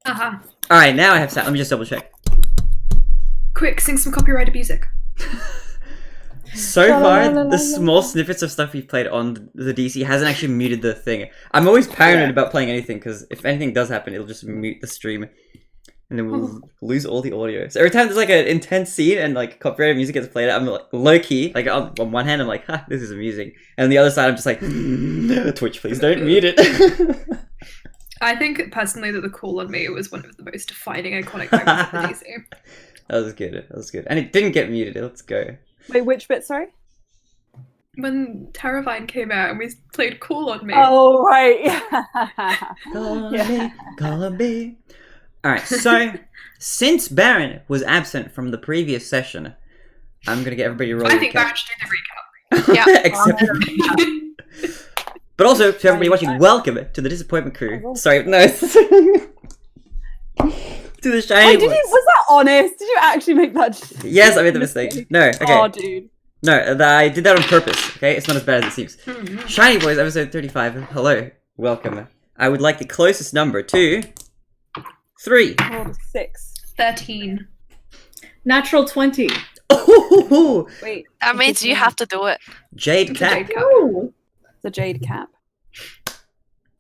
Uh-huh. Alright, now I have sound. Let me just double check. Quick, sing some copyrighted music. So far, the small snippets of stuff we've played on the DC hasn't actually muted the thing. I'm always paranoid about playing anything, because if anything does happen, it'll just mute the stream. And then we'll lose all the audio. So every time there's like an intense scene and like copyrighted music gets played, I'm like low-key, like on one hand I'm like, ha, this is amusing. And on the other side I'm just like, Twitch, please don't mute it. I think personally that the Call on Me was one of the most defining iconic moments of the DC. That was good, that was good. And it didn't get muted, let's go. Wait, which bit, sorry? When Terravine came out and we played Call on Me. Oh, right. Call on me. Alright, so since Baron was absent from the previous session, I'm gonna get everybody rolling. I think Baron should do the recap. Yeah. Except but also to everybody watching, welcome to the Disappointment Crew. Sorry, no. To the shiny ones. Was that honest? Did you actually make that? Yes, I made the mistake. No, okay. Oh, dude. No, I did that on purpose, okay? It's not as bad as it seems. Shiny Boys, episode 35. Hello. Welcome. I would like the closest number to 3. 6. 13. Natural 20. Oh, Wait. That means you have to do it. Jade Cap. Ooh. The Jade Cap.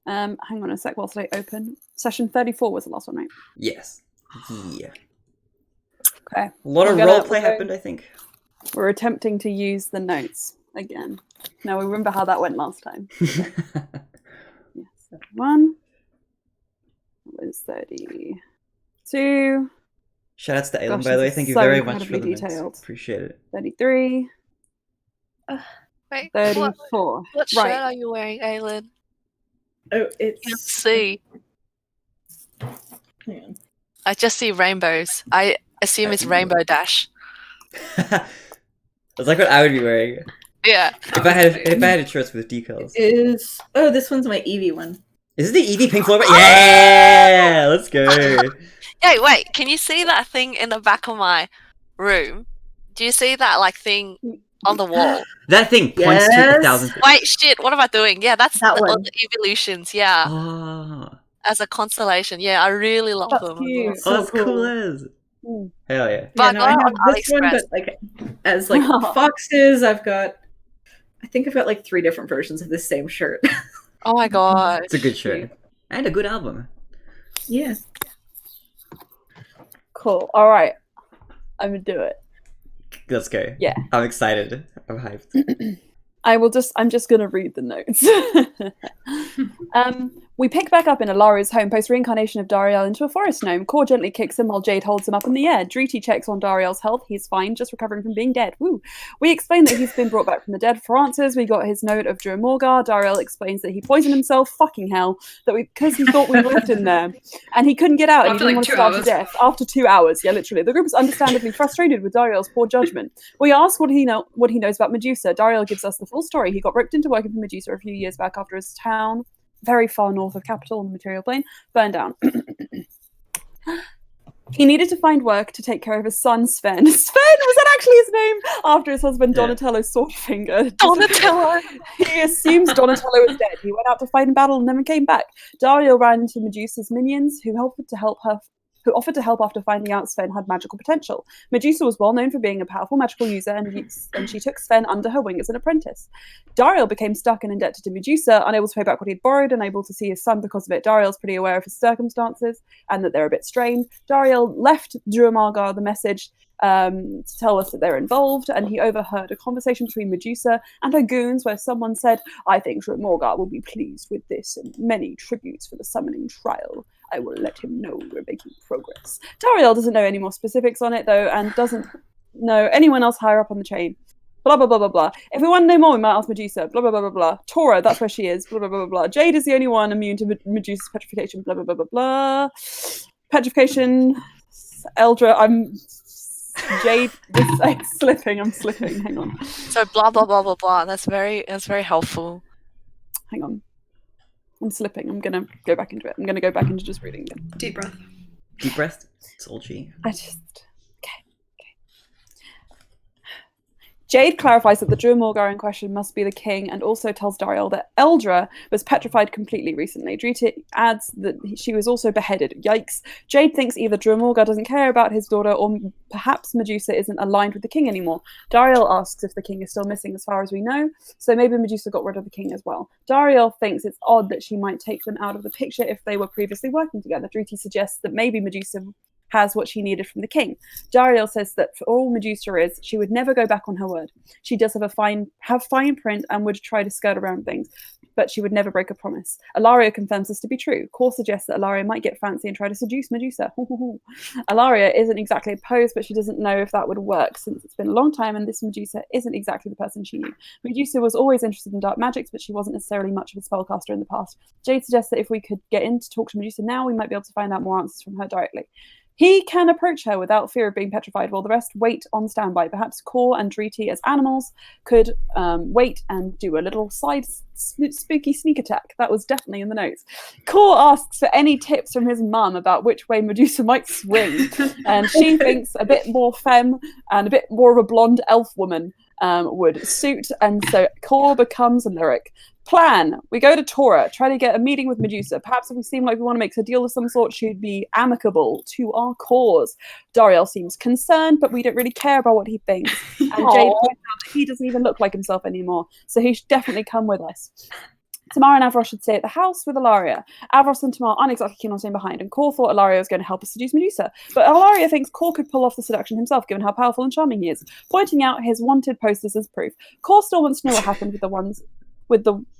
Hang on a sec whilst I open. Session 34 was the last one, right? Yes. Yeah. Okay. A lot of roleplay happened, I think. We're attempting to use the notes again. Now we remember how that went last time. Yes. 31. It was 32. Shoutouts to Aylin, Gosh, by the way. this Thank is you so very much for incredibly the notes. detailed. Appreciate it. 33. Wait, 34. what shirt Right. are you wearing, Aylin? Oh, it's. You can see. Hang on. I just see rainbows. I assume it's Rainbow Dash. That's like what I would be wearing. Yeah. If I had a shirts with decals. Is oh, this one's my Eevee one. Is it the Eevee Pink Floyd? Yeah! Let's go. Hey, wait, can you see that thing in the back of my room? Do you see that like thing on the wall? That thing points to 1,000 feet. Wait, shit, what am I doing? Yeah, that's That the one. other evolutions, yeah. Ah. As a constellation. Yeah, I really love That's them. cute. Oh, that's So cool cool. as. Mm. Hell yeah. But Yeah, no, I not have on this one, AliExpress. but like as like foxes, I think I've got like 3 different versions of the same shirt. Oh my god. It's a good shirt. And a good album. Yeah. Cool. All right. I'm gonna do it. Let's go. Yeah. I'm excited. I'm hyped. I'm just gonna read the notes. We pick back up in Alaria's home post reincarnation of Dariel into a forest gnome. Core gently kicks him while Jade holds him up in the air. Dreety checks on Dariel's health. He's fine, just recovering from being dead. Woo. We explain that he's been brought back from the dead. For answers, we got his note of Drew Morgar. Dariel explains that he poisoned himself, fucking hell, because he thought we left him there. And he couldn't get out and he After, didn't like, want to 2 starve to hours. death. After 2 hours, yeah, literally. The group is understandably frustrated with Dariel's poor judgment. We ask what he knows about Medusa. Dariel gives us the full story. He got roped into working for Medusa a few years back after his town, very far north of capital on the material plane, burned down. He needed to find work to take care of his son, Sven. Sven, was that actually his name? After his husband, Yeah. Donatello Swordfinger. Donatello! He assumes Donatello is dead. He went out to fight in battle and never came back. Dario ran into Medusa's minions, who offered to help after finding out Sven had magical potential. Medusa was well known for being a powerful magical user, and she took Sven under her wing as an apprentice. Dario became stuck and indebted to Medusa, unable to pay back what he'd borrowed, unable to see his son because of it. Dariel's pretty aware of his circumstances and that they're a bit strained. Dario left Druamargar the message to tell us that they're involved, and he overheard a conversation between Medusa and her goons where someone said, "I think Druamargar will be pleased with this, and many tributes for the summoning trial. I will let him know we're making progress." Dariel doesn't know any more specifics on it, though, and doesn't know anyone else higher up on the chain. Blah, blah, blah, blah, blah. If we want to know more, we might ask Medusa. Blah, blah, blah, blah, blah. Tora, that's where she is. Blah, blah, blah, blah, blah. Jade is the only one immune to Medusa's petrification. Blah, blah, blah, blah, blah. Petrification. Eldra, Jade, I'm slipping. Hang on. So blah blah blah blah blah. That's very helpful. Hang on. I'm slipping. I'm gonna go back into it. I'm gonna go back into just reading again. Deep breath. Deep breath. It's all G. Jade clarifies that the Druamorgar in question must be the king, and also tells Dariel that Eldra was petrified completely recently. Drita adds that she was also beheaded. Yikes. Jade thinks either Druamorgar doesn't care about his daughter, or perhaps Medusa isn't aligned with the king anymore. Dariel asks if the king is still missing as far as we know, so maybe Medusa got rid of the king as well. Dariel thinks it's odd that she might take them out of the picture if they were previously working together. Drita suggests that maybe Medusa has what she needed from the king. Dariel says that for all Medusa is, she would never go back on her word. She does have fine print and would try to skirt around things, but she would never break a promise. Ilaria confirms this to be true. Kor suggests that Ilaria might get fancy and try to seduce Medusa. Ilaria isn't exactly opposed, but she doesn't know if that would work, since it's been a long time and this Medusa isn't exactly the person she knew. Medusa was always interested in dark magics, but she wasn't necessarily much of a spellcaster in the past. Jade suggests that if we could get in to talk to Medusa now, we might be able to find out more answers from her directly. He can approach her without fear of being petrified, while the rest wait on standby. Perhaps Kor and Driti, as animals, could wait and do a little side spooky sneak attack. That was definitely in the notes. Kor asks for any tips from his mum about which way Medusa might swing, and she thinks a bit more femme and a bit more of a blonde elf woman would suit, and so Kor becomes a lyric. Plan. We go to Tora, try to get a meeting with Medusa. Perhaps if we seem like we want to make a deal of some sort, she'd be amicable to our cause. Dariel seems concerned, but we don't really care about what he thinks. And Jade points out that he doesn't even look like himself anymore, so he should definitely come with us. Tamar and Avros should stay at the house with Ilaria. Avros and Tamar aren't exactly keen on staying behind, and Kor thought Ilaria was going to help us seduce Medusa. But Ilaria thinks Kor could pull off the seduction himself, given how powerful and charming he is, pointing out his wanted posters as proof. Kor still wants to know what happened with the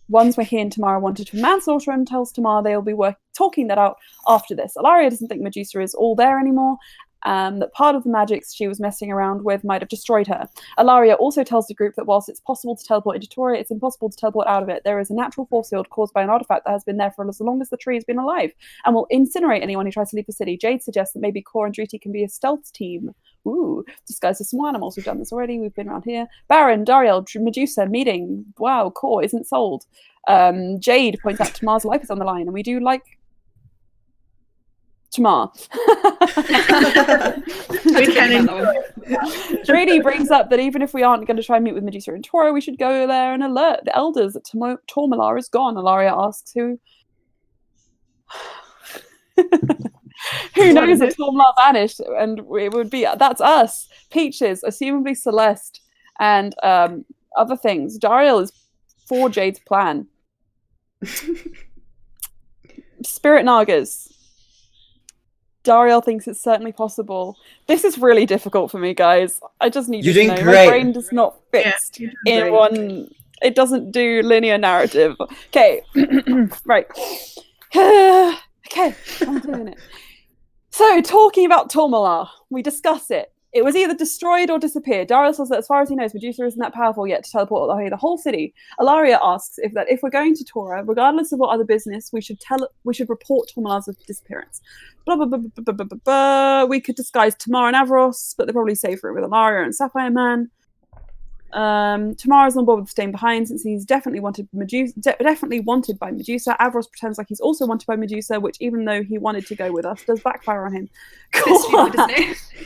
ones where he and Tamara wanted to manslaughter him, tells Tamar they'll be talking that out after this. Ilaria doesn't think Medusa is all there anymore, that part of the magics she was messing around with might have destroyed her. Ilaria also tells the group that whilst it's possible to teleport into Tora, it's impossible to teleport out of it. There is a natural force field caused by an artifact that has been there for as long as the tree has been alive, and will incinerate anyone who tries to leave the city. Jade suggests that maybe Kor and Driti can be a stealth team. Ooh, disguised as some animals. We've done this already. We've been around here. Baron, Dariel, Medusa, meeting. Wow, Kor isn't sold. Jade points out Tamar's life is on the line, and we do like Tamar. Drady brings up that even if we aren't going to try and meet with Medusa and Tora, we should go there and alert the elders that Tormalar is gone. Ilaria asks who. Who knows if Tormalar vanished, and it would be that's us. Peaches, assumably Celeste, and other things. Dariel is for Jade's plan. Spirit Nagas. Dariel thinks it's certainly possible. This is really difficult for me, guys. I just need to know. Great. My brain does not fix in one. It doesn't do linear narrative. Okay, right. Okay, I'm doing it. So, talking about Tormalar, we discuss it. It was either destroyed or disappeared. Dariel says that as far as he knows, Medusa isn't that powerful yet to teleport the whole city. Ilaria asks if we're going to Tora, regardless of what other business, we should report Tormalar's disappearance. Blah, blah, blah, blah, blah, blah, blah, blah. We could disguise Tamar and Avros, but they're probably safer with Ilaria and Sapphire Man. Tamar is on board with staying behind since he's definitely wanted by Medusa. Avros pretends like he's also wanted by Medusa, which, even though he wanted to go with us, does backfire on him.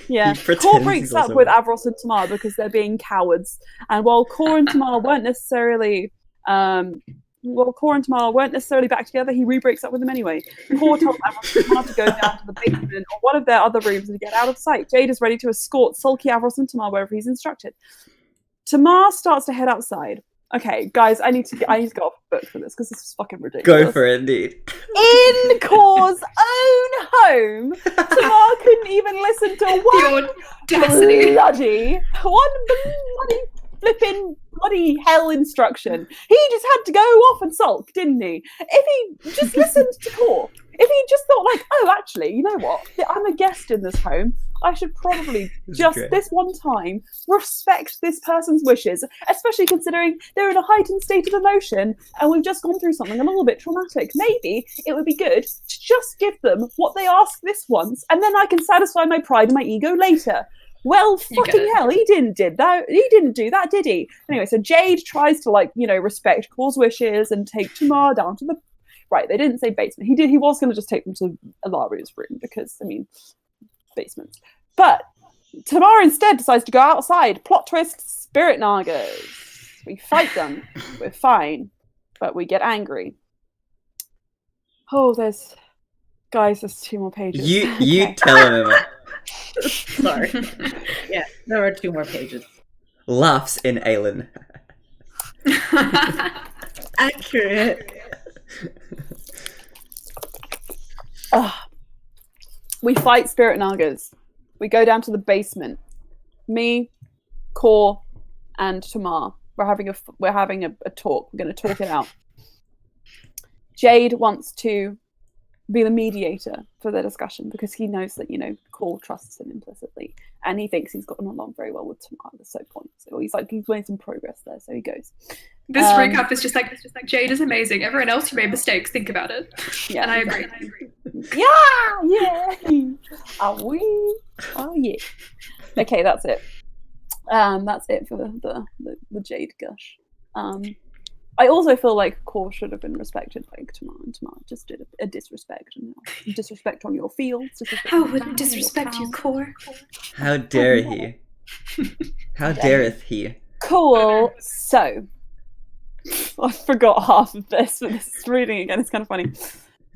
Yeah, Kor breaks up with Avros and Tamar because they're being cowards. And while Kor and Tamar weren't necessarily back together, he re-breaks up with them anyway. Kor tells Avros and Tamar to go down to the basement or one of their other rooms and get out of sight. Jade is ready to escort sulky Avros and Tamar wherever he's instructed. Tamar starts to head outside. Okay, guys, I need to go off the book for this because this is fucking ridiculous. Go for it, indeed. In Kor's own home, Tamar couldn't even listen to one bloody flipping bloody hell instruction. He just had to go off and sulk, didn't he? If he just listened to Kor, if he just thought like, oh, actually, you know what? I'm a guest in this home. I should probably this one time respect this person's wishes, especially considering they're in a heightened state of emotion and we've just gone through something a little bit traumatic. Maybe it would be good to just give them what they ask this once, and then I can satisfy my pride and my ego later. Well, fucking hell, he didn't do that, did he? Anyway, so Jade tries to respect Kor's wishes and take Tamar down to the right. They didn't say basement. He was going to just take them to Ilaria's room because basements. But Tamar instead decides to go outside. Plot twists. Spirit Nagas. We fight them. We're fine. But we get angry. Oh, there's 2 more pages. You Okay. tell him. Sorry. Yeah, there are 2 more pages. Laughs in Aelin. Accurate. We fight Spirit Nagas. We go down to the basement. Me, Kor, and Tamar. We're having a talk. We're going to talk it out. Jade wants to be the mediator for the discussion because he knows that, Kor trusts him implicitly, and he thinks he's gotten along very well with Tamar at this point. So he's made some progress there. So he goes. This recap is just like Jade is amazing. Everyone else who made mistakes, think about it. Yeah, and I exactly. agree. Yeah. Oh yeah. Okay, that's it. That's it for the Jade gush. I also feel like Kor should have been respected by Tamar, and Tamar just did a disrespect. Disrespect on your fields. How would disrespect you, Kor? How dare he? How dareth he? Cool. So, I forgot half of this, but this is reading again. It's kind of funny.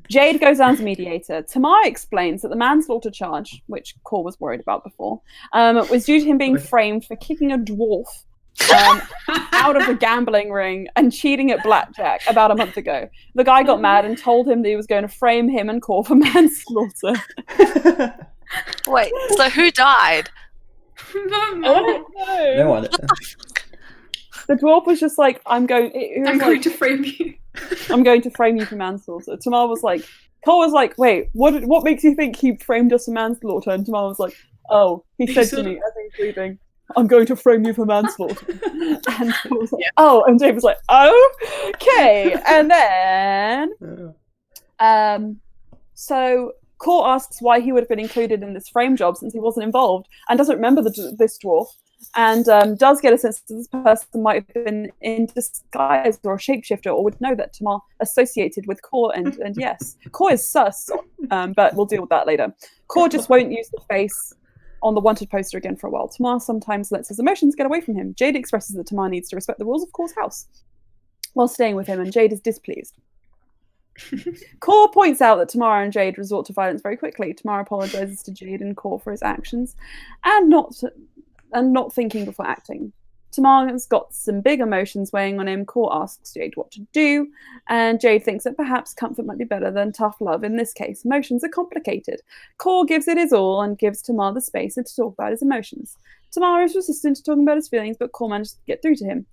Jade goes down as mediator. Tamar explains that the manslaughter charge, which Kor was worried about before, was due to him being framed for kicking a dwarf out of the gambling ring and cheating at blackjack about a month ago. The guy got mad and told him that he was going to frame him and Kor for manslaughter. Wait, so who died? I don't know. No one. The dwarf was just like, I'm going to frame you. I'm going to frame you for manslaughter. Tamar was like, Kor was like, wait, what makes you think he framed us for manslaughter? And Tamar was like, oh, he said to me as he was leaving, I'm going to frame you for manslaughter. And Kor was like, oh, and Jade was like, oh, okay. And then, so Kor asks why he would have been included in this frame job since he wasn't involved and doesn't remember this dwarf. And does get a sense that this person might have been in disguise or a shapeshifter or would know that Tamar associated with Kor. And yes, Kor is sus, but we'll deal with that later. Kor just won't use the face on the wanted poster again for a while. Tamar sometimes lets his emotions get away from him. Jade expresses that Tamar needs to respect the rules of Kor's house while staying with him, and Jade is displeased. Kor points out that Tamar and Jade resort to violence very quickly. Tamar apologizes to Jade and Kor for his actions and not thinking before acting. Tamar's got some big emotions weighing on him. Kor asks Jade what to do, and Jade thinks that perhaps comfort might be better than tough love in this case. Emotions are complicated. Kor gives it his all and gives Tamar the space to talk about his emotions. Tamar is resistant to talking about his feelings, but Kor manages to get through to him.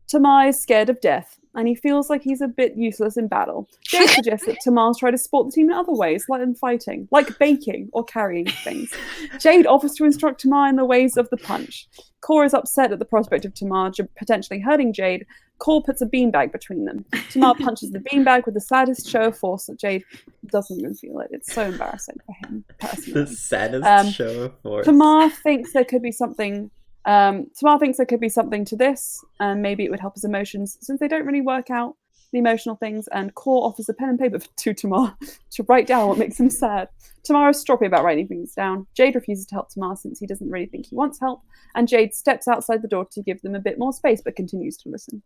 Tamar is scared of death, and he feels like he's a bit useless in battle. Jade suggests that Tamar try to support the team in other ways, like in fighting, like baking or carrying things. Jade offers to instruct Tamar in the ways of the punch. Kor is upset at the prospect of Tamar potentially hurting Jade. Kor puts a beanbag between them. Tamar punches the beanbag with the saddest show of force that Jade doesn't even feel it. It's so embarrassing for him, personally. The saddest show of force. Tamar thinks there could be something to this, and maybe it would help his emotions since they don't really work out the emotional things. And Kor offers a pen and paper to Tamar to write down what makes him sad. Tamar is stroppy about writing things down. Jade refuses to help Tamar since he doesn't really think he wants help, and Jade steps outside the door to give them a bit more space but continues to listen.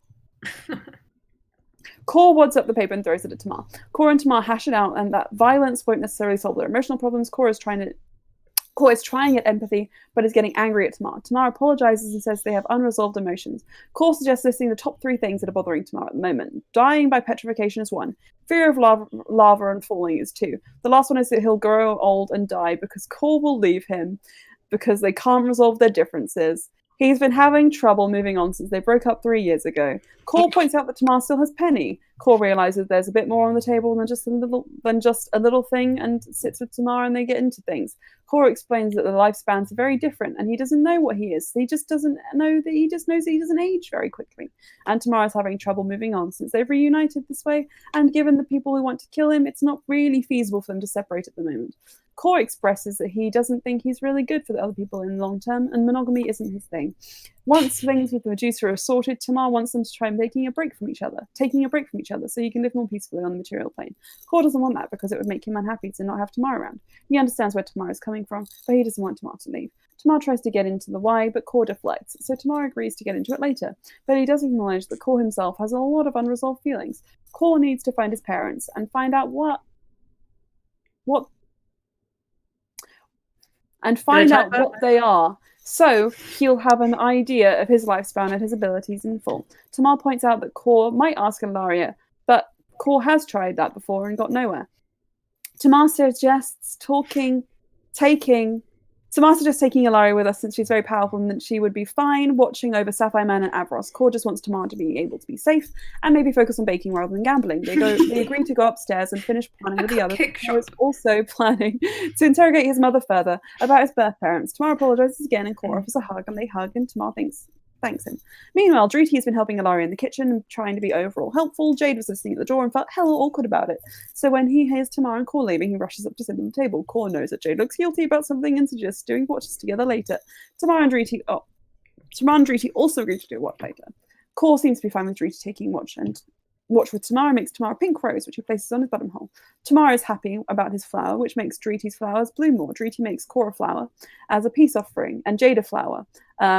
Kor wads up the paper and throws it at Tamar. Kor and Tamar hash it out, and that violence won't necessarily solve their emotional problems. Kor is trying at empathy, but is getting angry at Tamar. Tamar apologizes and says they have unresolved emotions. Kor suggests listing the top 3 things that are bothering Tamar at the moment. Dying by petrification is 1. Fear of lava and falling is 2. The last one is that he'll grow old and die because Kor will leave him because they can't resolve their differences. He's been having trouble moving on since they broke up 3 years ago. Kor points out that Tamar still has Penny. Kor realizes there's a bit more on the table than just a little thing, and sits with Tamar and they get into things. Kor explains that the lifespans are very different and he doesn't know what he is. He just doesn't know that he just knows that he doesn't age very quickly. And Tamar is having trouble moving on since they've reunited this way, and given the people who want to kill him, it's not really feasible for them to separate at the moment. Kor expresses that he doesn't think he's really good for the other people in the long term, and monogamy isn't his thing. Once things with Medusa are sorted, Tamar wants them to try taking a break from each other so you can live more peacefully on the material plane. Kor doesn't want that because it would make him unhappy to not have Tamar around. He understands where Tamar is coming from, but he doesn't want Tamar to leave. Tamar tries to get into the why, but Core deflects, so Tamar agrees to get into it later. But he does acknowledge that Core himself has a lot of unresolved feelings. Core needs to find his parents and find out what they are. So he'll have an idea of his lifespan and his abilities in full. Tamar points out that Core might ask Ilaria, but Core has tried that before and got nowhere. Tamar suggests taking Ilaria with us since she's very powerful and that she would be fine watching over Sapphire Man and Avros. Core just wants Tamar to be able to be safe and maybe focus on baking rather than gambling. They agree to go upstairs and finish planning with the others. Tamar is also planning to interrogate his mother further about his birth parents. Tamar apologizes again and Core offers a hug, and they hug and Tamar thanks him. Meanwhile, Druti has been helping Ilaria in the kitchen and trying to be overall helpful. Jade was listening at the door and felt hella awkward about it. So when he hears Tamar and Core leaving, he rushes up to sit on the table. Core knows that Jade looks guilty about something and suggests doing watches together later. Tamar and Druti also agree to do a watch later. Core seems to be fine with Druti taking watch with Tamar makes Tamar a pink rose, which he places on his buttonhole. Tamar is happy about his flower, which makes Druti's flowers bloom more. Druti makes Core a flower as a peace offering, and Jade a flower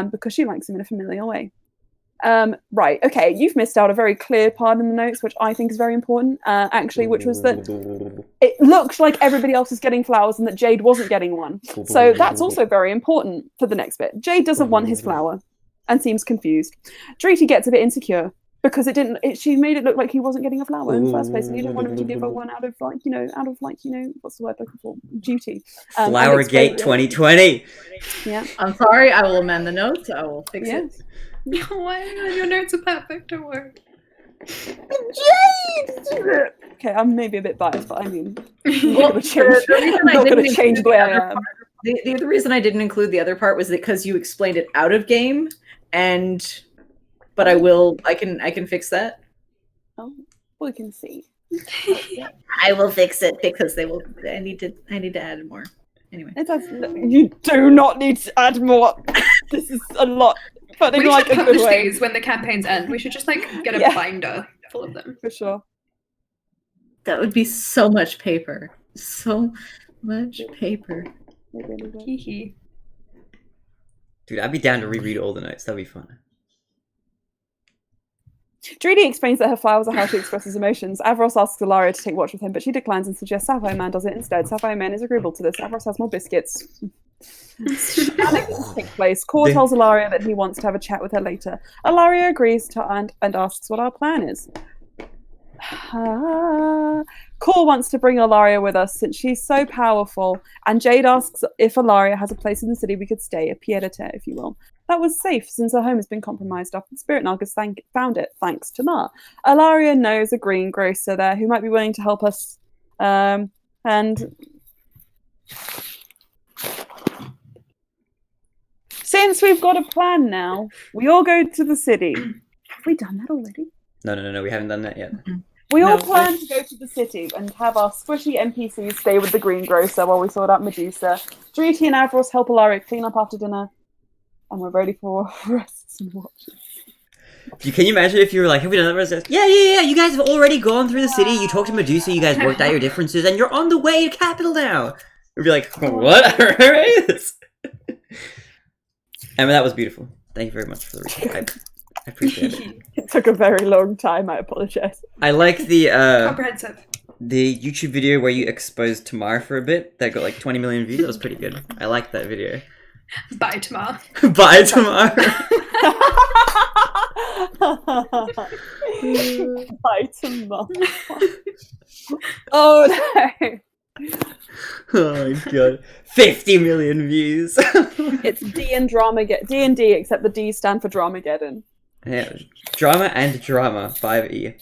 because she likes him in a familiar way. Right, okay, you've missed out a very clear part in the notes, which I think is very important, actually, which was that it looked like everybody else was getting flowers and that Jade wasn't getting one. So that's also very important for the next bit. Jade doesn't want his flower and seems confused. Druti gets a bit insecure because she made it look like he wasn't getting a flower in the first place, and he didn't want him to give her one out of what's the word looking for? Duty. Flowergate 2020. Yeah. I'm sorry, I will amend the notes. I will fix it. Why are your notes are perfect? Don't worry. Jade! Okay, I'm maybe a bit biased, but I mean, I'm not going to change the way I am. The other reason I didn't include the other part was because you explained it out of game, but I can fix that. Oh, we can see. I will fix it because I need to add more. Anyway. You do not need to add more. This is a lot. But we should publish these when the campaigns end. We should just get a binder full of them. For sure. That would be so much paper. So much paper. Hee. Dude, I'd be down to reread all the notes. That'd be fun. Druti explains that her flowers are how she expresses emotions. Avros asks Ilaria to take watch with him, but she declines and suggests Sapphire Man does it instead. Sapphire Man is agreeable to this. Avros has more biscuits. Shenanigans take place. Core tells Ilaria that he wants to have a chat with her later. Ilaria agrees and asks what our plan is. Core wants to bring Ilaria with us since she's so powerful, and Jade asks if Ilaria has a place in the city we could stay, a pied-à-terre, if you will. That was safe since her home has been compromised after the Spirit Nagas found it, thanks to Ma. Ilaria knows a greengrocer there who might be willing to help us, and since we've got a plan now, we all go to the city. Have we done that already? No, we haven't done that yet. We all plan to go to the city and have our squishy NPCs stay with the greengrocer while we sort out Medusa. Druti and Avros help Ilaria clean up after dinner, and we're ready for rests and watches. Can you imagine if you were like, have we done that? Yeah, you guys have already gone through the city, you talked to Medusa, you guys worked out your differences, and you're on the way to capital now. We'd be like, what? Emma, that was beautiful. Thank you very much for the recap. I appreciate it. It took a very long time, I apologize. I like the comprehensive. The YouTube video where you exposed Tamar for a bit. That got like 20 million views. That was pretty good. I liked that video. Bye, Tamar. Bye, Tamar. Bye, Tamar. Oh no. Oh my god. 50 million views. It's D&D, except the D stand for Dramageddon. Yeah, drama and drama, 5E.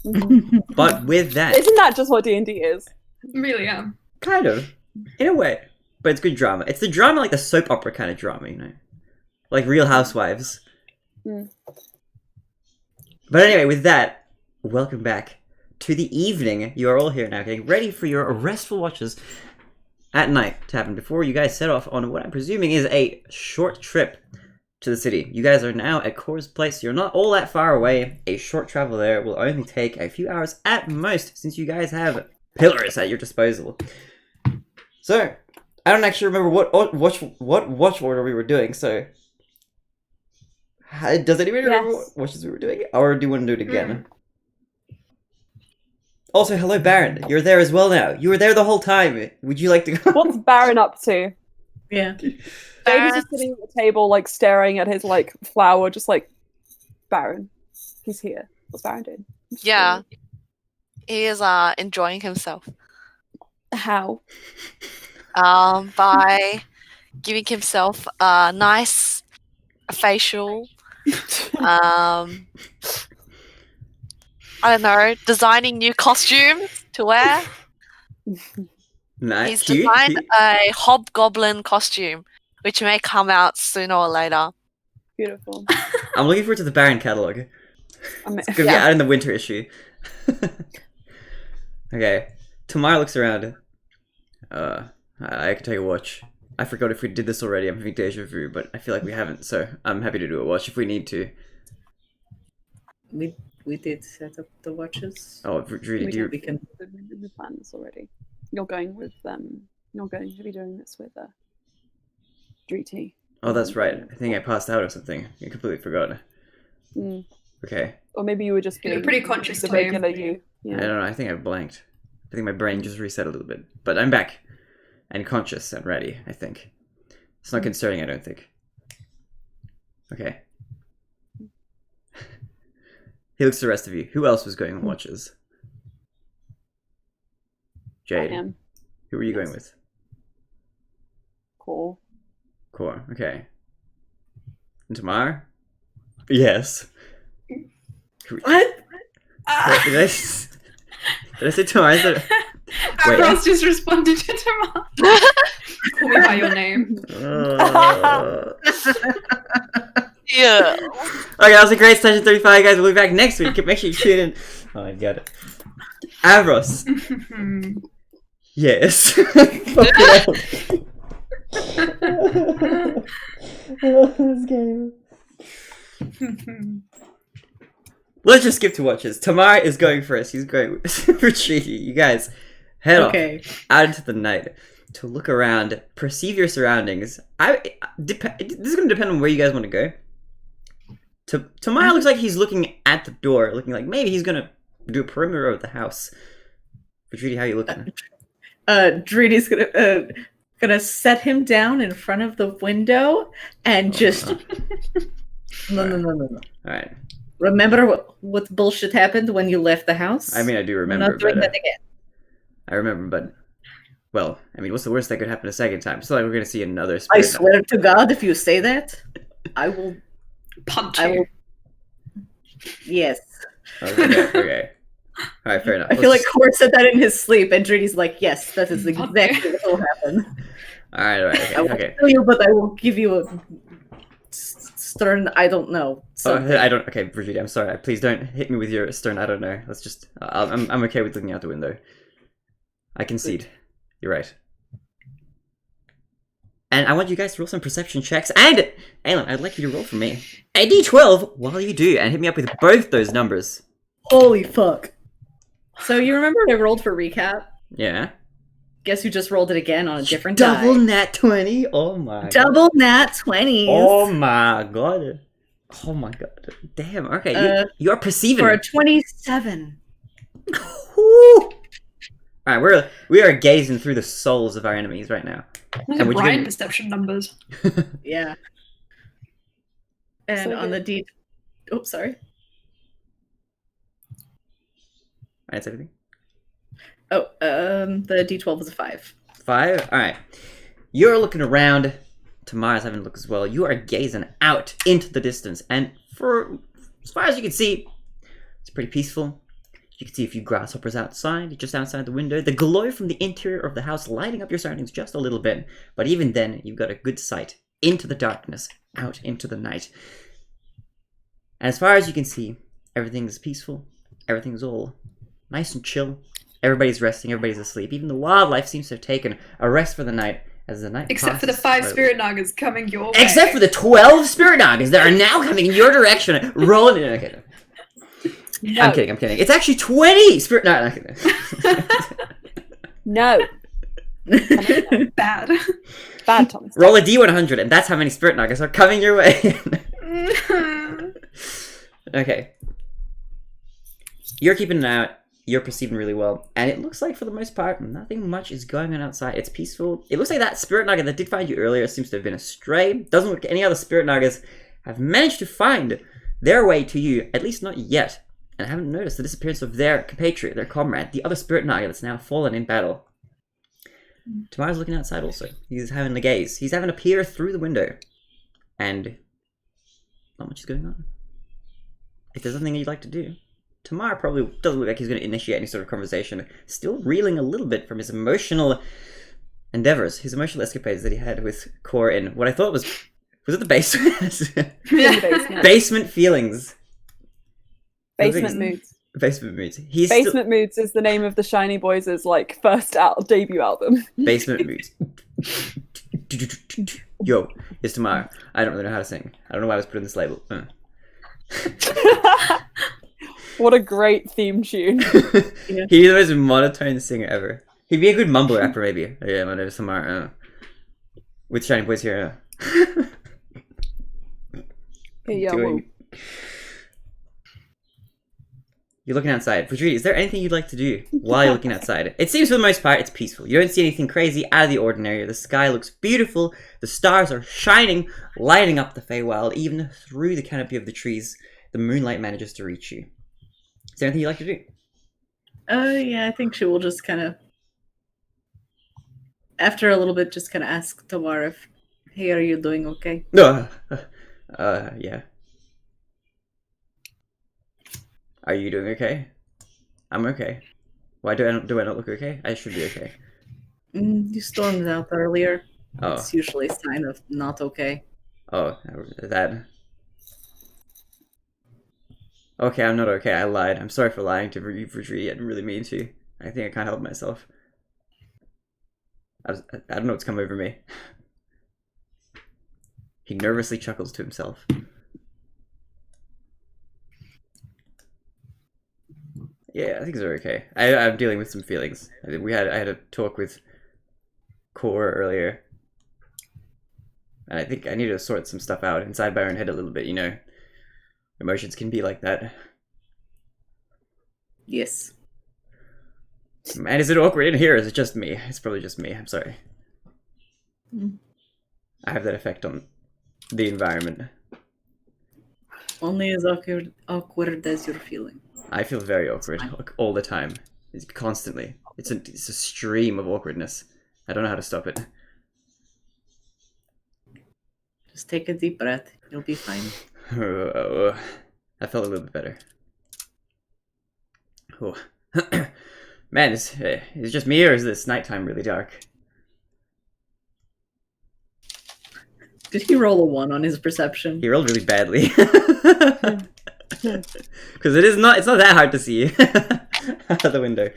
Mm-hmm. But with that... Isn't that just what D&D is? Really, yeah. Kind of. In a way. But it's good drama. It's the drama like the soap opera kind of drama, you know? Like Real Housewives. Mm. But anyway, with that, welcome back to the evening. You are all here now, getting ready for your restful watches at night to happen before you guys set off on what I'm presuming is a short trip to the city. You guys are now at Core's place. You're not all that far away. A short travel there will only take a few hours at most, since you guys have pillars at your disposal. So, I don't actually remember what watch order we were doing. So, does anybody remember what watches we were doing, or do you want to do it again? Also, hello, Baron. You're there as well now. You were there the whole time. Would you like to go? What's Baron up to? Yeah. James is sitting at the table, like staring at his like flower, just like Baron. He's here. What's Baron doing? Yeah. He is enjoying himself. How? By giving himself a nice facial. I don't know, designing new costumes to wear. Nice. He's designed a hobgoblin costume, which may come out sooner or later. Beautiful. I'm looking forward to the Baron catalog. It's gonna be Yeah. out in the winter issue. Okay. Tamara looks around. I could take a watch. I forgot if we did this already. I'm having deja vu, but I feel like we haven't, so I'm happy to do a watch if we need to. We did set up the watches. Oh, really? Do you... We can. We planned this already. You're going with You're going to be doing this with Driti. Oh, that's right. I think I passed out or something. I completely forgot. Mm. Okay. Or maybe you were just You being were pretty conscious the too. regular you. I Yeah. don't know. I think I blanked. I think my brain just reset a little bit. But I'm back. And conscious and ready, I think. It's not concerning, I don't think. Okay. He looks at the rest of you. Who else was going on watches? Jade. I am. Who were you going with? Cool. Core. Okay. And Tamar? Yes. What? Did I say Tamar? Wait. Ambrose just responded to Tamar. Call me by your name. Yeah. Okay, that was a great session 35, guys. We'll be back next week. Make sure you tune in. Oh, I got it. Ambrose. Yes. Fucking hell. This game. Let's just skip to watches. Tamar is going first. He's going for treaty. You guys, head off out into the night to look around, perceive your surroundings. This is going to depend on where you guys want to go. Tamar looks like he's looking at the door, looking like maybe he's going to do a perimeter of the house. For treaty, how you looking? Driti's gonna set him down in front of the window and just no. Alright. Remember what bullshit happened when you left the house? I mean, I do I'm remember, not doing but that again. I remember, but well, I mean, what's the worst that could happen a second time? It's not like we're gonna see another I spirit. swear to God, if you say that, I will Punch I you. will. Yes. Okay. Alright, fair enough. I feel like Core said that in his sleep, and Driti's like, "Yes, that is exactly what will happen." Alright, I will okay. kill you, but I will give you a stern. I don't know. Something. I don't. Okay, Brigitte, I'm sorry. Please don't hit me with your stern. I don't know. Let's just. I'm okay with looking out the window. I concede. You're right. And I want you guys to roll some perception checks. And Alan, I'd like you to roll for me a d12 while you do, and hit me up with both those numbers. Holy fuck! So you remember I rolled for recap? Yeah. Guess who just rolled it again on a different Double die? nat 20. Oh my. Double nat 20s. Oh my god. Oh my god. Damn. Okay, you're perceiving For a 27. Alright, we are gazing through the souls of our enemies right now. Those And are would you Brian give- perception numbers. Yeah. And So on the D. Oops, sorry. That's everything. Oh, the D12 was a 5. 5. Alright. You're looking around. Tamara's having a look as well. You are gazing out into the distance, and for as far as you can see, it's pretty peaceful. You can see a few grasshoppers outside, just outside the window. The glow from the interior of the house lighting up your surroundings just a little bit. But even then, you've got a good sight into the darkness, out into the night. And as far as you can see, everything's peaceful. Everything's all nice and chill. Everybody's resting, everybody's asleep. Even the wildlife seems to have taken a rest for the night as the night Except for the passes 5 slowly. spirit nagas coming your way. Except for the 12 spirit nagas that are now coming in your direction, rolling in. Okay, No. I'm kidding. It's actually 20 spirit nagas. No. Bad. Bad, Thomas. Roll a d100, and that's how many spirit nuggets are coming your way. Okay. You're keeping an eye out. You're perceiving really well. And it looks like, for the most part, nothing much is going on outside. It's peaceful. It looks like that spirit nugget that did find you earlier seems to have been astray. Doesn't look like any other spirit nuggets have managed to find their way to you, at least not yet. And haven't noticed the disappearance of their compatriot, their comrade, the other spirit nugget that's now fallen in battle. Tamara's looking outside also. He's having a gaze. He's having a peer through the window. And not much is going on. If there's nothing you'd like to do, Tamara probably doesn't look like he's going to initiate any sort of conversation. Still reeling a little bit from his emotional endeavors, his emotional escapades that he had with Core in what I thought was it the basement? Basement feelings. Basement moods. Basement moods. Basement moods is the name of the Shiny Boys' like first debut album. Basement moods. Yo, it's Tamara. I don't really know how to sing. I don't know why I was putting this label. What a great theme tune. Yeah. He's the most monotone singer ever. He'd be a good mumble rapper, maybe. Yeah, my name is Tamara. With Shiny Boys here. You're looking outside. Fujiri, is there anything you'd like to do while you're looking outside? It seems for the most part it's peaceful. You don't see anything crazy out of the ordinary. The sky looks beautiful. The stars are shining, lighting up the Feywild. Even through the canopy of the trees, the moonlight manages to reach you. Is there anything you'd like to do? Yeah, I think she will just kind of, after a little bit, just kind of ask Tamara if, hey, are you doing okay? No. Yeah. Are you doing okay? I'm okay. Why do I not look okay? I should be okay. You stormed out earlier. Oh. It's usually a sign of not okay. Oh, that. Okay, I'm not okay. I lied. I'm sorry for lying to Fujiri. I didn't really mean to. I think I can't help myself. I don't know what's come over me. He nervously chuckles to himself. Yeah, I think they're okay. I'm dealing with some feelings. I had a talk with Core earlier, and I think I need to sort some stuff out inside my own head a little bit. You know, emotions can be like that. Yes. And is it awkward in here? Or is it just me? It's probably just me. I'm sorry. I have that effect on the environment. Only as awkward as you're feeling. I feel very awkward all the time. It's constantly. It's a stream of awkwardness. I don't know how to stop it. Just take a deep breath. You'll be fine. I felt a little bit better. Oh. Man, is it just me or is this nighttime really dark? Did he roll a 1 on his perception? He rolled really badly. Because it's not that hard to see out the window.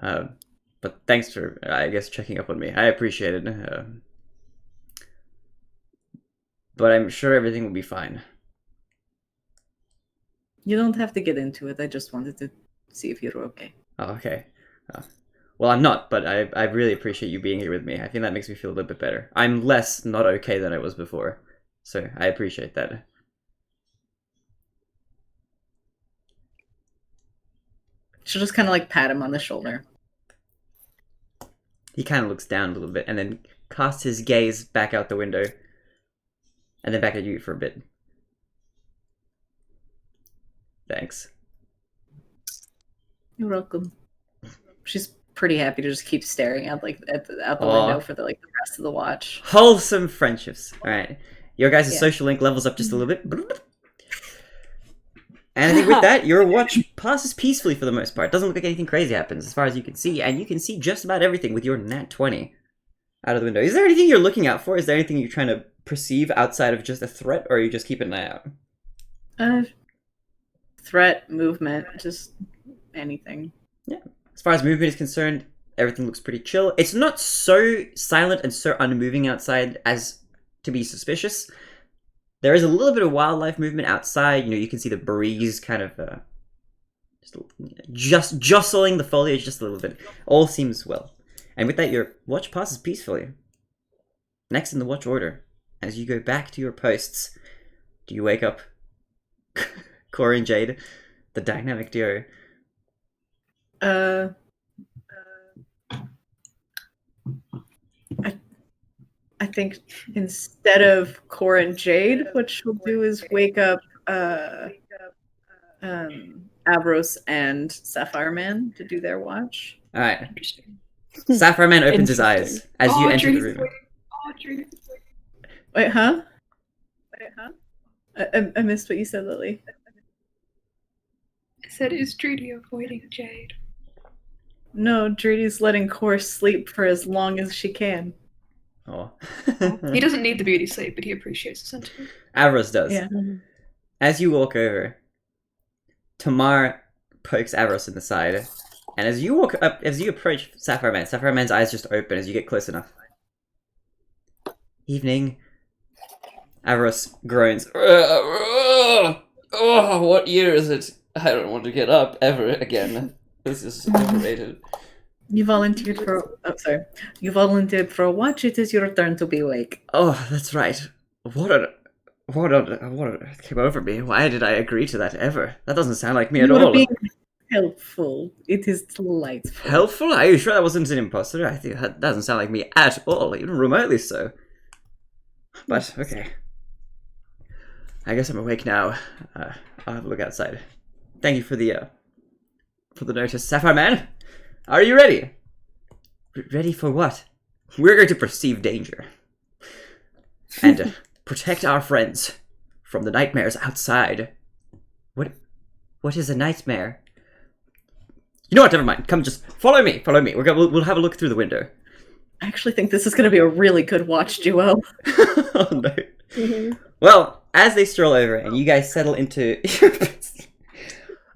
But thanks for, I guess, checking up on me. I appreciate it. But I'm sure everything will be fine. You don't have to get into it. I just wanted to see if you're okay. Oh, okay. Well, I'm not, but I really appreciate you being here with me. I think that makes me feel a little bit better. I'm less not okay than I was before. So I appreciate that. She'll just kind of like pat him on the shoulder. He kind of looks down a little bit and then casts his gaze back out the window. And then back at you for a bit. Thanks. You're welcome. She's pretty happy to just keep staring out the window for the rest of the watch. Wholesome friendships. All right, your guys' social link levels up just a little bit. And I think with that, your watch passes peacefully for the most part. Doesn't look like anything crazy happens as far as you can see, and you can see just about everything with your nat 20 out of the window. Is there anything you're looking out for? Is there anything you're trying to perceive outside of just a threat, or are you just keeping an eye out? Threat, movement, just anything. Yeah. As far as movement is concerned, everything looks pretty chill. It's not so silent and so unmoving outside as to be suspicious. There is a little bit of wildlife movement outside. You know, you can see the breeze kind of just jostling the foliage just a little bit. All seems well. And with that, your watch passes peacefully. Next in the watch order, as you go back to your posts, do you wake up Corey and Jade, the dynamic duo? I think instead of Cora and Jade, what she'll do is wake up Avros and Sapphire Man to do their watch. Alright. Interesting. Sapphire Man opens his eyes as you enter the Trudy's room. waiting. Oh, Trudy's waiting. Wait, huh? I missed what you said, Lily. I said, is Trudy avoiding Jade? No, Drudy's letting Cora sleep for as long as she can. Oh. He doesn't need the beauty sleep, but he appreciates the sentiment. Avros does. Yeah. As you walk over, Tamar pokes Avros in the side, and as you walk up, as you approach Sapphire Man's eyes just open as you get close enough. Evening. Avros groans. Oh, what year is it? I don't want to get up ever again. This is overrated. You volunteered for. Oh, sorry. You volunteered for a watch. It is your turn to be awake. Oh, that's right. What came over me? Why did I agree to that ever? That doesn't sound like me at You were all. being helpful. It is delightful. Helpful? Are you sure that wasn't an imposter? I think that doesn't sound like me at all, even remotely so. But okay. I guess I'm awake now. I'll have a look outside. Thank you for the notice, Sapphire Man. Are you ready? Ready for what? We're going to perceive danger and protect our friends from the nightmares outside. What is a nightmare? You know what? Never mind. Come, just follow me. Follow me. We'll have a look through the window. I actually think this is going to be a really good watch duo. Oh no. Mm-hmm. Well, as they stroll over and you guys settle into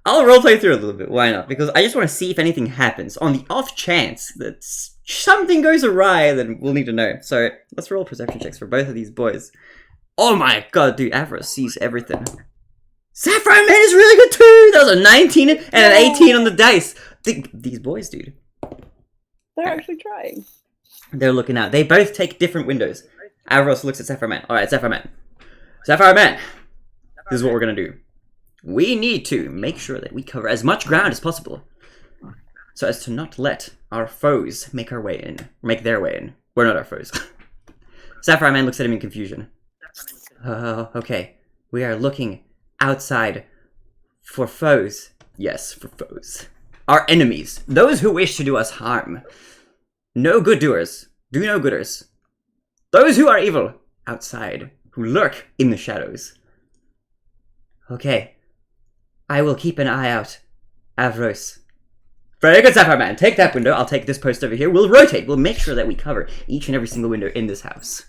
I'll roleplay through a little bit, why not? Because I just want to see if anything happens. On the off chance that something goes awry, then we'll need to know. So, let's roll perception checks for both of these boys. Oh my god, dude, Avros sees everything. Sapphire Man is really good too! That was a 19 and an 18 on the dice. These boys, dude. They're actually trying. They're looking out. They both take different windows. Avros looks at Sapphire Man. Alright, Sapphire Man. Sapphire Man, this is what we're gonna do. We need to make sure that we cover as much ground as possible, so as to not let our foes make their way in. We're not our foes. Sapphire Man looks at him in confusion. Okay. We are looking outside for foes. Yes, for foes. Our enemies. Those who wish to do us harm. No good doers. Do no gooders. Those who are evil. Outside. Who lurk in the shadows. Okay. I will keep an eye out. Avros. Very good, Sapphire Man. Take that window. I'll take this post over here. We'll rotate. We'll make sure that we cover each and every single window in this house.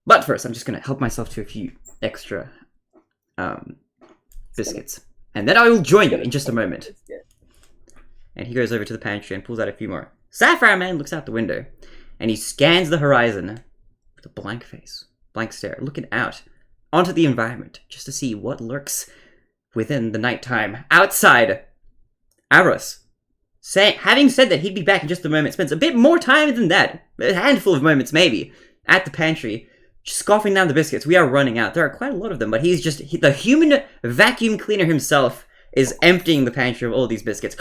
But first, I'm just going to help myself to a few extra biscuits. And then I will join you in just a moment. And he goes over to the pantry and pulls out a few more. Sapphire Man looks out the window. And he scans the horizon with a blank face. Blank stare. Looking out onto the environment just to see what lurks within the nighttime. Outside, Avros, having said that he'd be back in just a moment, spends a bit more time than that, a handful of moments maybe, at the pantry, scoffing down the biscuits. We are running out. There are quite a lot of them, but he's just, the human vacuum cleaner himself is emptying the pantry of all these biscuits.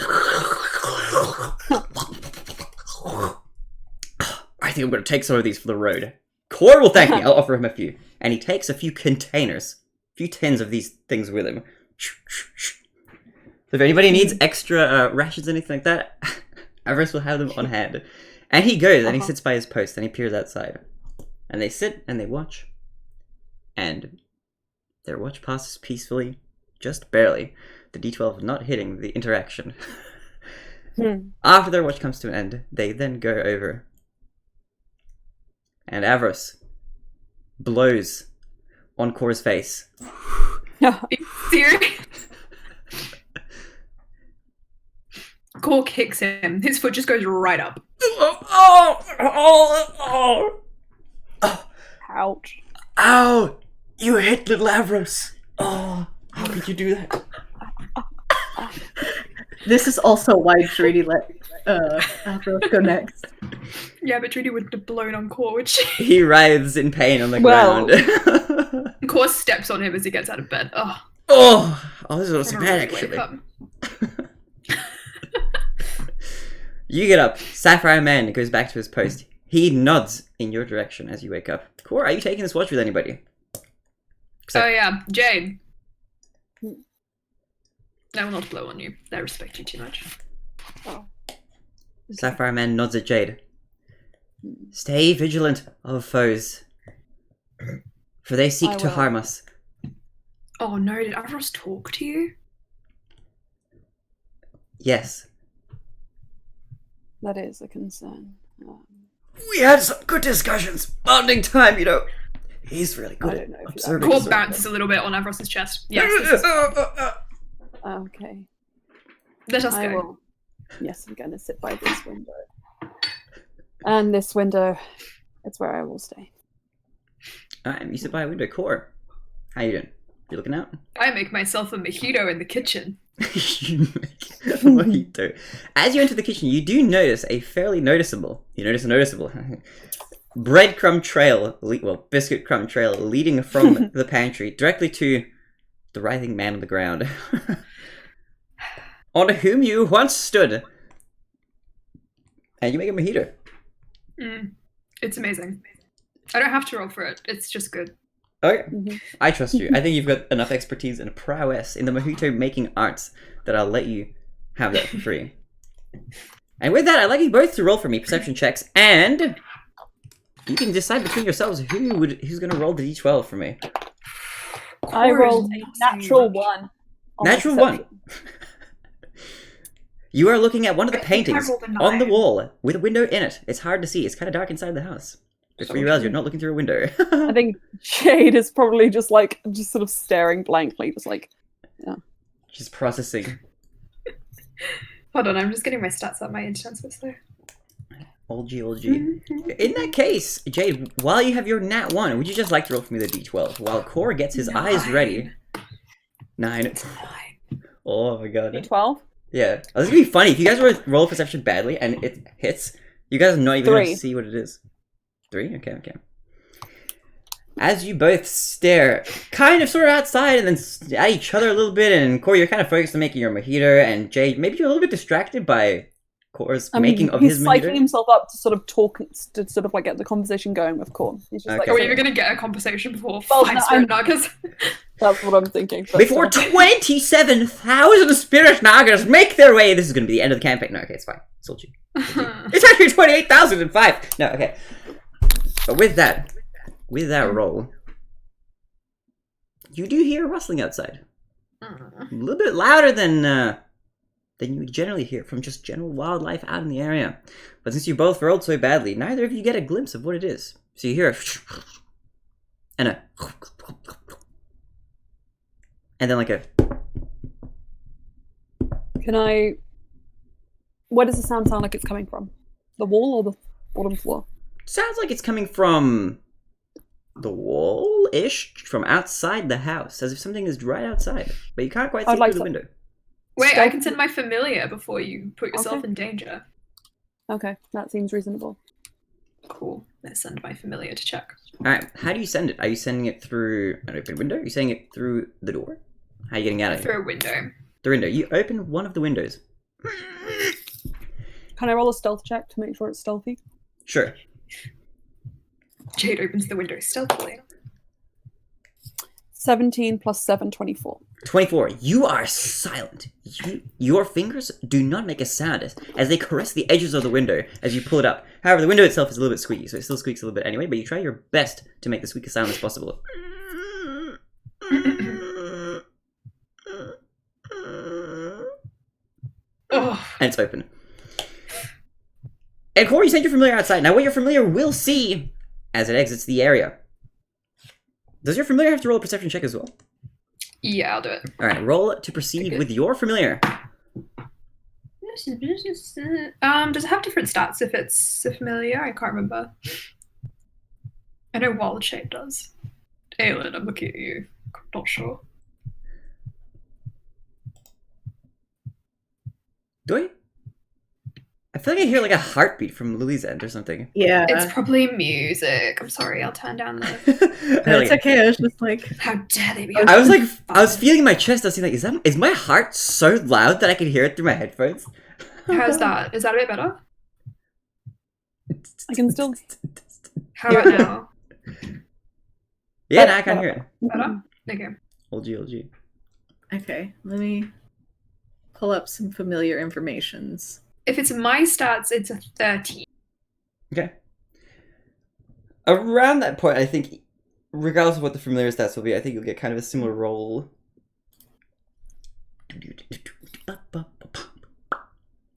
I think I'm going to take some of these for the road. Core will thank me. I'll offer him a few. And he takes a few containers, a few tins of these things with him. So if anybody needs extra rations, anything like that, Avros will have them on hand. And he goes and he sits by his post and he peers outside. And they sit and they watch. And their watch passes peacefully, just barely. The D12 not hitting the interaction. After their watch comes to an end, they then go over. And Avros blows on Cora's face. Are you serious? Core kicks him. His foot just goes right up. Ouch. Ow! You hit little Avros. Oh, how could you do that? This is also why Drudy let Avros go next. Yeah, but Trudy wouldn't have blown on Core, would she? He writhes in pain on the Well- ground. Core steps on him as he gets out of bed. Oh, Oh, this is not so wanna bad, really wake actually. up. You get up. Sapphire Man goes back to his post. He nods in your direction as you wake up. Core, are you taking this watch with anybody? Oh yeah, Jade. I will not blow on you. I respect you too much. Oh. Sapphire Man nods at Jade. Stay vigilant of foes, for they seek I to will. harm us. Oh no, did Avros talk to you? Yes. That is a concern. We had some good discussions. Bonding time, you know. He's really I good don't know at if observing. Core Sorry. bounces a little bit on Avros's chest. Yes, this is- Okay. let us I go. will. Yes, I'm going to sit by this window. And this window, it's where I will stay. Alright, you sit by a window. Core, how you doing? You looking out? I make myself a mojito in the kitchen. You make a mojito. As you enter the kitchen, you do notice a fairly noticeable, breadcrumb trail, biscuit crumb trail leading from the pantry directly to the writhing man on the ground, on whom you once stood. And you make a mojito. It's amazing. I don't have to roll for it. It's just good. Okay, Mhm. I trust you. I think you've got enough expertise and prowess in the mojito making arts that I'll let you have that for free. And with that, I'd like you both to roll for me perception checks, and you can decide between yourselves who's going to roll the d12 for me. I Core rolled is a not natural so much. 1. on my Natural one. perception. You are looking at one of the I think I paintings rolled a on the 9. wall with a window in it. It's hard to see. It's kind of dark inside the house. Before you realize you're not looking through a window. I think Jade is probably just sort of staring blankly, just like, She's processing. Hold on, I'm just getting my stats up. My internet's so slow. Old G. In that case, Jade, while you have your nat 1, would you just like to roll for me the d12? While Core gets his eyes ready. 9. Oh my god. D12? Yeah. This is going to be funny. If you guys roll perception badly and it hits, you guys are not even going 3. to see what it is. 3? Okay. As you both stare, kind of sort of outside and then at each other a little bit, and Core, you're kind of focused on making your mojito, and Jade, maybe you're a little bit distracted by Core's making of his he's psyching mojito. himself up to sort of talk, to sort of get the conversation going with Korn. He's just Okay. Are we okay, even going to get a conversation before Well, 5 no, spirit nuggets? that's what I'm thinking. But Before 27,000 spirit nagas make their way, this is going to be the end of the campaign. No, okay, it's fine. Sold you. It's actually 28,005. No, okay. But with that roll, you do hear a rustling outside. A little bit louder than you would generally hear from just general wildlife out in the area. But since you both rolled so badly, neither of you get a glimpse of what it is. So you hear and then like a... Where does the sound sound like it's coming from? The wall or the bottom floor? Sounds like it's coming from the wall-ish, from outside the house, as if something is right outside. But you can't quite see I'd like through the to- window. Wait, I Stealth- can send my familiar before you put yourself Okay. in danger. Okay, that seems reasonable. Cool. Let's send my familiar to check. Alright, how do you send it? Are you sending it through an open window? Are you sending it through the door? How are you getting out of here? Through a window. The window. You open one of the windows. Can I roll a stealth check to make sure it's stealthy? Sure. Jade opens the window stealthily. 17 plus 7, 24. 24. You are silent. Your fingers do not make a sound as they caress the edges of the window as you pull it up. However, the window itself is a little bit squeaky, so it still squeaks a little bit anyway, but you try your best to make the squeakiest sound as possible. Oh, And it's open. And Corey, you sent your familiar outside. Now what your familiar will see as it exits the area. Does your familiar have to roll a perception check as well? yeah, I'll do it. Alright, roll to proceed Okay. with your familiar. Does it have different stats if it's a familiar? I can't remember. I know Wild Shape does. Aelin, I'm looking at you. Not sure. Do I feel like I hear like a heartbeat from Lily's end or something. Yeah. It's probably music. I'm sorry, I'll turn down the. No, it's okay. I was just like, How dare they be? I was like, I was feeling my chest. I was like, is my heart so loud that I can hear it through my headphones? How's that? Is that a bit better? I can still. How about now? Yeah, now I can hear it. Better? Okay. OG. okay, let me pull up some familiar informations. If it's my stats, it's a 13. Okay. Around that point, I think, regardless of what the familiar stats will be, I think you'll get kind of a similar roll.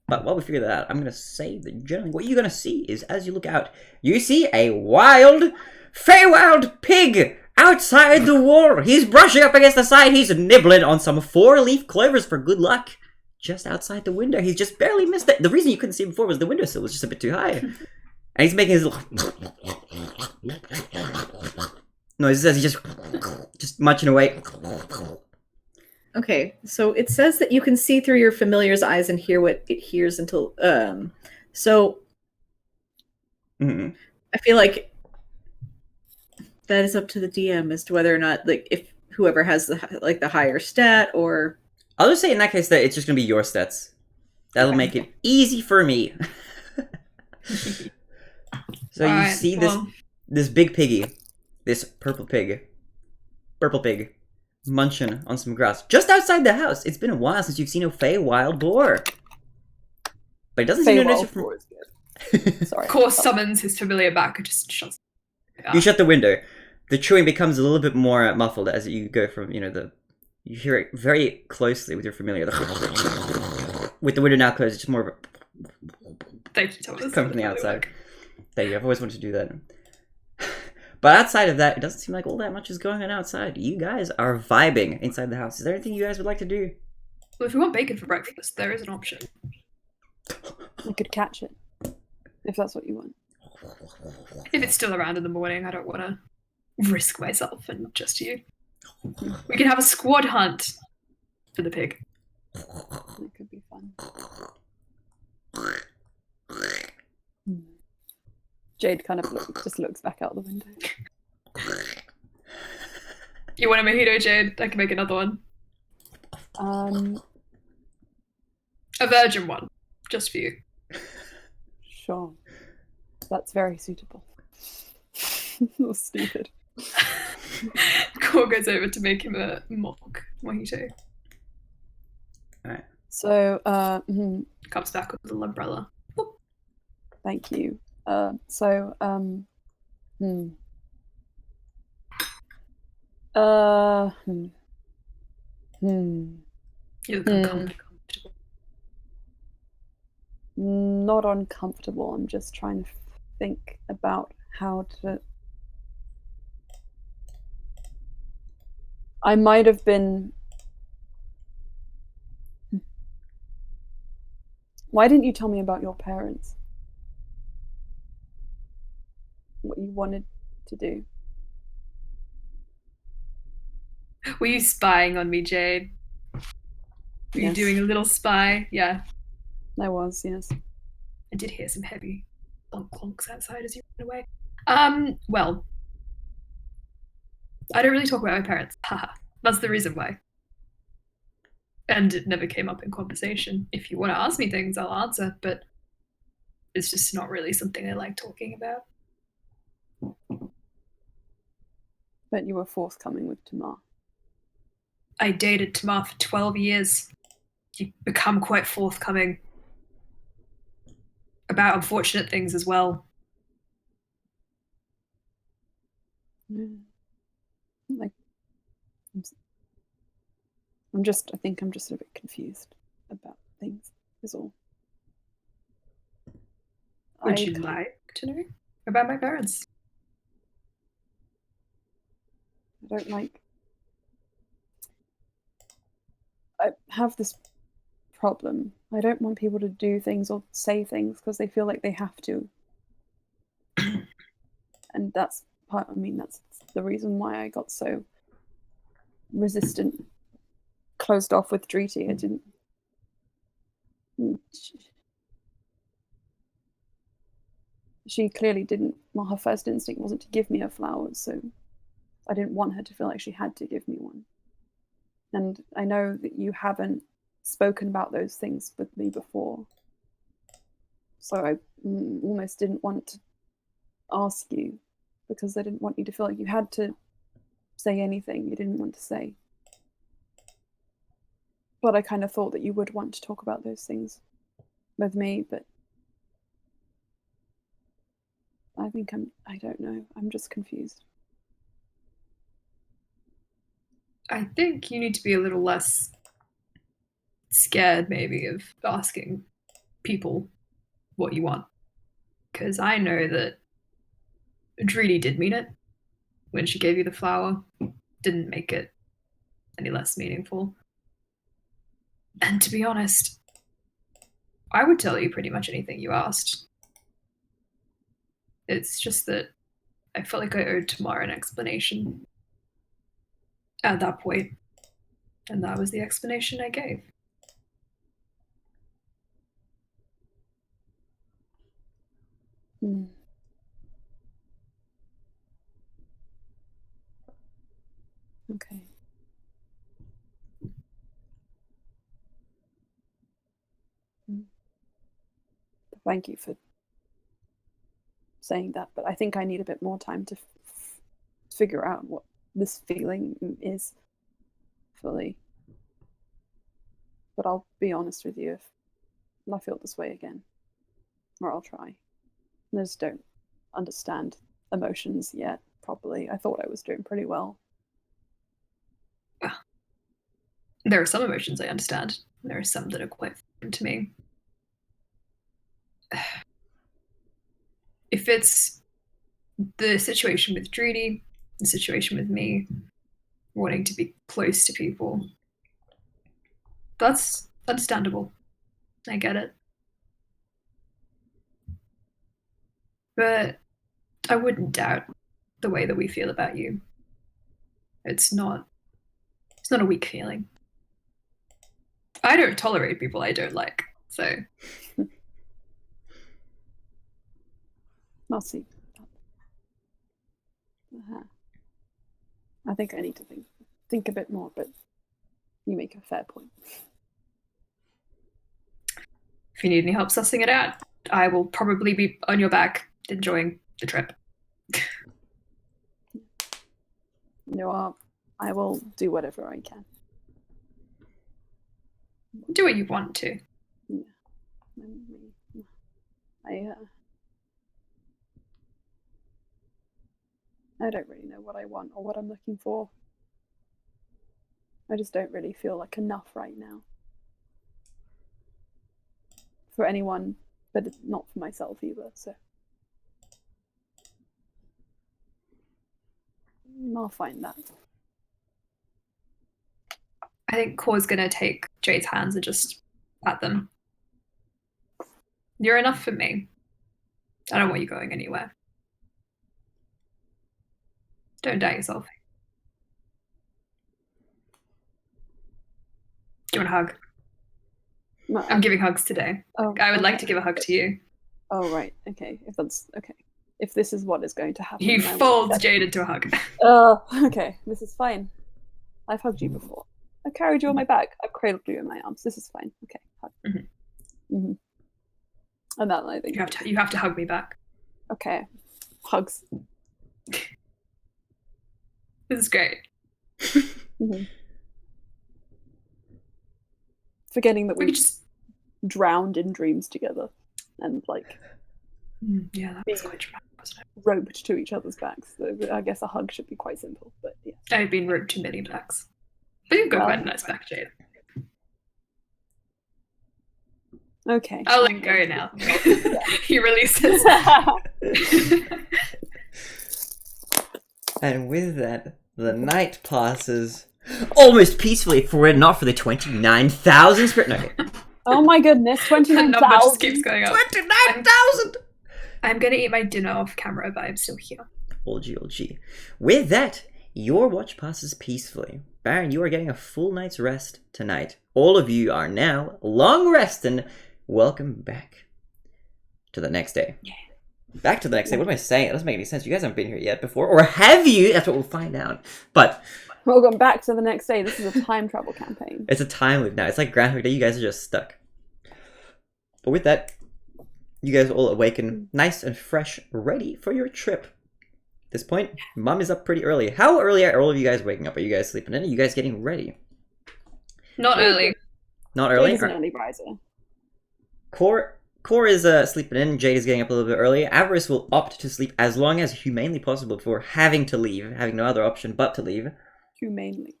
But while we figure that out, I'm going to say that generally what you're going to see is, as you look out, you see a wild, Feywild pig outside the wall. He's brushing up against the side. He's nibbling on some 4-leaf clovers for good luck. Just outside the window. He's just barely missed it. The reason you couldn't see him before was the windowsill was just a bit too high. And he's making his little noises as he's just munching away. Okay, so it says that you can see through your familiar's eyes and hear what it hears until so I feel like that is up to the DM as to whether or not, like, if whoever has the higher stat, or I'll just say in that case that it's just gonna be your stats. That'll make it easy for me. So you see this big piggy, this purple pig, munching on some grass just outside the house. It's been a while since you've seen a Feywild boar, but it doesn't seem to notice you from. Sorry. Of course, summons his familiar back and just shuts. You shut the window. The chewing becomes a little bit more muffled as you go from, you hear it very closely with your familiar. With the window now closed, it's just more of a. Thank you, Thomas. Coming from the outside. Thank you. I've always wanted to do that. But outside of that, it doesn't seem like all that much is going on outside. You guys are vibing inside the house. Is there anything you guys would like to do? Well, if you want bacon for breakfast, there is an option. You could catch it if that's what you want. If it's still around in the morning, I don't want to risk myself and just you. We can have a squad hunt for the pig. It could be fun. Jade kind of just looks back out the window. You want a mojito, Jade? I can make another one. A virgin one, just for you. Sure. That's very suitable. Or stupid. Core goes over to make him a mock mojito. Alright. So, Comes back with a little umbrella. thank you. You look uncomfortable. Not uncomfortable. I'm just trying to think about how to. I might have been. Why didn't you tell me about your parents? What you wanted to do? Were you spying on me, Jade? Were you Yes. doing a little spy? Yeah. I was, yes. I did hear some heavy clonks outside as you ran away. Well, I don't really talk about my parents. Haha. That's the reason why. And it never came up in conversation. If you want to ask me things, I'll answer, but it's just not really something I like talking about. But you were forthcoming with Tamar. I dated Tamar for 12 years. You become quite forthcoming about unfortunate things as well. Like, I think I'm just a bit confused about things, is all. Would you like to know about my parents? I don't like. I have this problem. I don't want people to do things or say things because they feel like they have to. And that's that's the reason why I got so resistant, closed off with Dreety. I didn't. She clearly didn't. Well, her first instinct wasn't to give me her flowers, so I didn't want her to feel like she had to give me one. And I know that you haven't spoken about those things with me before, so I almost didn't want to ask you, because I didn't want you to feel like you had to say anything you didn't want to say. But I kind of thought that you would want to talk about those things with me, but I don't know, I'm just confused. I think you need to be a little less scared, maybe, of asking people what you want. Because I know that Drudy did mean it when she gave you the flower. Didn't make it any less meaningful. And to be honest, I would tell you pretty much anything you asked. It's just that I felt like I owed Tamara an explanation at that point, and that was the explanation I gave. Okay. Thank you for saying that, but I think I need a bit more time to figure out what this feeling is fully. But I'll be honest with you, if I feel this way again, or I'll try. I just don't understand emotions yet properly. I thought I was doing pretty well. There are some emotions I understand. There are some that are quite foreign to me. If it's the situation with Drudy, the situation with me, wanting to be close to people, that's understandable. I get it. But I wouldn't doubt the way that we feel about you. It's not a weak feeling. I don't tolerate people I don't like, so. I'll see. I think I need to think a bit more, but you make a fair point. If you need any help sussing it out, I will probably be on your back enjoying the trip. I will do whatever I can. Do what you want to. Yeah. I don't really know what I want or what I'm looking for. I just don't really feel like enough right now. For anyone, but not for myself either, so. I'll find that. I think Cor's gonna take Jade's hands and just pat them. You're enough for me. I don't want you going anywhere. Don't doubt yourself. Do you want a hug? No, I'm giving hugs today. Oh, I would like to give a hug to you. Oh, right. Okay. If that's okay. If this is what is going to happen. He folds Jade into a hug. Okay. This is fine. I've hugged you before. I carried you on my back. I've cradled you in my arms. This is fine. Okay. Hug. And that, I think. You have to hug me back. Okay. Hugs. This is great. Forgetting that We we could just drowned in dreams together and like yeah, that was quite dramatic, wasn't it? roped to each other's backs. So I guess a hug should be quite simple, but yeah. I've been roped to many backs. But you've got quite a nice back, Jade. Okay. I'll let go now. He releases. And with that, the night passes almost peacefully, if we're not for the 29,000 spirit. No, okay. Oh my goodness, The number just 29,000. keeps going up. 29,000! I'm gonna eat my dinner off camera, but I'm still here. OG. With that, your watch passes peacefully. Baron, you are getting a full night's rest tonight. all of you are now long rest and welcome back to the next day. Yeah. Back to the next day. What am I saying? It doesn't make any sense. You guys haven't been here yet before, or have you? That's what we'll find out. But Welcome back to the next day. This is a time travel campaign. it's a time loop now. It's like Groundhog Day. You guys are just stuck. But with that, you guys all awaken nice and fresh, ready for your trip. At this point, Mom is up pretty early. How early are all of you guys waking up? Are you guys sleeping in? Are you guys getting ready? Not early. Not early? Jade's an early riser. Core is sleeping in. Jade is getting up a little bit early. Avarice will opt to sleep as long as humanely possible before having to leave, having no other option but to leave. Humanely.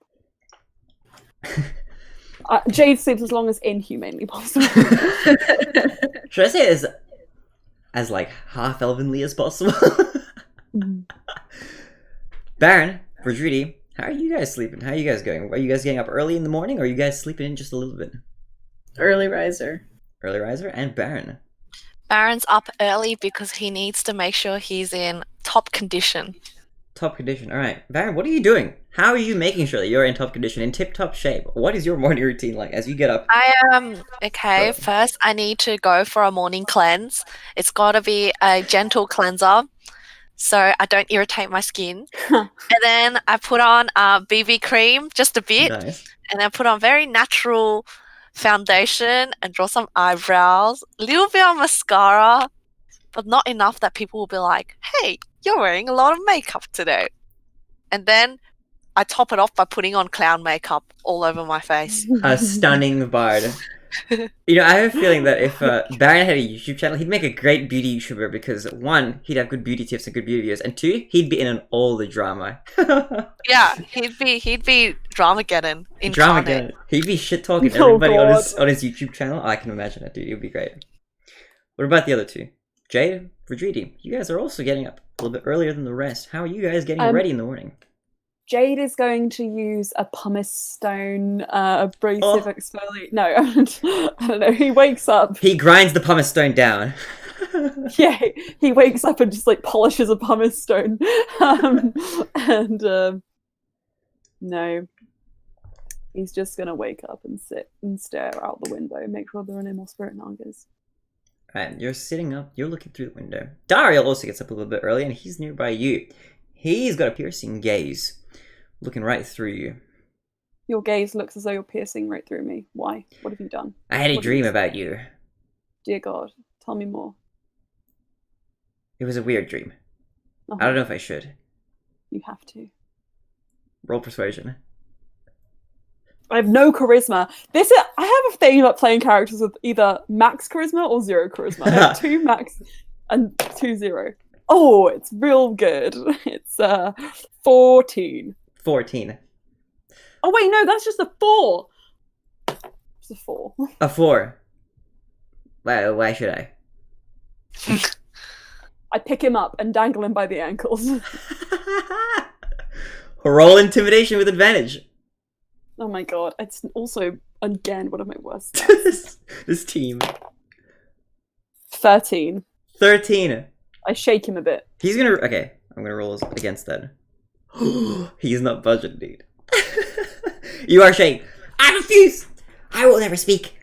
Jade sleeps as long as inhumanely possible. Should I say as like half elvenly as possible? Baron, Rodridi, how are you guys sleeping? How are you guys going? Are you guys getting up early in the morning, or are you guys sleeping in just a little bit? Early riser. Early riser and Baron. Baron's up early because he needs to make sure he's in top condition. Top condition. All right, Baron, what are you doing? How are you making sure that you're in top condition, in tip-top shape? What is your morning routine like as you get up? I am okay. First, I need to go for a morning cleanse. It's got to be a gentle cleanser, so I don't irritate my skin. And then I put on BB cream, just a bit, Nice. and then put on very natural foundation and draw some eyebrows, a little bit of mascara, but not enough that people will be like, "Hey, you're wearing a lot of makeup today." And then I top it off by putting on clown makeup all over my face. A stunning bard. You know, I have a feeling that if Baron had a YouTube channel, he'd make a great beauty YouTuber because one, he'd have good beauty tips and good beauty videos, and two, he'd be in on all the drama. Yeah, he'd be Dramageddon incarnate. Drama. He'd be shit talking Oh, everybody on God. his YouTube channel. I can imagine it, dude. It would be great. What about the other two? Jade, Rodridi, you guys are also getting up a little bit earlier than the rest. How are you guys getting ready in the morning? Jade is going to use a pumice stone abrasive exfoliate. No, I don't know. He wakes up. He grinds the pumice stone down. Yeah, he wakes up and just like polishes a pumice stone. No, he's just gonna wake up and sit and stare out the window, make sure there are no more spirit nagas. Alright, you're sitting up, you're looking through the window. Dario also gets up a little bit early and he's nearby you. He's got a piercing gaze, looking right through you. Your gaze looks as though you're piercing right through me. Why? What have you done? I had a What dream is- about you. Dear God, tell me more. It was a weird dream. Uh-huh. I don't know if I should. You have to. Roll persuasion. I have no charisma. I have a thing about playing characters with either max charisma or zero charisma. I have 2 max and 2 0. Oh, it's real good. It's 14. 14. Oh wait, no, that's just a 4. It's a 4. A 4. Why should I? I pick him up and dangle him by the ankles. Roll intimidation with advantage. Oh my god, it's also, again, one of my worst stats. this team. 13. 13. I shake him a bit. He's gonna. Okay, I'm gonna roll against that. He's not budget, dude. You are shaking. I refuse! I will never speak.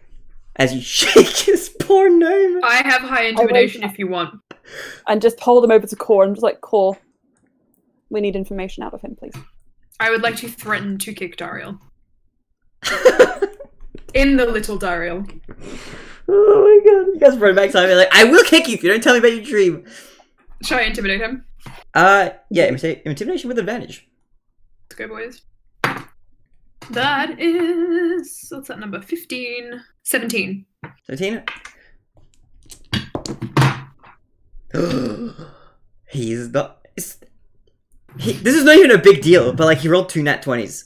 As you shake his poor gnome. I have high intimidation if you want. And just hold him over to Core and just like, Core, we need information out of him, please. I would like to threaten to kick Dario. In the little Dario. Oh my god. You guys run back time and like, I will kick you if you don't tell me about your dream. Shall I intimidate him? Yeah, intimidation with advantage. Let's go, boys. That is... What's that number? 15. 17. 17. He's not... this is not even a big deal, but like he rolled 2 nat 20s.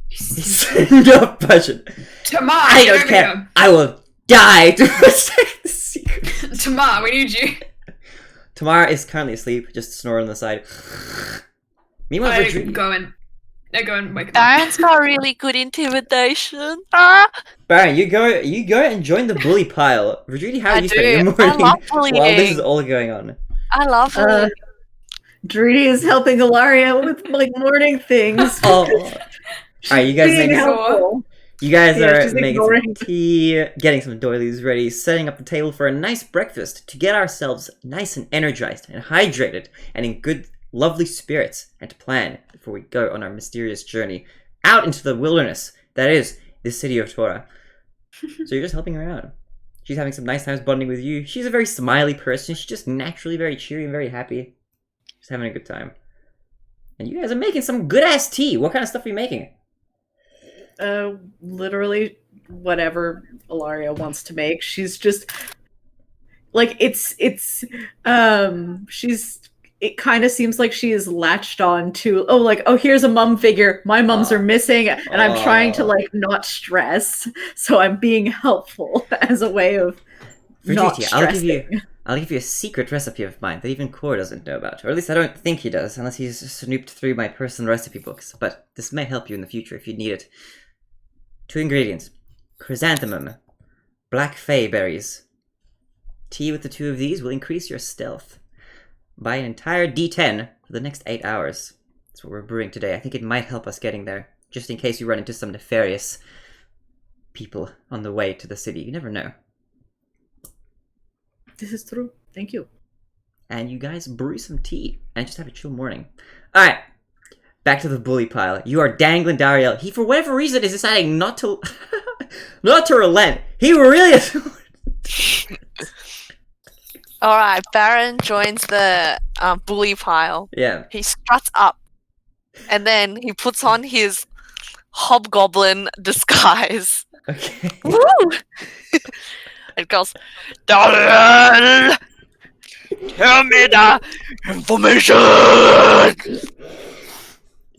He's not budget. Tamar, I don't care. I will die to protect the secret. Tamar, we need you. Tamara is currently asleep, just snoring on the side. Meanwhile, I Rodridi. go and wake up. Baron's got really good intimidation. Baron, you go and join the bully pile. Rodridi, how are I you spending your do. I morning love while this bullying. is all going on? I love it. Drudy is helping Ilaria with like morning things. Oh, alright, you guys Being make helpful. You guys Yeah, are she's making ignoring. some tea, getting some doilies ready, setting up the table for a nice breakfast to get ourselves nice and energized and hydrated and in good, lovely spirits, and to plan before we go on our mysterious journey out into the wilderness that is the city of Torah. So you're just helping her out. She's having some nice times bonding with you. She's a very smiley person. She's just naturally very cheery and very happy. She's having a good time. And you guys are making some good-ass tea. What kind of stuff are you making? Literally whatever Ilaria wants to make. She's just like it kind of seems like she is latched on to here's a mum figure. My mums are missing, and I'm trying to like not stress, so I'm being helpful as a way of not Virginia, stressing. I'll give you a secret recipe of mine that even Core doesn't know about. Or at least I don't think he does, unless he's snooped through my personal recipe books. But this may help you in the future if you need it. 2 ingredients. Chrysanthemum. Black fay berries. Tea with the 2 of these will increase your stealth by an entire D10 for the next 8 hours. That's what we're brewing today. I think it might help us getting there, just in case you run into some nefarious people on the way to the city. You never know. This is true. Thank you. And you guys brew some tea and just have a chill morning. Alright, back to the bully pile. You are dangling Dariel. He, for whatever reason, is deciding not to not to relent. He really is. Alright, Baron joins the bully pile. Yeah. He struts up, and then he puts on his hobgoblin disguise. Okay. And goes, Dariel! Tell me the information!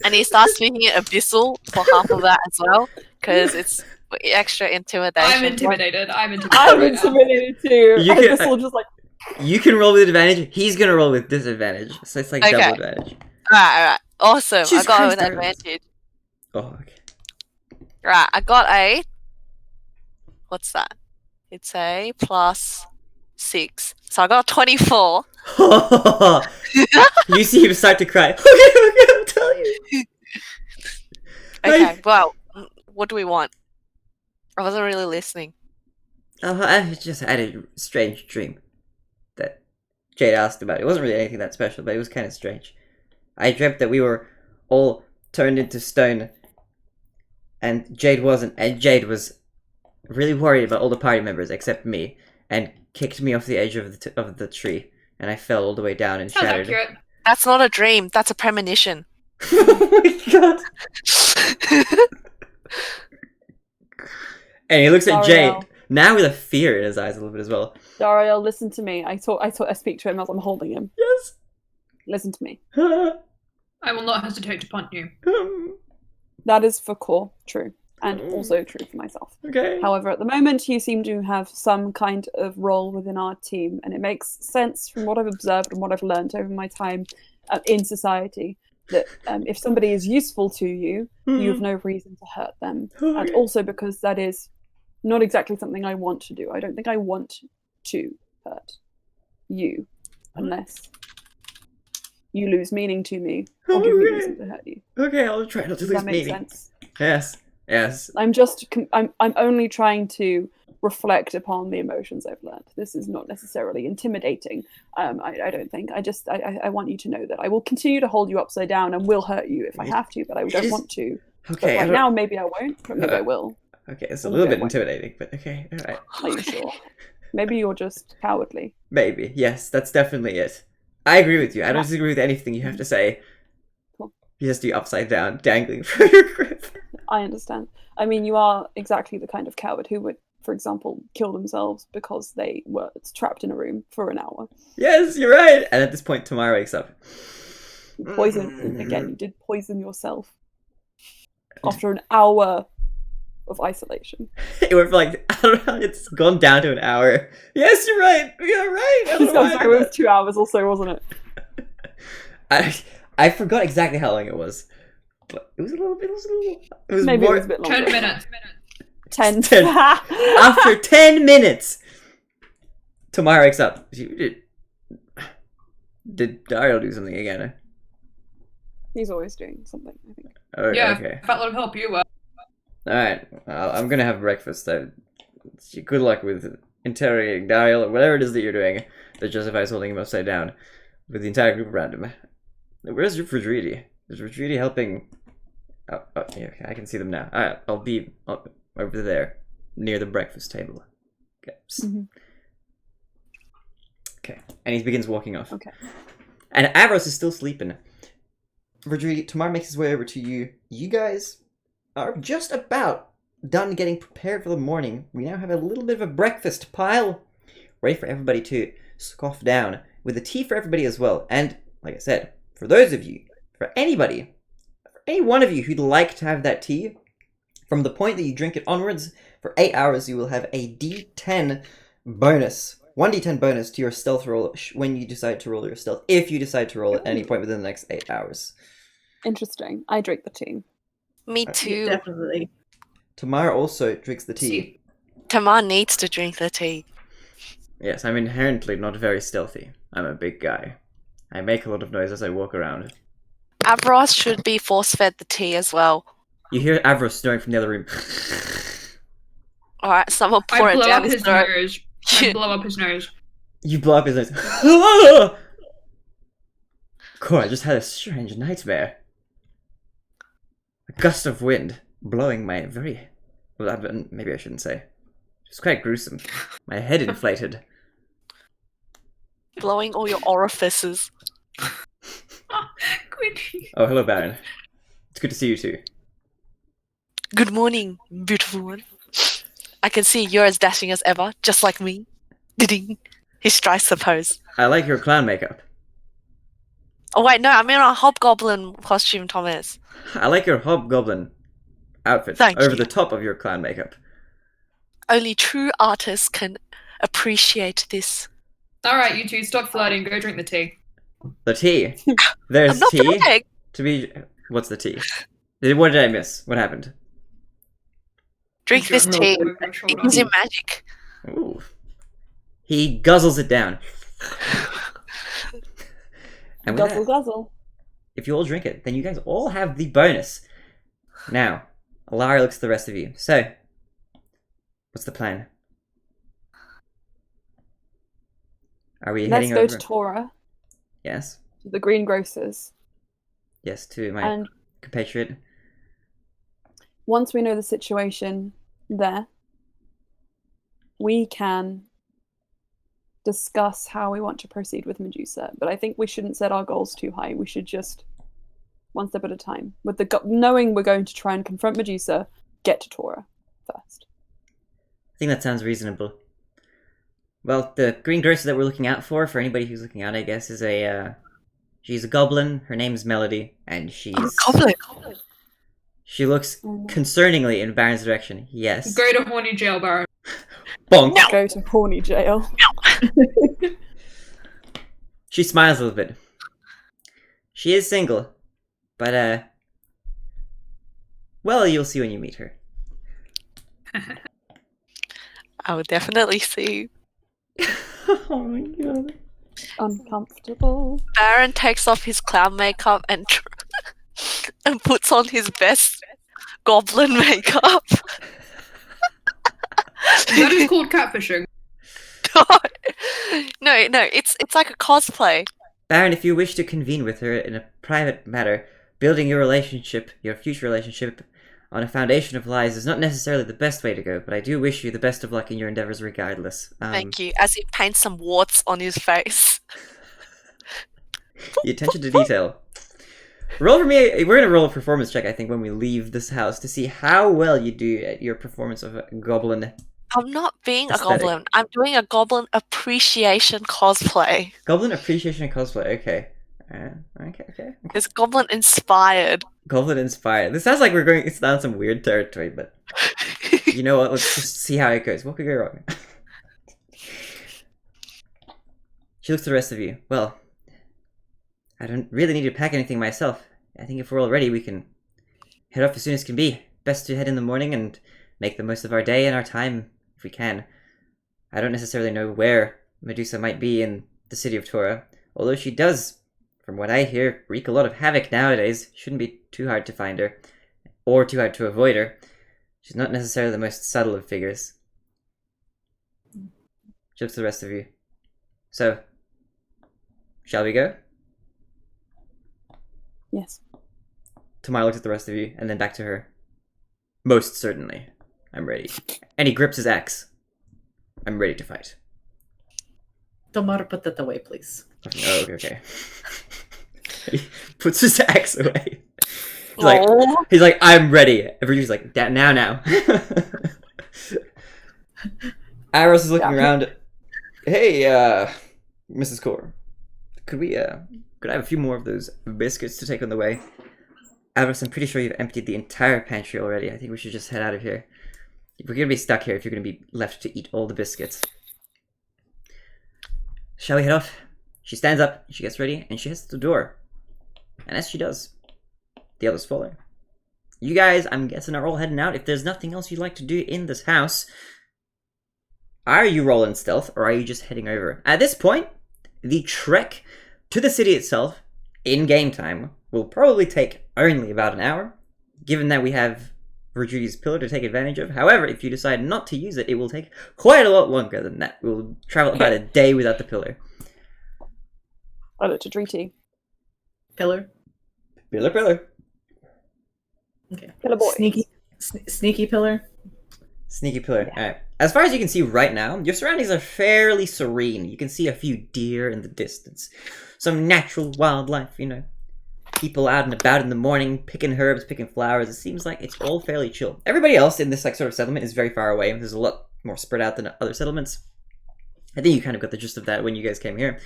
And he starts speaking Abyssal for half of that as well, because it's extra intimidation. I'm intimidated. I'm intimidated. I'm right now. intimidated too. You And can- this will just like You can roll with advantage. He's gonna roll with disadvantage. So it's like Okay. double advantage. Alright. Awesome. Jesus I got it Christ, with Dariel. advantage. Oh, okay. Right, I got a... What's that? It's a +6. So I got a 24. You see him start to cry. Okay, I'll tell you. Okay, well, what do we want? I wasn't really listening. I just had a strange dream that Jade asked about. It wasn't really anything that special, but it was kind of strange. I dreamt that we were all turned into stone, and Jade wasn't, and Jade was really worried about all the party members except me, and kicked me off the edge of the tree, and I fell all the way down and Sounds shattered. accurate. That's not a dream, that's a premonition. Oh my god! And he looks at Dariel. Jade, now with a fear in his eyes a little bit as well. Dariel, listen to me. I speak to him as I'm holding him. Yes! Listen to me. I will not hesitate to punt you. That is for Core, true. And also true for myself. Okay. However, at the moment, you seem to have some kind of role within our team, and it makes sense from what I've observed and what I've learned over my time in society that if somebody is useful to you, you have no reason to hurt them. And also because that is not exactly something I want to do. I don't think I want to hurt you unless you lose meaning to me or give me reason to hurt you. Okay, I'll try not to Does lose that make meaning. sense? Yes. Yes. I'm only trying to reflect upon the emotions I've learned. This is not necessarily intimidating. I don't think. I want you to know that I will continue to hold you upside down and will hurt you if I have to, but I don't want to. Okay. But right now, maybe I won't, but maybe I will. Okay, it's a Maybe little I bit won't. intimidating, but okay, alright. Are you sure? Maybe you're just cowardly. Maybe. Yes, that's definitely it. I agree with you. I don't disagree with anything you have to say. Cool. You just do upside down, dangling from your grip. I understand. I mean, you are exactly the kind of coward who would, for example, kill themselves because they were trapped in a room for an hour. Yes, you're right. And at this point, Tamara wakes up. Poison. Again, you did poison yourself after an hour of isolation. It went for like, I don't know, it's gone down to an hour. Yes, you're right. You're right. I I'm don't know why I sorry, did it was 2 hours or so, wasn't it? that. I forgot exactly how long it was. But it was a little bit, it was Maybe more, it was a bit longer. 10 minutes. 10. 10. After 10 minutes, Tamara wakes up. Did Dario do something again? He's always doing something, I think. Oh, Yeah, okay. if that would help you. Alright, I'm gonna have breakfast. Good luck with interrogating Daryl or whatever it is that you're doing that justifies holding him upside down with the entire group around him. Where's Rodridi? Is Rodridi helping? Oh, yeah, okay, I can see them now. Alright, I'll be over there near the breakfast table. Okay. Okay, and he begins walking off. Okay. And Avros is still sleeping. Rodridi, Tamar makes his way over to you. You guys are just about done getting prepared for the morning. We now have a little bit of a breakfast pile ready for everybody to scoff down, with the tea for everybody as well. And, like I said, for those of you, for anybody, for any one of you who'd like to have that tea, from the point that you drink it onwards, for 8 hours you will have a D10 bonus. 1d10 bonus to your stealth roll when you decide to roll your stealth, if you decide to roll at any point within the next 8 hours. Interesting. I drink the tea. Me too. Definitely. Tamara also drinks the tea. Tamar needs to drink the tea. Yes, I'm inherently not very stealthy. I'm a big guy. I make a lot of noise as I walk around. Avros should be force-fed the tea as well. You hear Avros snoring from the other room. Alright, someone pour I it blow down up his his throat. nose. I blow up his nose. You blow up his nose. Cool, I just had a strange nightmare. A gust of wind blowing my very... Well, maybe I shouldn't say. It's quite gruesome. My head inflated. Blowing all your orifices. Quincy. Oh, hello, Baron. It's good to see you too. Good morning, beautiful one. I can see you're as dashing as ever, just like me. Ding. He strikes the pose. I like your clown makeup. Oh wait, no, I'm in a hobgoblin costume, Thomas. I like your hobgoblin outfit Thank over you. the top of your clown makeup. Only true artists can appreciate this. Alright, you two, stop flirting. Go drink the tea. The tea. There's I'm not tea. flirting. To be... What's the tea? What did I miss? What happened? Drink this Drop tea. over your It shoulder. gives you magic. Ooh. He guzzles it down. And with Guzzle, that, guzzle. if you all drink it, then you guys all have the bonus. Now, Alara looks at the rest of you. So, what's the plan? Are we Let's heading go over? to Tora, Yes. to the greengrocers, Yes, to my and compatriot. once we know the situation there, we can discuss how we want to proceed with Medusa. But I think we shouldn't set our goals too high. We should just one step at a time. With the knowing we're going to try and confront Medusa, get to Tora first. I think that sounds reasonable. Well, the greengrocer that we're looking out for anybody who's looking out, I guess, is she's a goblin. Her name's Melody, and she's... Goblin. She looks concerningly in Baron's direction. Yes. Go to horny jail, Baron. Bonk! No. Go to horny jail. She smiles a little bit. She is single, but, well, you'll see when you meet her. I will definitely see. Oh my god. Uncomfortable. Baron takes off his clown makeup and and puts on his best goblin makeup. That is called catfishing. No, it's like a cosplay. Baron, if you wish to convene with her in a private matter, building your relationship, your future relationship, on a foundation of lies is not necessarily the best way to go, but I do wish you the best of luck in your endeavors regardless. Thank you. As he paints some warts on his face. The attention to detail. Roll for me. We're gonna roll a performance check, I think, when we leave this house to see how well you do at your performance of a goblin. I'm not being a Aesthetic. goblin. I'm doing a goblin appreciation cosplay. Goblin appreciation and cosplay. Okay. Okay. It's goblin inspired. Goblin inspired. This sounds like we're going. It's down some weird territory, but you know what? Let's just see how it goes. What could go wrong? She looks to the rest of you. Well, I don't really need to pack anything myself. I think if we're all ready, we can head off as soon as can be. Best to head in the morning and make the most of our day and our time if we can. I don't necessarily know where Medusa might be in the city of Tora, although she does, from what I hear, wreak a lot of havoc nowadays. Shouldn't be too hard to find her, or too hard to avoid her. She's not necessarily the most subtle of figures. She looks to the rest of you. So, shall we go? Yes. Tamar looks at the rest of you, and then back to her. Most certainly. I'm ready. And he grips his axe. I'm ready to fight. Tomar, put that away, please. Oh, okay. He puts his axe away. He's like, I'm ready. Everybody's like, now. Aros is looking around. Hey, Mrs. Core, could I have a few more of those biscuits to take on the way? Aros, I'm pretty sure you've emptied the entire pantry already. I think we should just head out of here. We're gonna be stuck here if you're gonna be left to eat all the biscuits. Shall we head off? She stands up, she gets ready, and she heads to the door. And as she does, the others follow. You guys, I'm guessing, are all heading out. If there's nothing else you'd like to do in this house, are you rolling stealth, or are you just heading over? At this point, the trek to the city itself, in game time, will probably take only about an hour, given that we have Virginia's pillar to take advantage of. However, if you decide not to use it, it will take quite a lot longer than that. We'll travel about a day without the pillar. I looked at Driti. Pillar. Pillar. Okay. Pillar boy. Sneaky pillar. Sneaky pillar. Yeah. Alright. As far as you can see right now, your surroundings are fairly serene. You can see a few deer in the distance. Some natural wildlife, People out and about in the morning, picking herbs, picking flowers. It seems like it's all fairly chill. Everybody else in this sort of settlement is very far away. There's a lot more spread out than other settlements. I think you kind of got the gist of that when you guys came here.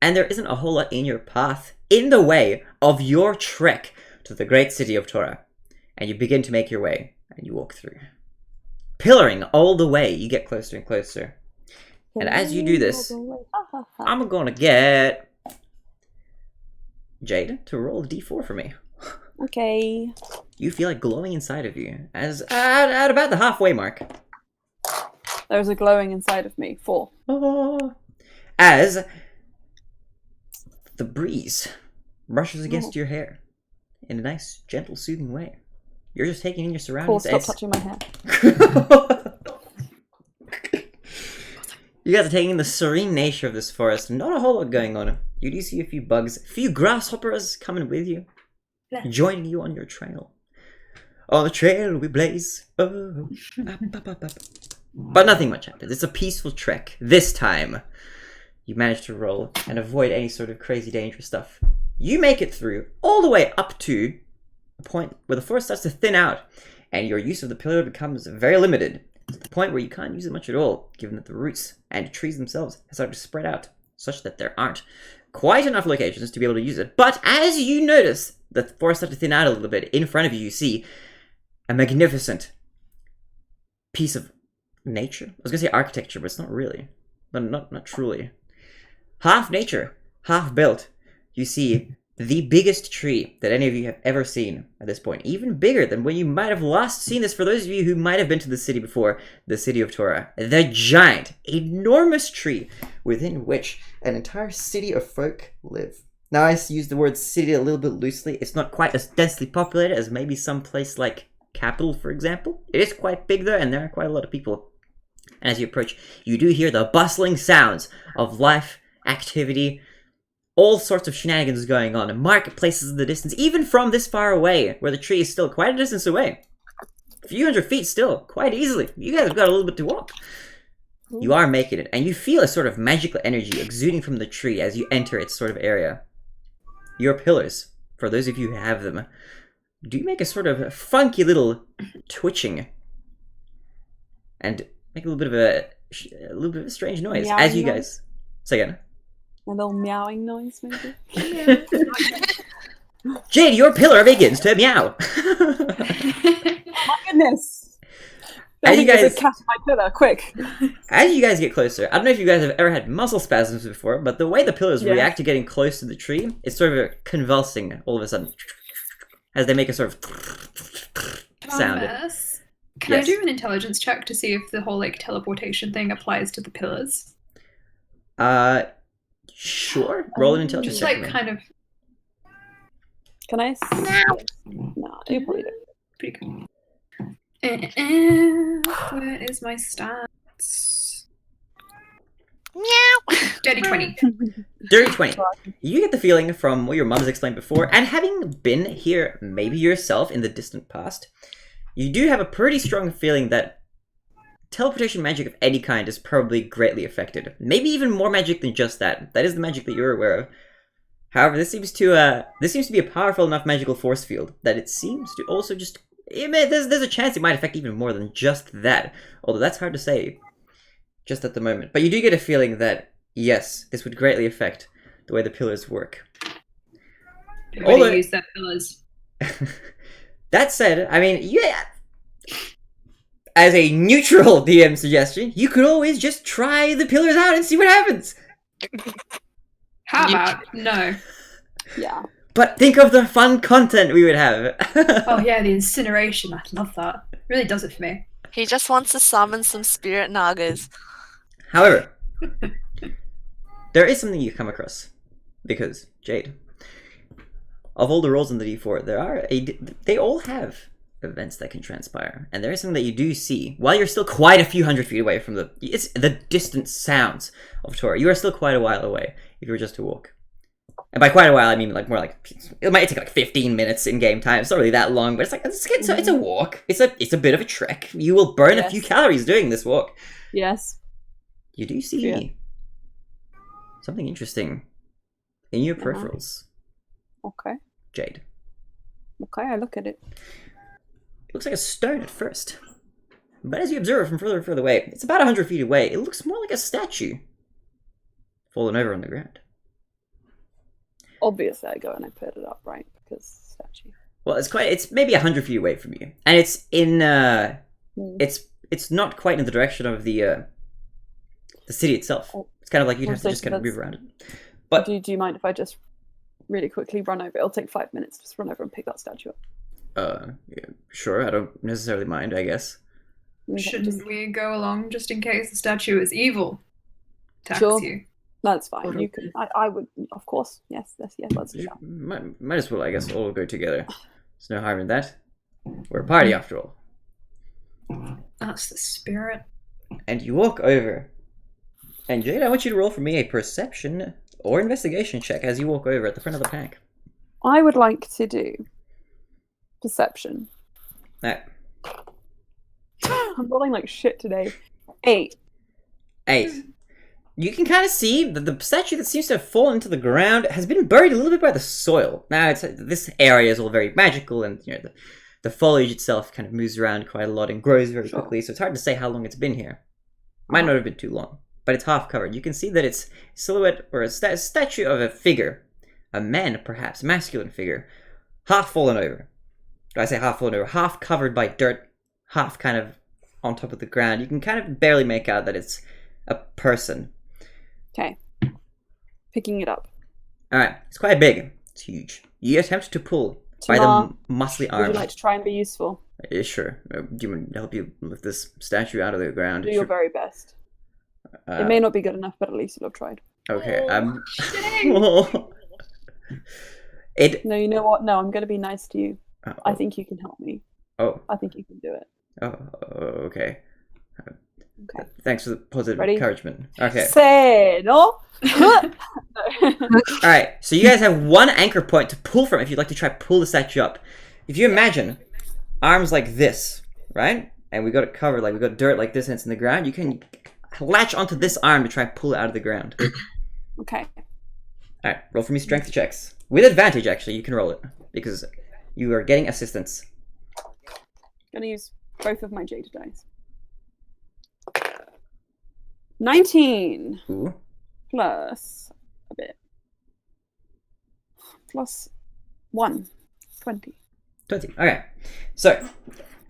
And there isn't a whole lot in your path, in the way of your trek to the great city of Torah. And you begin to make your way, and you walk through. Pillaring all the way, you get closer and closer. And as you do this, I'm gonna get Jade to roll a d4 for me. Okay. You feel like glowing inside of you, as at about the halfway mark. There's a glowing inside of me. 4. As the breeze brushes against your hair in a nice, gentle, soothing way. You're just taking in your surroundings. Stop touching my hair. You guys are taking in the serene nature of this forest. Not a whole lot going on. You do see a few bugs, a few grasshoppers coming with you, joining you on your trail. On the trail we blaze. Oh. But nothing much happens. It's a peaceful trek. This time, you manage to roll and avoid any sort of crazy dangerous stuff. You make it through all the way up to a point where the forest starts to thin out, and your use of the pillar becomes very limited, to the point where you can't use it much at all, given that the roots and trees themselves have started to spread out, such that there aren't quite enough locations to be able to use it. But as you notice the forest starts to thin out a little bit, in front of you, you see a magnificent piece of nature. I was going to say architecture, but it's not really. Not truly. Half nature, half built. You see the biggest tree that any of you have ever seen at this point. Even bigger than when you might have last seen this, for those of you who might have been to the city before, the city of Torah. The giant, enormous tree within which an entire city of folk live. Now, I use the word city a little bit loosely. It's not quite as densely populated as maybe some place like Capital, for example. It is quite big there, and there are quite a lot of people. And as you approach, you do hear the bustling sounds of life, activity, all sorts of shenanigans going on, and marketplaces in the distance, even from this far away, where the tree is still quite a distance away. A few hundred feet still, quite easily. You guys have got a little bit to walk. You are making it, and you feel a sort of magical energy exuding from the tree as you enter its sort of area. Your pillars, for those of you who have them, do make a sort of funky little twitching, and make a little bit of a strange noise Meowing as you noise? guys. Say again. A little meowing noise, maybe. Jade, your pillar begins to meow. My goodness! As you There's guys- a cat in my pillar, quick! As you guys get closer, I don't know if you guys have ever had muscle spasms before, but the way the pillars Yeah. react to getting close to the tree, it's sort of convulsing all of a sudden, as they make a sort of sound. Can Yes. I do an intelligence check to see if the whole teleportation thing applies to the pillars? Sure. Roll an intelligence Just check. for me. kind of Can I? No, you probably don't. pretty good. Where is my stats? Meow. Dirty 20. Dirty 20. You get the feeling from what your mum has explained before, and having been here maybe yourself in the distant past, you do have a pretty strong feeling that teleportation magic of any kind is probably greatly affected. Maybe even more magic than just that. That is the magic that you're aware of. However, this seems to be a powerful enough magical force field that it seems to also just... there's a chance it might affect even more than just that. Although that's hard to say just at the moment. But you do get a feeling that, yes, this would greatly affect the way the pillars work. Everybody use their pillars. That said, I mean, yeah... As a neutral DM suggestion, you could always just try the pillars out and see what happens. How about no? Yeah. But think of the fun content we would have. Oh yeah, the incineration. I love that. It really does it for me. He just wants to summon some spirit nagas. However, there is something you come across. Because, Jade, of all the rolls in the D4, they all have events that can transpire. And there is something that you do see, while you're still quite a few hundred feet away from the distant sounds of Tora. You are still quite a while away, if you were just to walk. And by quite a while, I mean more like it might take like 15 minutes in game time. It's not really that long, but it's a walk. It's a bit of a trek. You will burn a few calories doing this walk. Yes. You do see something interesting in your peripherals. Okay. Jade. Okay, I look at it. It looks like a stone at first, but as you observe it from further and further away, it's about 100 feet away. It looks more like a statue fallen over on the ground. Obviously, I go and I put it up, right? Because statue. Well, it's maybe 100 feet away from you, and it's in it's not quite in the direction of the city itself. It's kind of like you'd have to just kind of move around it. But do you mind if I just really quickly run over? It'll take 5 minutes. Just run over and pick that statue up. Yeah, sure. I don't necessarily mind, I guess. Shouldn't we go along just in case the statue is evil? Attacks Sure. you. That's fine. You can. I would, of course. Yes. Let's do that. Might as well, I guess, all go together. There's no harm in that. We're a party, after all. That's the spirit. And you walk over. And Jade, I want you to roll for me a perception or investigation check as you walk over at the front of the pack. I would like to do perception. Alright. I'm rolling like shit today. 8. 8. You can kind of see that the statue that seems to have fallen into the ground has been buried a little bit by the soil. Now, this area is all very magical, and the foliage itself kind of moves around quite a lot and grows very quickly, so it's hard to say how long it's been here. Might not have been too long, but it's half covered. You can see that it's a silhouette or a statue of a figure, a man perhaps, masculine figure, half fallen over. I say half fallen over, half covered by dirt, half kind of on top of the ground. You can kind of barely make out that it's a person. Okay. Picking it up. Alright, it's quite big. It's huge. You attempt to pull by the muscly arm. Would you like to try and be useful? Yeah, sure. Do you want me to help you lift this statue out of the ground? Do your very best. It may not be good enough, but at least you'll have tried. Okay, No, you know what? No, I'm going to be nice to you. I think you can help me. Oh. I think you can do it. Oh, okay. Okay. Thanks for the positive encouragement. Okay. Say no. Alright, so you guys have one anchor point to pull from if you'd like to try pull the statue up. If you imagine arms like this, right? And we got it covered, like we got dirt like this and it's in the ground, you can latch onto this arm to try and pull it out of the ground. Okay. Alright, roll for me strength checks. With advantage, actually, you can roll it. Because you are getting assistance. Gonna use both of my Jade dice. 19. Ooh. Plus a bit. Plus 1. 20. 20. Okay. So,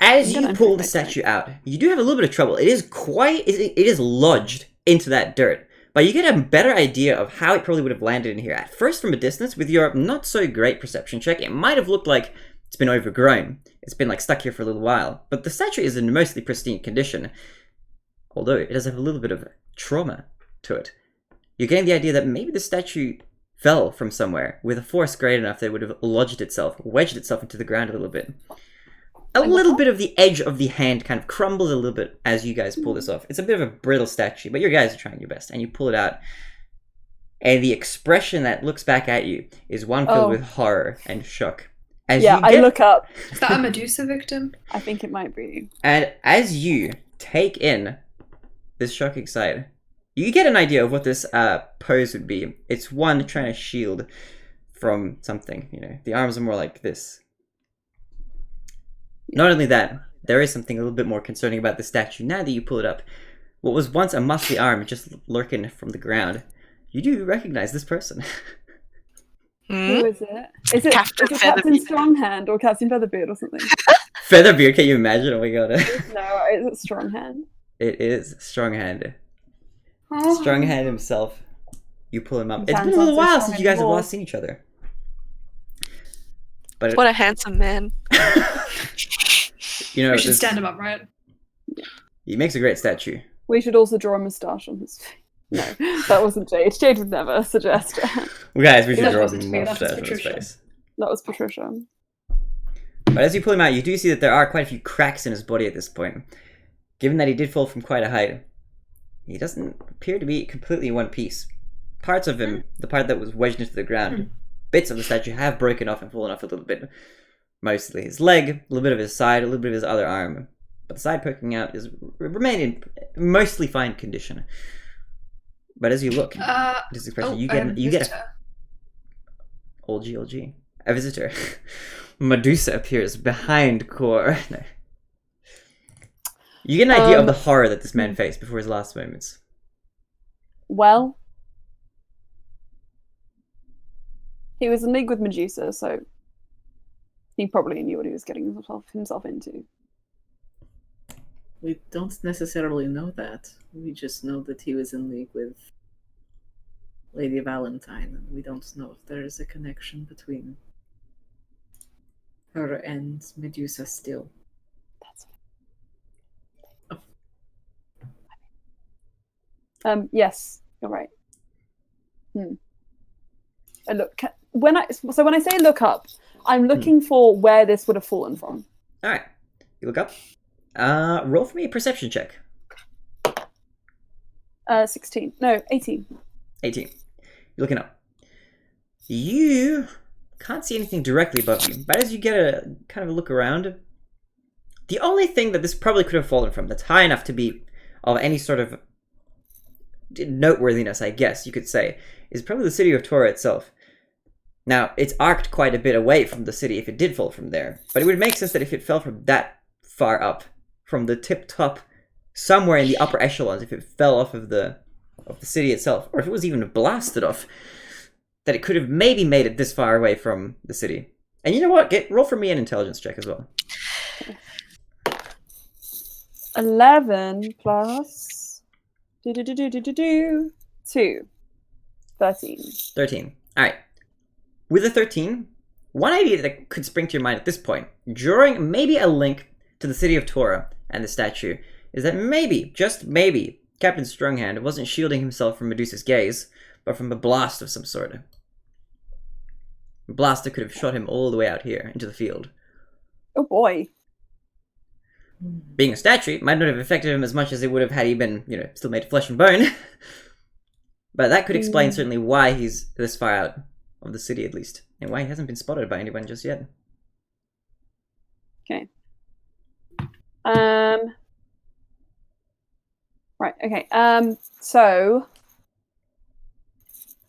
as you pull the statue out, you do have a little bit of trouble. It is lodged into that dirt. But you get a better idea of how it probably would have landed in here. At first, from a distance, with your not so great perception check, it might have looked like it's been overgrown. It's been like stuck here for a little while. But the statue is in mostly pristine condition. Although it does have a little bit of trauma to it. You're getting the idea that maybe the statue fell from somewhere with a force great enough that it would have lodged itself, wedged itself into the ground a little bit. a little bit of the edge of the hand kind of crumbles a little bit as you guys pull this off. It's a bit of a brittle statue, but you guys are trying your best, and you pull it out. And the expression that looks back at you is one filled with horror and shock. I look up. Is that a Medusa victim? I think it might be. And as you take in this shocking sight, you get an idea of what this pose would be. It's one trying to shield from something. You know, the arms are more like this. Not only that, there is something a little bit more concerning about the statue. Now that you pull it up, what was once a muscly arm just lurking from the ground, you do recognize this person. Who is it? Is it Captain Captain Featherbeard. Stronghand or Captain Featherbeard or something? Featherbeard, can you imagine? Oh my god. No, is it Stronghand? It is Stronghand. Oh. Stronghand himself. You pull him up. It's Sounds been a little not so while strong since you guys have anymore. last seen each other. But What a handsome man. you know, We should this- stand him up, right? he makes a great statue. We should also draw a moustache on his face. No, that wasn't Jade. Jade would never suggest it. Well, guys, we should That draw wasn't a me, that was mustache on his Patricia. face. That was Patricia. But as you pull him out, you do see that there are quite a few cracks in his body at this point. Given that he did fall from quite a height, he doesn't appear to be completely in one piece. Parts of him, the part that was wedged into the ground, bits of the statue have broken off and fallen off a little bit. Mostly his leg, a little bit of his side, a little bit of his other arm. But the side poking out is remain in mostly fine condition. But as you look at his expression, you get a OG, a visitor. Medusa appears behind Core. No. You get an idea of the horror that this man faced before his last moments. Well, he was in league with Medusa, so he probably knew what he was getting himself into. We don't necessarily know that. We just know that he was in league with Lady Valentine, and we don't know if there is a connection between her and Medusa still. Yes, you're right. When I say look up, I'm looking for where this would have fallen from. All right, you look up. Roll for me a perception check. 16. No, 18. 18. You're looking up. You can't see anything directly above you, but as you get a kind of a look around, the only thing that this probably could have fallen from that's high enough to be of any sort of noteworthiness, I guess you could say, is probably the city of Tora itself. Now, it's arced quite a bit away from the city if it did fall from there, but it would make sense that if it fell from that far up, from the tip top, somewhere in the upper echelons, if it fell off of the city itself, or if it was even blasted off, that it could have maybe made it this far away from the city. And you know what? Roll for me an intelligence check as well. 11 plus 2. 13. 13. Alright. With a 13, one idea that could spring to your mind at this point, drawing maybe a link to the city of Tora and the statue, is that maybe, just maybe, Captain Stronghand wasn't shielding himself from Medusa's gaze, but from a blast of some sort. A blast that could have shot him all the way out here into the field. Oh boy. Being a statue, it might not have affected him as much as it would have had he been, still made of flesh and bone. But that could explain certainly why he's this far out of the city, at least, and why he hasn't been spotted by anyone just yet. Okay. Right, okay. So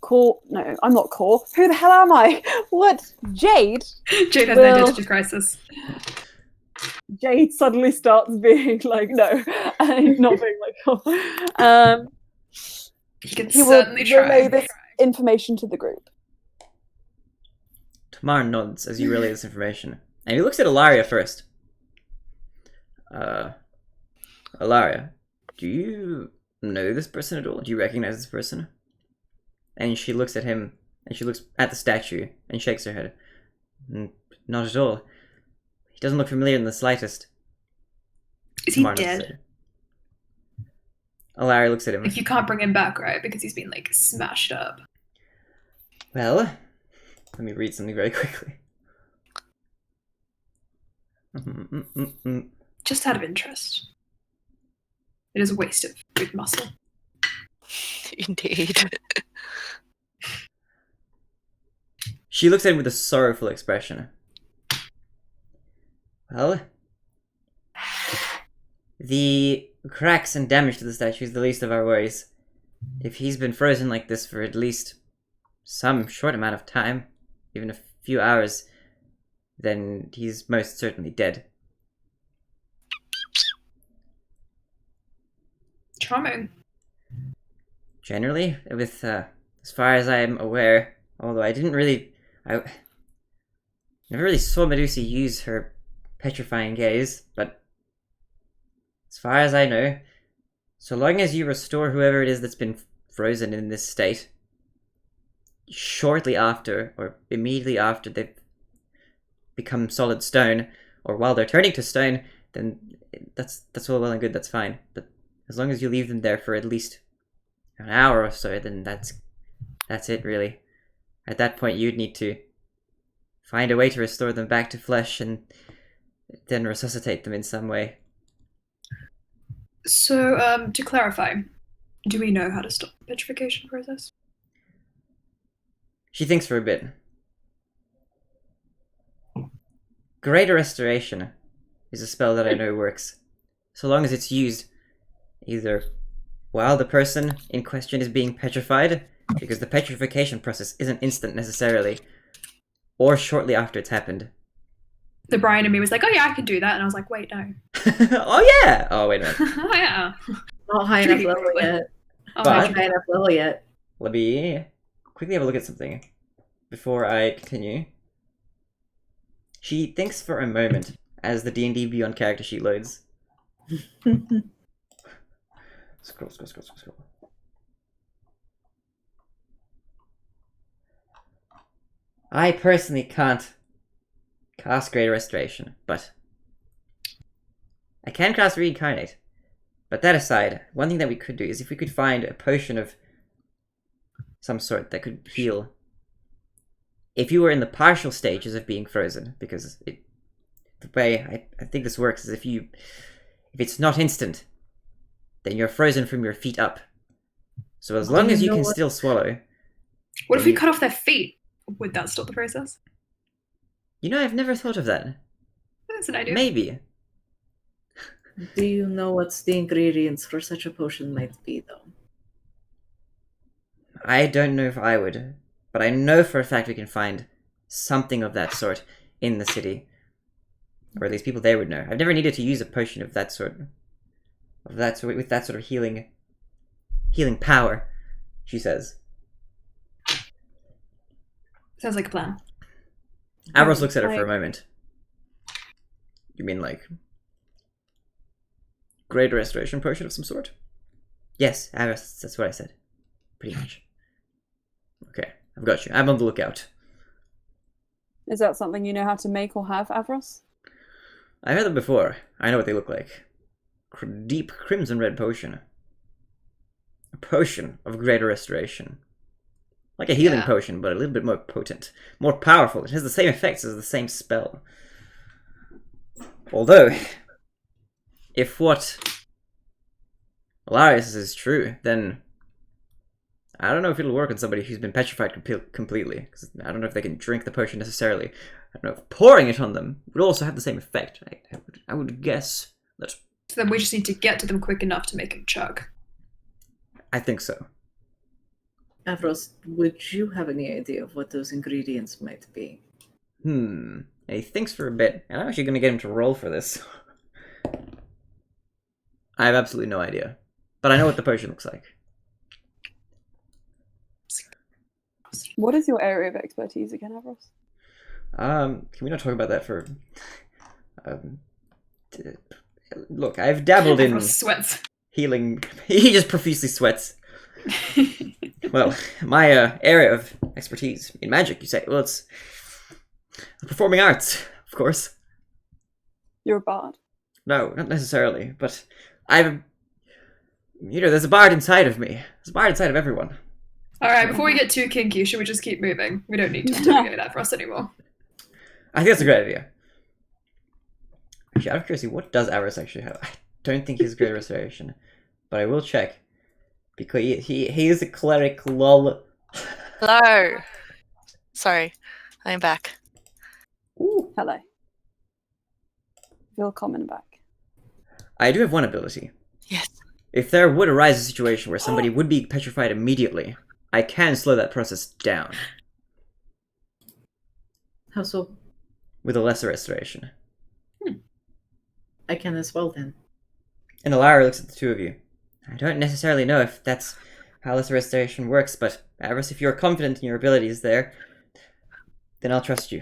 Core, no, I'm not Core. Who the hell am I? What? Jade? Jade has Well- no identity crisis. Jade suddenly starts being like, no, and not being like, oh. He can He will certainly try. relay this information to the group. Tamar nods as you relay this information, and he looks at Ilaria first. Ilaria, do you know this person at all? Do you recognize this person? And she looks at him, and she looks at the statue, and shakes her head. Not at all. He doesn't look familiar in the slightest. Is he Tamar nods dead? his head. Ilaria looks at him. Like, you can't bring him back, right? Because he's been, like, smashed up. Well, let me read something very quickly. Just out of interest. It is a waste of good muscle. Indeed. She looks at him with a sorrowful expression. Well, the cracks and damage to the statue is the least of our worries. If he's been frozen like this for at least some short amount of time, even a few hours, then he's most certainly dead. Charming. Generally, with as far as I'm aware, although I never really saw Medusa use her petrifying gaze, but as far as I know, so long as you restore whoever it is that's been frozen in this state, shortly after, or immediately after they've become solid stone, or while they're turning to stone, then that's all well and good, that's fine. But as long as you leave them there for at least an hour or so, then that's it, really. At that point, you'd need to find a way to restore them back to flesh and then resuscitate them in some way. So, to clarify, do we know how to stop the petrification process? She thinks for a bit. Greater Restoration is a spell that I know works, so long as it's used either while the person in question is being petrified, because the petrification process isn't instant necessarily, or shortly after it's happened. The Brian in me was like, oh yeah, I can do that. And I was like, wait, no. Oh yeah! Oh, wait a minute. Oh yeah. Not high enough level yet. Oh, But- Not high enough level yet. Let me quickly have a look at something before I continue. She thinks for a moment as the D&D Beyond character sheet loads. Scroll. I personally can't cast Greater Restoration, but I can cast Reincarnate. But that aside, one thing that we could do is if we could find a potion of some sort that could heal. If you were in the partial stages of being frozen, because the way I think this works is if it's not instant, then you're frozen from your feet up. So as long as you can still swallow. What if we cut off their feet? Would that stop the process? You know, I've never thought of that. That's an idea. Maybe. Do you know what the ingredients for such a potion might be, though? I don't know if I would, but I know for a fact we can find something of that sort in the city. Or at least people there would know. I've never needed to use a potion of that sort. With that sort of healing power, she says. Sounds like a plan. Avros looks at her for a moment. You mean like Greater Restoration potion of some sort? Yes, Avros, that's what I said. Pretty much. Okay, I've got you. I'm on the lookout. Is that something you know how to make or have, Avros? I've had them before. I know what they look like. Deep crimson red potion. A potion of Greater Restoration. Like a healing potion, but a little bit more potent. More powerful. It has the same effects as the same spell. Although, if what Hilarious is true, then I don't know if it'll work on somebody who's been petrified completely. 'Cause I don't know if they can drink the potion necessarily. I don't know if pouring it on them would also have the same effect. I would guess that. So then we just need to get to them quick enough to make them chug. I think so. Avros, would you have any idea of what those ingredients might be? And he thinks for a bit, and I'm actually going to get him to roll for this. I have absolutely no idea. But I know what the potion looks like. What is your area of expertise again, Avros? Can we not talk about that for... Look, I've dabbled in Sweats. healing... He just profusely sweats. Well, my area of expertise in magic, you say? Well, it's the performing arts, of course. You're a bard. No, not necessarily, but there's a bard inside of me. There's a bard inside of everyone. Alright, before we get too kinky, should we just keep moving? We don't need to interrogate that for us anymore. I think that's a great idea. Actually, out of curiosity, what does Avarice actually have? I don't think he's Great Restoration, but I will check. Because he is a cleric, lol. Hello. Sorry, I'm back. Ooh. Hello. Willkommen back. I do have one ability. Yes. If there would arise a situation where somebody would be petrified immediately, I can slow that process down. How so? With a lesser restoration. I can as well then. And Alara looks at the two of you. I don't necessarily know if that's how lesser restoration works, but Avarice, if you're confident in your abilities there, then I'll trust you.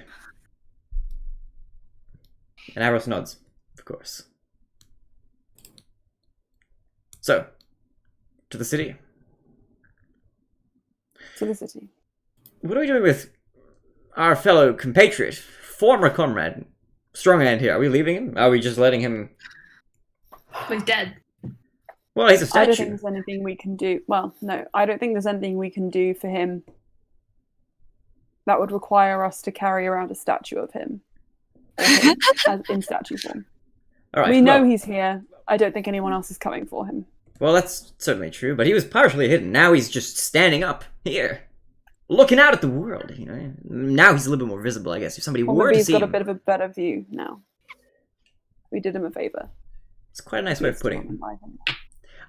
And Avarice nods, of course. So, to the city. To the city. What are we doing with our fellow compatriot, former comrade, Stronghand here? Are we leaving him? Are we just letting him... He's dead. Well, he's a I don't think statue. there's anything we can do. Well, no, I don't think there's anything we can do for him that would require us to carry around a statue of him. In statue form. All right, We know well, he's here. I don't think anyone else is coming for him. well, that's certainly true, but he was partially hidden. Now he's just standing up here, looking out at the world, you know. Now he's a little bit more visible, I guess, if somebody Or were maybe to he's see got a him. bit of a better view now. We did him a favor. It's quite a nice way of putting it. By him.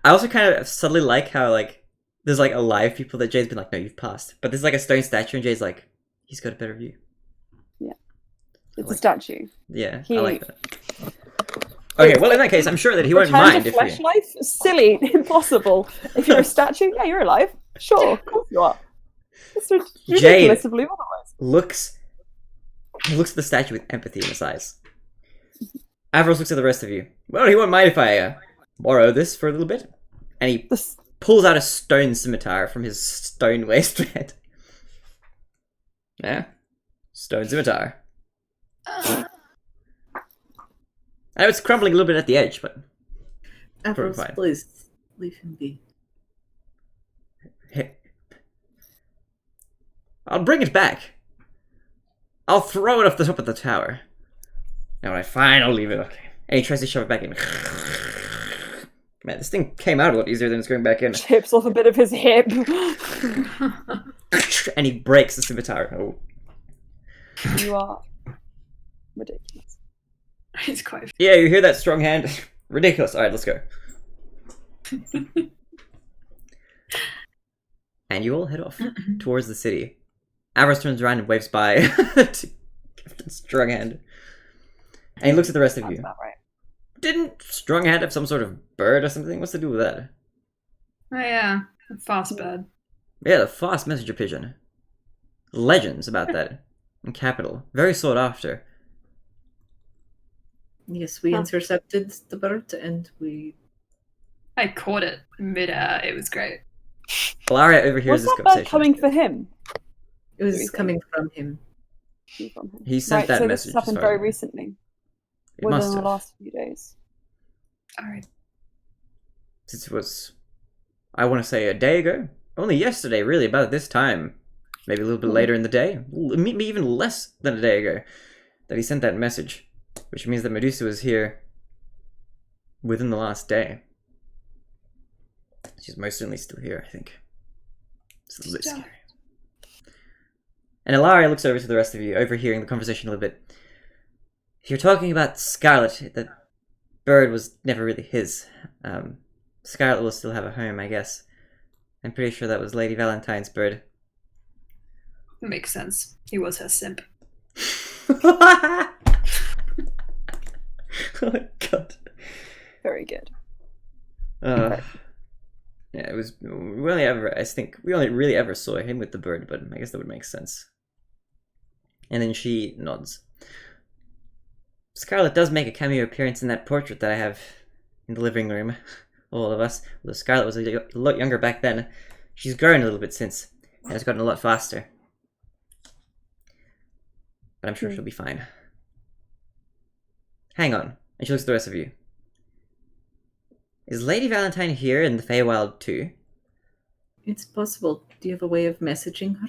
I also kind of subtly like how, like, there's, like, alive people that Jay's been like, no, you've passed. But there's, like, a stone statue, and Jay's like, he's got a better view. It's like a statue. Yeah, He- I like that. Okay, well, in that case, I'm sure that he won't Return mind to if flesh we... life? Silly. Impossible. If you're a statue, yeah, you're alive. Sure, of course you are. It's ridiculous Jade. to believe otherwise. He looks at the statue with empathy in his eyes. Avros looks at the rest of you. Well, he won't mind if I borrow this for a little bit. And he This, pulls out a stone scimitar from his stone waistband. Yeah, stone scimitar. I know it's crumbling a little bit at the edge, but Avros, fine. please leave him be. I'll bring it back. I'll throw it off the top of the tower. And when I find, I'll leave it. Okay. And he tries to shove it back in. Man, this thing came out a lot easier than it's going back in. chips off a bit of his hip. And he breaks the scimitar. Oh. You are ridiculous. It's quite. Yeah, you hear that strong hand? Ridiculous. Alright, let's go. And you all head off towards the city. Avarice turns around and waves bye to Captain Stronghand. And he looks at the rest of That's you. about right. Didn't Stronghand have some sort of bird or something? What's to do with that? Oh yeah, a fast bird. Yeah, the fast messenger pigeon. Legends about that. In Capital. Very sought after. Yes, we Huh. intercepted the bird and we... I caught it mid-air. It was great. Valaria overhears Was this that bird conversation. coming for him? It we was think? coming from him. From him? He sent right, that so message. this has happened as far as very I know. recently. It Within must the have. last few days. All right. Since it was, I want to say a day ago? Only yesterday, really, about this time. Maybe a little bit later in the day. Maybe even less than a day ago. That he sent that message. Which means that Medusa was here within the last day. She's most certainly still here, I think. It's a little bit Still. scary. And Ilaria looks over to the rest of you, overhearing the conversation a little bit. If you're talking about Scarlet, that bird was never really his. Scarlet will still have a home, I guess. I'm pretty sure that was Lady Valentine's bird. Makes sense. He was her simp. Oh my god. Very good. Yeah, it was. We only ever. I think we only really ever saw him with the bird, but I guess that would make sense. And then she nods. Scarlet does make a cameo appearance in that portrait that I have in the living room. All of us. Although Scarlet was a lot younger back then. She's grown a little bit since, and has gotten a lot faster. But I'm sure she'll be fine. Hang on. And she looks at the rest of you. Is Lady Valentine here in the Feywild too? It's possible. Do you have a way of messaging her?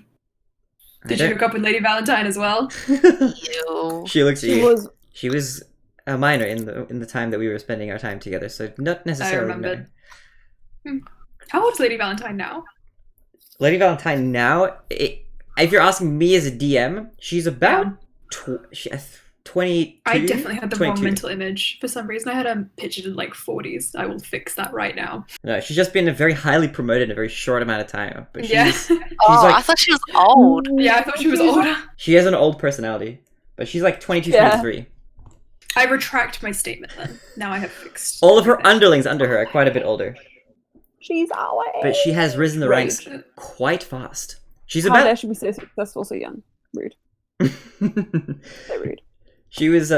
Did you hook up with Lady Valentine as well? Ew. She looks at She you. was She was a minor in the time that we were spending our time together, so not necessarily. I remembered. How old is Lady Valentine now? Lady Valentine now, if you're asking me as a DM, she's about 22. I definitely had the 22. wrong mental image for some reason. I had her pictured in like 40s. I will fix that right now. No, she's just been very highly promoted in a very short amount of time. But Yeah. she's Oh, like, I thought she was old. Yeah, I thought she was older. she has an old personality, but she's like 22, Yeah. 23. I retract my statement then. Now I have fixed. All of her underlings under her are quite a bit older, She's our age. but she has risen the Rude. ranks quite fast. She's How dare about. she be so successful so young? Rude. So rude. She was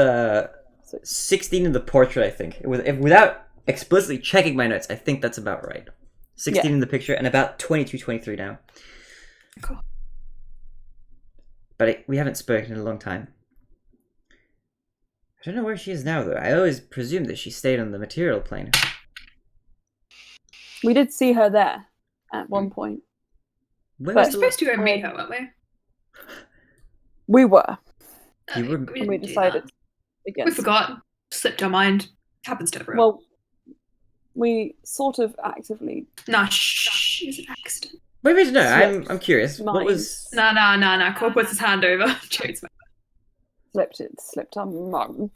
16 in the portrait, I think. It was without explicitly checking my notes. I think that's about right. 16 in the picture and about 22, 23 now. Cool. But we haven't spoken in a long time. I don't know where she is now, though. I always presumed that she stayed on the material plane. We did see her there at one point. Where But- was We're the supposed to go meet her, weren't we? We were. You were- And we didn't do decided that. We against. forgot. Slipped our mind. Happens to everyone. Well, we sort of actively. Nah, shh. It was an accident. Wait, no, Slipped I'm curious. What minds. was... Nah. Cor puts his hand over. Jode's Slipped on.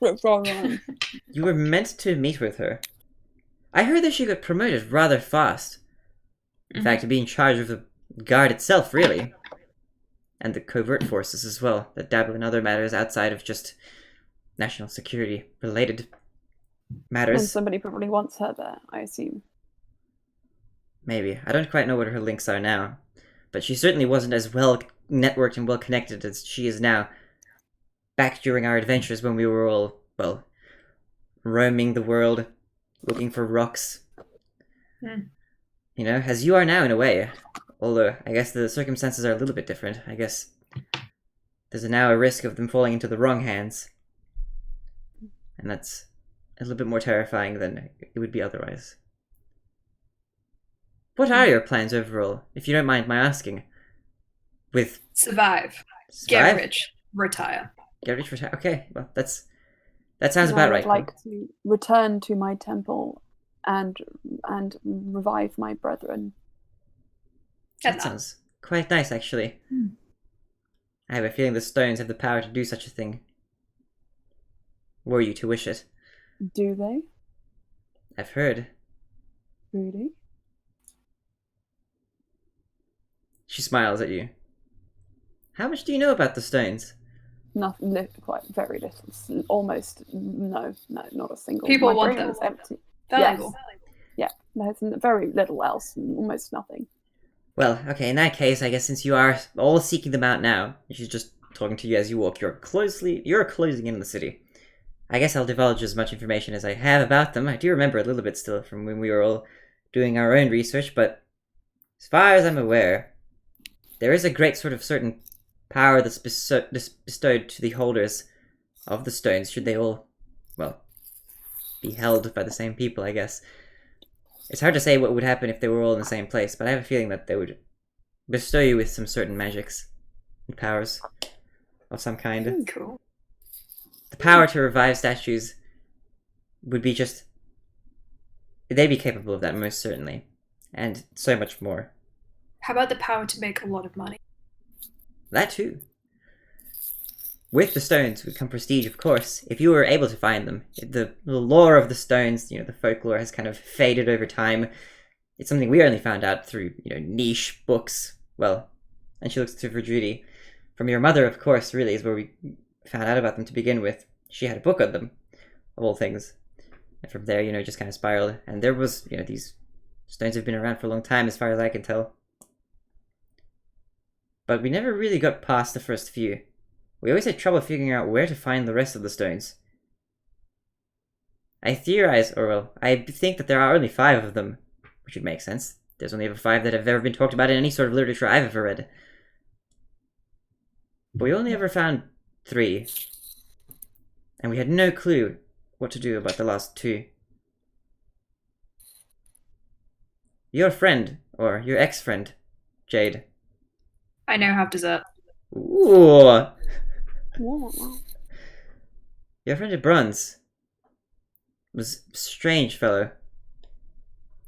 You were meant to meet with her. I heard that she got promoted rather fast. In fact, to be in charge of the guard itself, really. And the covert forces as well, that dabble in other matters outside of just national security related And matters. somebody probably wants her there, I assume. Maybe. I don't quite know what her links are now. But she certainly wasn't as well networked and well connected as she is now. Back during our adventures when we were all, well, roaming the world, looking for rocks. You know, as you are now in a way. Although, I guess the circumstances are a little bit different. I guess there's now a risk of them falling into the wrong hands. And that's a little bit more terrifying than it would be otherwise. What are your plans overall, if you don't mind my asking? With Survive. survive? Get rich. Retire. Get rich, retire. Okay, well, that sounds And about I right. would like to return to my temple and revive my brethren. That sounds quite nice, actually. I have a feeling the stones have the power to do such a thing. Were you to wish it? Do they? I've heard. Really? She smiles at you. How much do you know about the stones? Nothing. Quite very little. Almost no, not a single. People my want brain them. is empty. Valuable. Yeah, there's very little else. Almost nothing. Well, okay, in that case, I guess since you are all seeking them out now, she's just talking to you as you walk, you're closing in the city. I guess I'll divulge as much information as I have about them. I do remember a little bit still from when we were all doing our own research, but as far as I'm aware, there is a great sort of certain power that's bestowed to the holders of the stones, should they all, well, be held by the same people, I guess. It's hard to say what would happen if they were all in the same place, but I have a feeling that they would bestow you with some certain magics and powers of some kind. Cool. The power to revive statues would be just... They'd be capable of that, most certainly. And so much more. How about the power to make a lot of money? That too. With the stones would come prestige, of course, if you were able to find them. The lore of the stones, the folklore has kind of faded over time. It's something we only found out through, niche books. Well, and she looks to Verdrudy. From your mother, of course, really, is where we found out about them to begin with. She had a book on them, of all things. And from there, just kind of spiraled. And there was, these stones have been around for a long time, as far as I can tell. But we never really got past the first few. We always had trouble figuring out where to find the rest of the stones. I theorize, or well, I think that there are only 5 of them, which would make sense. There's only ever 5 that have ever been talked about in any sort of literature I've ever read. But we only ever found 3. And we had no clue what to do about the last 2. Your friend, or your ex-friend, Jade. I now have dessert. Ooh! What? Your friend at Bruns. was a strange fellow,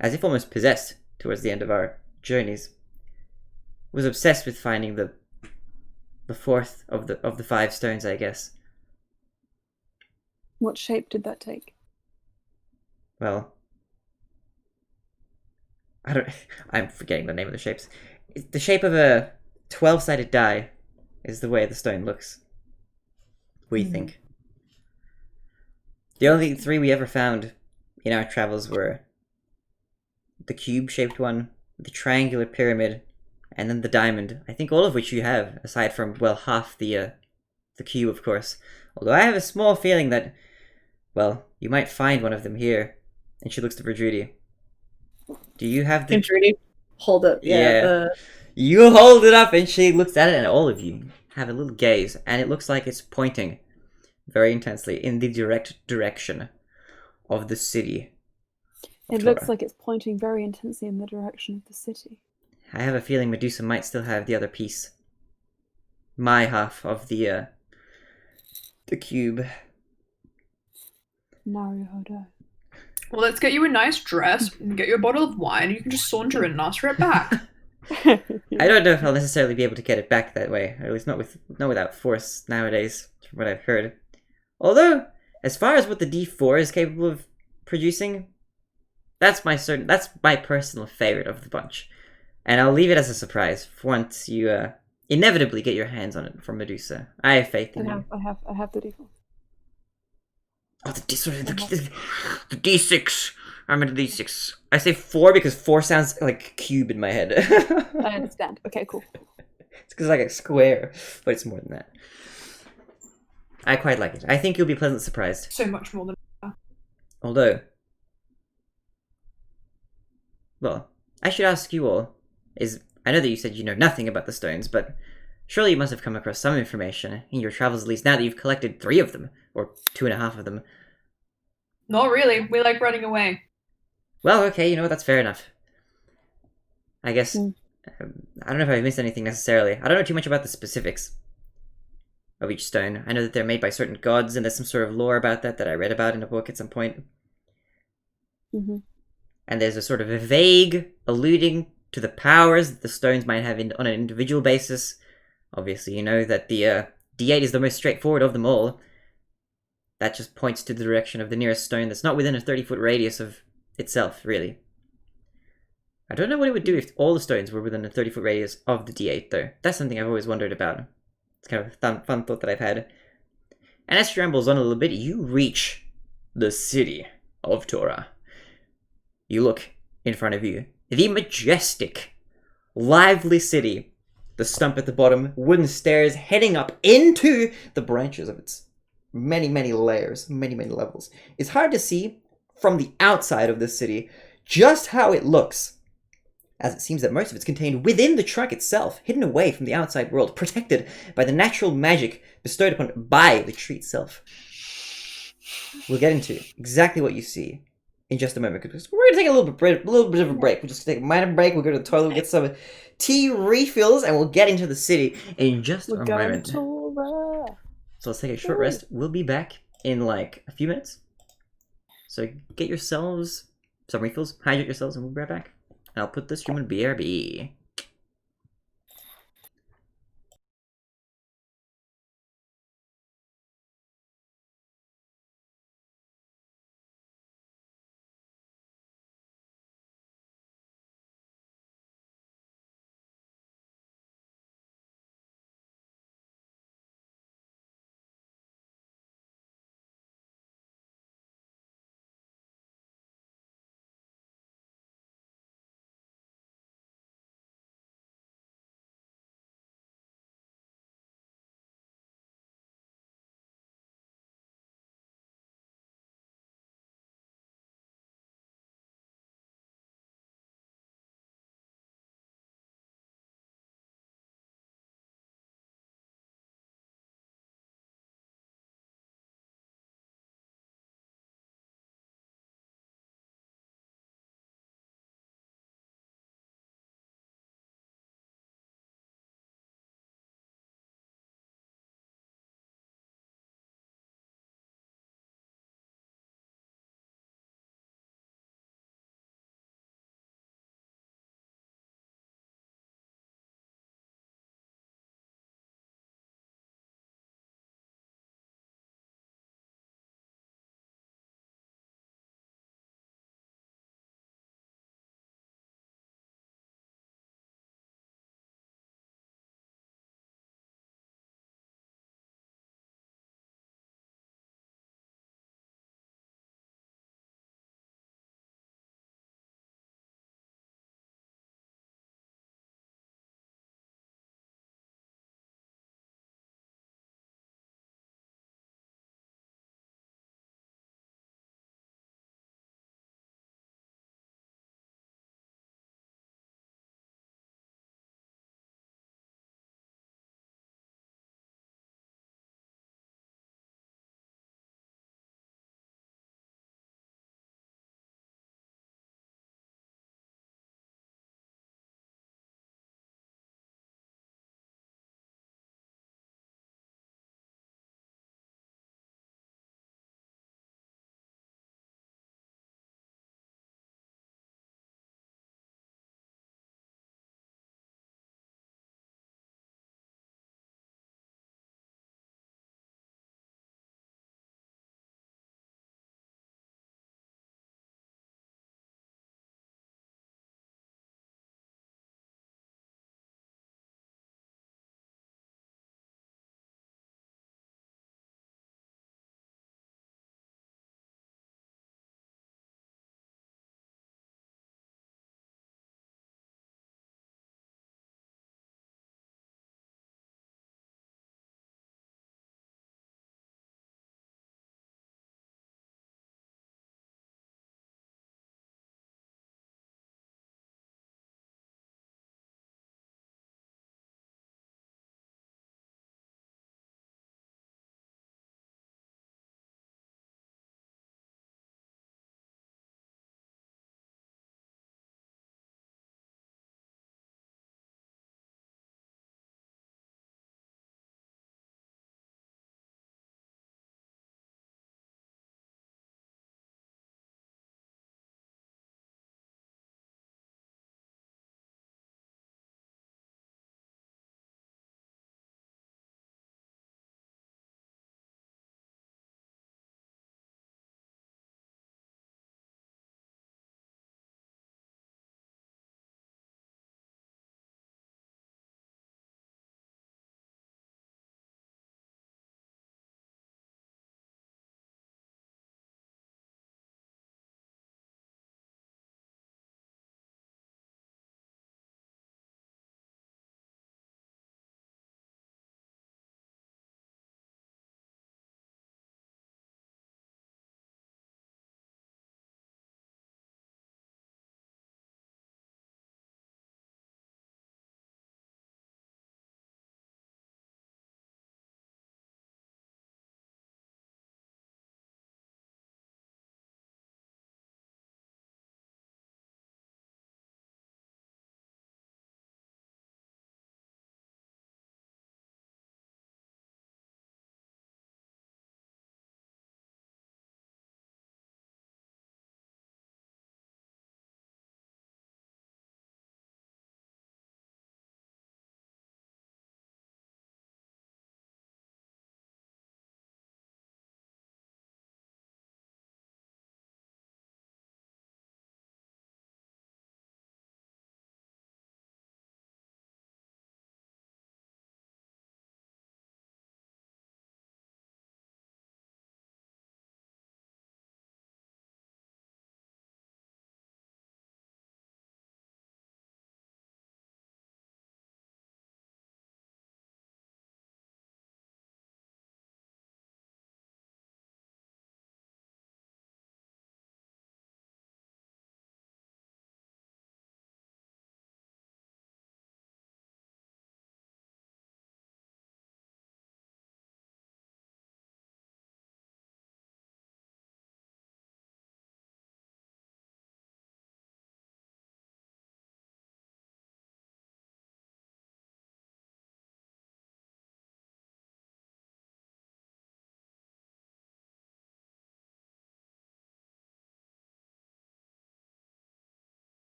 as if almost possessed towards the end of our journeys. Was obsessed with finding the fourth of the 5 stones, I guess. What shape did that take? Well, I'm forgetting the name of the shapes. The shape of a 12-sided die is the way the stone looks. We think. The only 3 we ever found in our travels were the cube-shaped one, the triangular pyramid, and then the diamond. I think all of which you have, aside from, well, half the cube, of course. Although I have a small feeling that, well, you might find one of them here. And she looks to Verdrudy. Do you have the... Can Trudy hold up? Yeah. You hold it up, and she looks at it, and all of you have a little gaze, and it looks like it's pointing very intensely in the direct direction of the city. It looks like it's pointing very intensely in the direction of the city. I have a feeling Medusa might still have the other piece. My half of the cube. Naruhodo. Well, let's get you a nice dress and get you a bottle of wine, and you can just saunter in and ask for it back. I don't know if I'll necessarily be able to get it back that way, or at least not without force nowadays, from what I've heard. Although, as far as what the D4 is capable of producing, that's my personal favorite of the bunch, and I'll leave it as a surprise for once you inevitably get your hands on it from Medusa. I have faith in you. I have the D4. Oh, the D6. I'm into D6. I say 4 because 4 sounds like a cube in my head. I understand. Okay, cool. It's because it's like a square, but it's more than that. I quite like it. I think you'll be pleasantly surprised. So much more than... Although, well, I should ask you all, I know that you said you know nothing about the stones, but surely you must have come across some information in your travels, at least now that you've collected 3 of them, or 2.5 of them. Not really. We like running away. Well, okay, you know what, that's fair enough. I guess, I don't know if I missed anything necessarily. I don't know too much about the specifics of each stone. I know that they're made by certain gods, and there's some sort of lore about that I read about in a book at some point. Mm-hmm. And there's a sort of a vague alluding to the powers that the stones might have on an individual basis. Obviously, you know that the D8 is the most straightforward of them all. That just points to the direction of the nearest stone that's not within a 30-foot radius of itself, really. I don't know what it would do if all the stones were within a 30-foot radius of the D8, though. That's something I've always wondered about. It's kind of a fun thought that I've had. And as she rambles on a little bit, you reach the city of Torah. You look in front of you. The majestic, lively city. The stump at the bottom, wooden stairs heading up into the branches of its many, many layers, many, many levels. It's hard to see from the outside of the city just how it looks, as it seems that most of it's contained within the trunk itself, hidden away from the outside world, protected by the natural magic bestowed upon it by the tree itself. We'll get into exactly what you see in just a moment, because we're going to take a little bit of a break. We'll just take a minor break, we'll go to the toilet, we'll get some tea refills, and we'll get into the city in just a moment. So let's take a short rest. We'll be back in like a few minutes. So get yourselves some refills, hydrate yourselves, and we'll be right back. And I'll put this stream in BRB.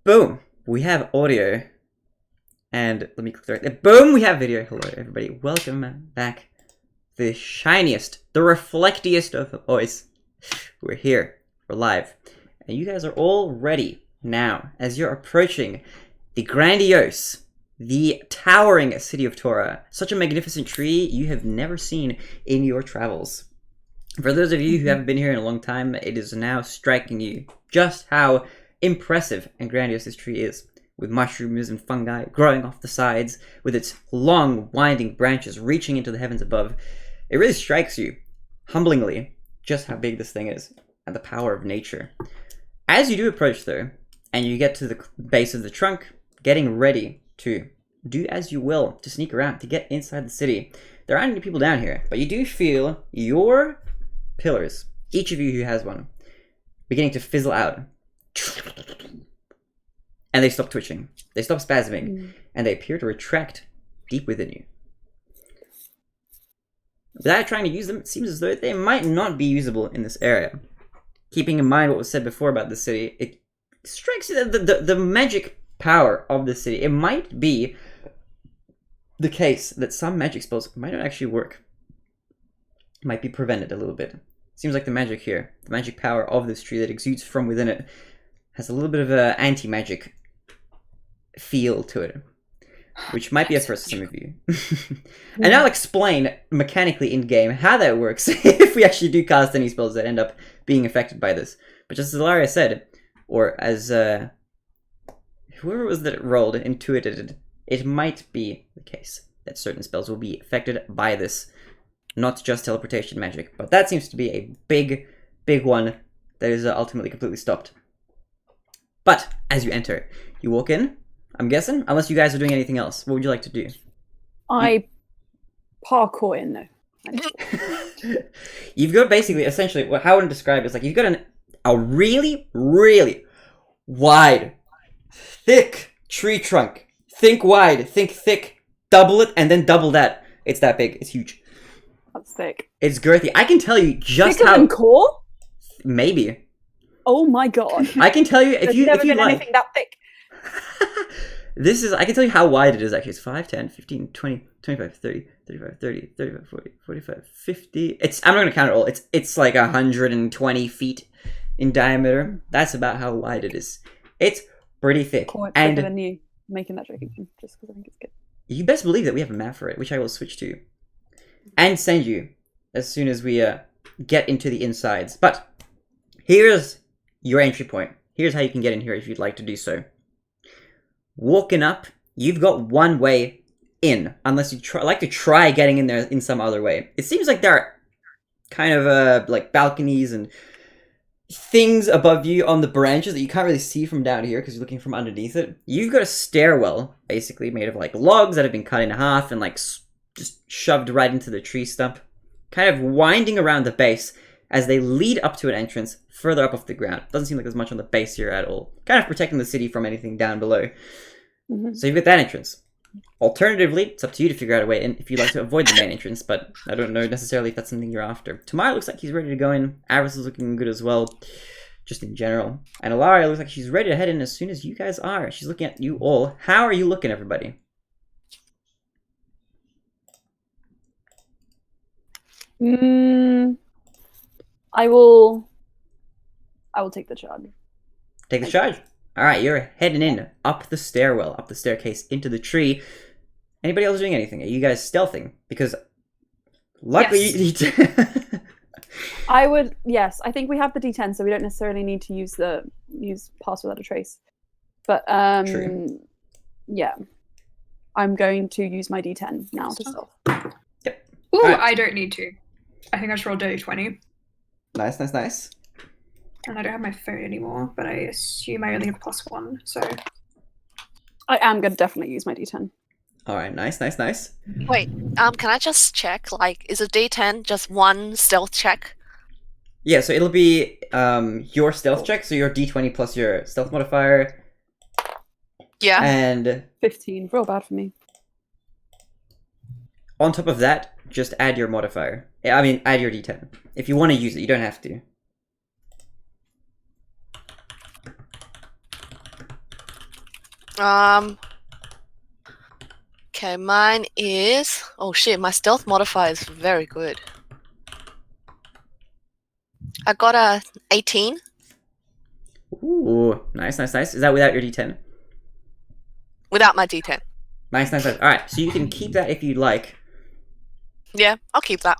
boom, we have audio. And let me click there. Boom, we have video. Hello, everybody. Welcome back. The shiniest, the reflectiest of boys. We're here. We're live. And you guys are all ready now as you're approaching the grandiose, the towering city of Torah. Such a magnificent tree you have never seen in your travels. For those of you who haven't been here in a long time, it is now striking you just how impressive and grandiose this tree is. With mushrooms and fungi growing off the sides, with its long, winding branches reaching into the heavens above. It really strikes you, humblingly, just how big this thing is, and the power of nature. As you do approach, though, and you get to the base of the trunk, getting ready to do as you will, to sneak around, to get inside the city. There aren't any people down here, but you do feel your pillars, each of you who has one, beginning to fizzle out. And they stop twitching, they stop spasming, and they appear to retract deep within you. Without trying to use them, it seems as though they might not be usable in this area. Keeping in mind what was said before about the city, it strikes you that the magic power of the city, it might be the case that some magic spells might not actually work. It might be prevented a little bit. Seems like the magic here, the magic power of this tree that exudes from within it, has a little bit of an anti-magic feel to it, which might be a first for some of you. And I'll explain mechanically in-game how that works if we actually do cast any spells that end up being affected by this. But just as Ilaria said, or as whoever it was that rolled intuited, it might be the case that certain spells will be affected by this, not just teleportation magic. But that seems to be a big one that is ultimately completely stopped. But as you enter, you walk in, I'm guessing, unless you guys are doing anything else. What would you like to do? I parkour in though. You've got basically, essentially, how I want to describe it is like you've got a really, really wide, thick tree trunk. Think wide, think thick, double it, and then double that. It's that big. It's huge. That's thick. It's girthy. I can tell you just Thicker how... than core? Maybe. Oh my god. I can tell you if you never been like. anything that thick. I can tell you how wide it is actually. It's 5, 10, 15, 20, 25, 30, 35, 30, 35, 40, 45, 50. I'm not going to count it all. It's like 120 feet in diameter. That's about how wide it is. It's pretty thick. Core, it's and thicker than you making that joke again, just because I think it's good. you best believe that we have a map for it, which I will switch to. And send you as soon as we get into the insides. But here's your entry point. Here's how you can get in here if you'd like to do so. Walking up, you've got one way in, unless you like to try getting in there in some other way. It seems like there are kind of like balconies and things above you on the branches that you can't really see from down here because you're looking from underneath it. You've got a stairwell, basically made of like logs that have been cut in half and like just shoved right into the tree stump, kind of winding around the base as they lead up to an entrance further up off the ground. Doesn't seem like there's much on the base here at all. Kind of protecting the city from anything down below. So you've got that entrance. Alternatively, it's up to you to figure out a way in if you'd like to avoid the main entrance, but I don't know necessarily if that's something you're after. Tamara looks like he's ready to go in. Aris is looking good as well, just in general. And Ilaria looks like she's ready to head in as soon as you guys are. She's looking at you all. How are you looking, everybody? I will take the charge. Take the charge. Alright, you're heading in, up the stairwell, up the staircase, into the tree. Anybody else doing anything? Are you guys stealthing? Because luckily Yes. you need to... Yes, I think we have the D10, so we don't necessarily need to use pass without a trace. But True. yeah. I'm going to use my D10 now to stealth. Yep. Ooh, Alright. I don't need to. I think I just rolled dirty 20. Nice, nice, nice. And I don't have my phone anymore, but I assume I only have +1, so... I am going to definitely use my D10. Alright, nice, nice, nice. Wait, can I just check? Like, is a D10 just one stealth check? Yeah, so it'll be your stealth check, so your d20 plus your stealth modifier, Yeah. and 15, real bad for me. on top of that, just add your modifier. I mean, add your d10. If you want to use it, you don't have to. Okay, mine is. Oh shit, my stealth modifier is very good. I got a 18. Ooh, nice. Is that without your D10? Without my D10. Nice. Alright, so you can keep that if you'd like. Yeah, I'll keep that.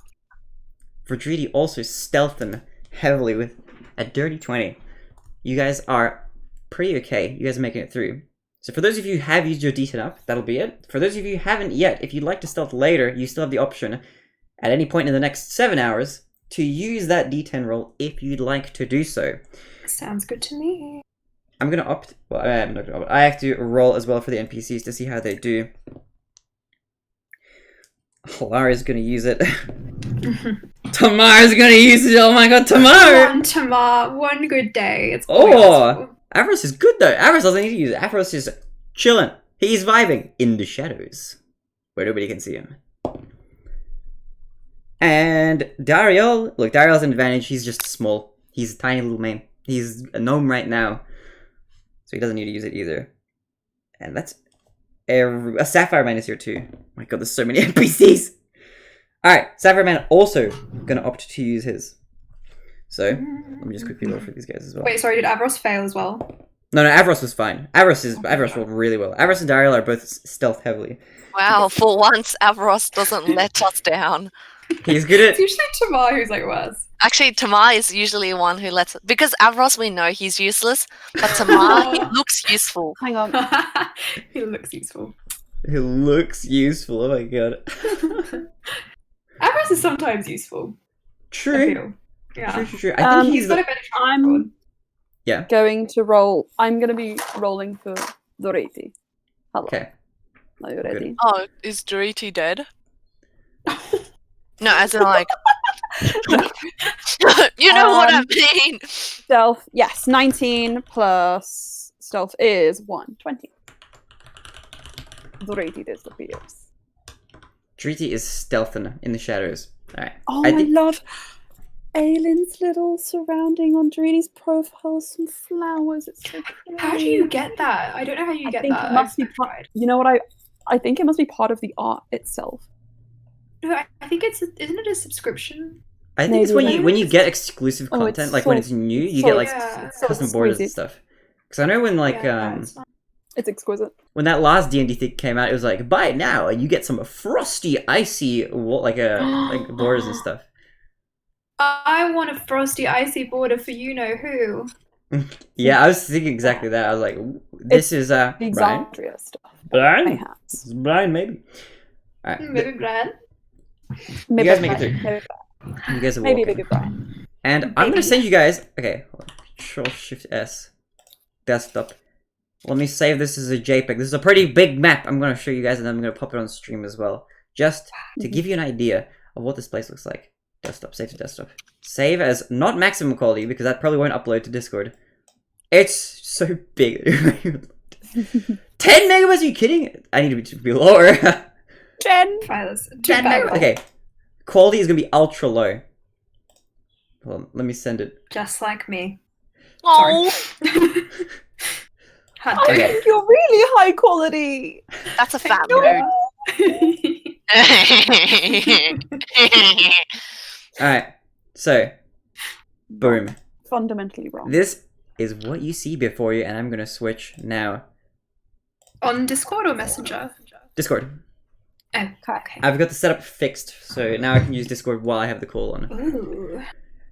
Verdridi also stealthing heavily with a dirty 20. You guys are pretty okay. You guys are making it through. So for those of you who have used your D10 up, that'll be it. For those of you who haven't yet, if you'd like to stealth later, you still have the option at any point in the next 7 hours to use that D10 roll if you'd like to do so. Sounds good to me. I'm going to opt... Well, I'm not going to opt. I have to roll as well for the NPCs to see how they do. Lara's going to use it. Tamar's going to use it. Oh my god, Tamar! Come on, Tamar. One good day. It's all we ask for. Avros is good though. Avros doesn't need to use it. Avros is chilling. He's vibing in the shadows where nobody can see him. And Dariel, look, Dariel's an advantage. He's just small. He's a tiny little man. He's a gnome right now, so he doesn't need to use it either. And that's a Sapphire Man is here too. Oh my god, there's so many NPCs. All right, Sapphire Man also gonna opt to use his. So let me just quickly roll for these guys as well. Wait, sorry, did Avros fail as well? No, Avros was fine. Avros rolled really well. Avros and Dariel are both stealth heavily. Wow, for once, Avros doesn't let us down. He's good at... It's usually Tamar who's like worse. Actually, Tamar is usually one who lets... Because Avros, we know he's useless, but Tamar, he looks useful. Hang on. He looks useful. He looks useful, oh my god. Avros is sometimes useful. True. Yeah. True. I think he's got the... a better track record. Yeah. Going to roll. I'm going to be rolling for Doriti. Hello. Okay. Are you ready? Oh, is Doriti dead? No, as in like... you know what I mean! Stealth, yes. 19 plus stealth is 120. Doriti disappears. Driti is stealthing in the shadows. Alright. Oh, I love Aylin's little surrounding on Doriti's profile, some flowers. It's so pretty. How do you get that? I don't know how you get think that. it must be I've part, tried. you know what I think it must be part of the art itself. No, I think it's... Isn't it a subscription? I think it's when Maybe. you get exclusive Oh, content, it's like when so- it's new, you so get like yeah. custom borders and exquisite. stuff. Because I know when like Yeah, it's not- It's exquisite. when that last D&D thing came out, it was like buy it now and you get some frosty, icy like borders and stuff. I want a frosty, icy border for you know who. Yeah, I was thinking exactly that. I was like, this is The Brian. Exandria stuff. Brian, Perhaps. Brian, maybe. All right, Maybe Brad. Maybe guys make it Brian. through. you guys are Maybe walking. Brian. And I'm gonna send you guys. Okay, hold on. Control Shift S, desktop. Let me save this as a JPEG. This is a pretty big map. I'm gonna show you guys, and then I'm gonna pop it on stream as well, just to give you an idea of what this place looks like. Desktop, save to desktop. Save as not maximum quality because that probably won't upload to Discord. It's so big. 10 megabytes? Are you kidding? I need to be lower. 10. Try this. 10 megabytes. Okay, quality is gonna be ultra low. Hold on, let me send it. Just like me. Oh, How I dare think you're really high quality. that's a fat No. mood. you. Alright, so, boom. Fundamentally wrong. This is what you see before you, and I'm gonna switch now. On Discord or Messenger? Discord. Oh, okay. I've got the setup fixed, so now I can use Discord while I have the call on. Ooh.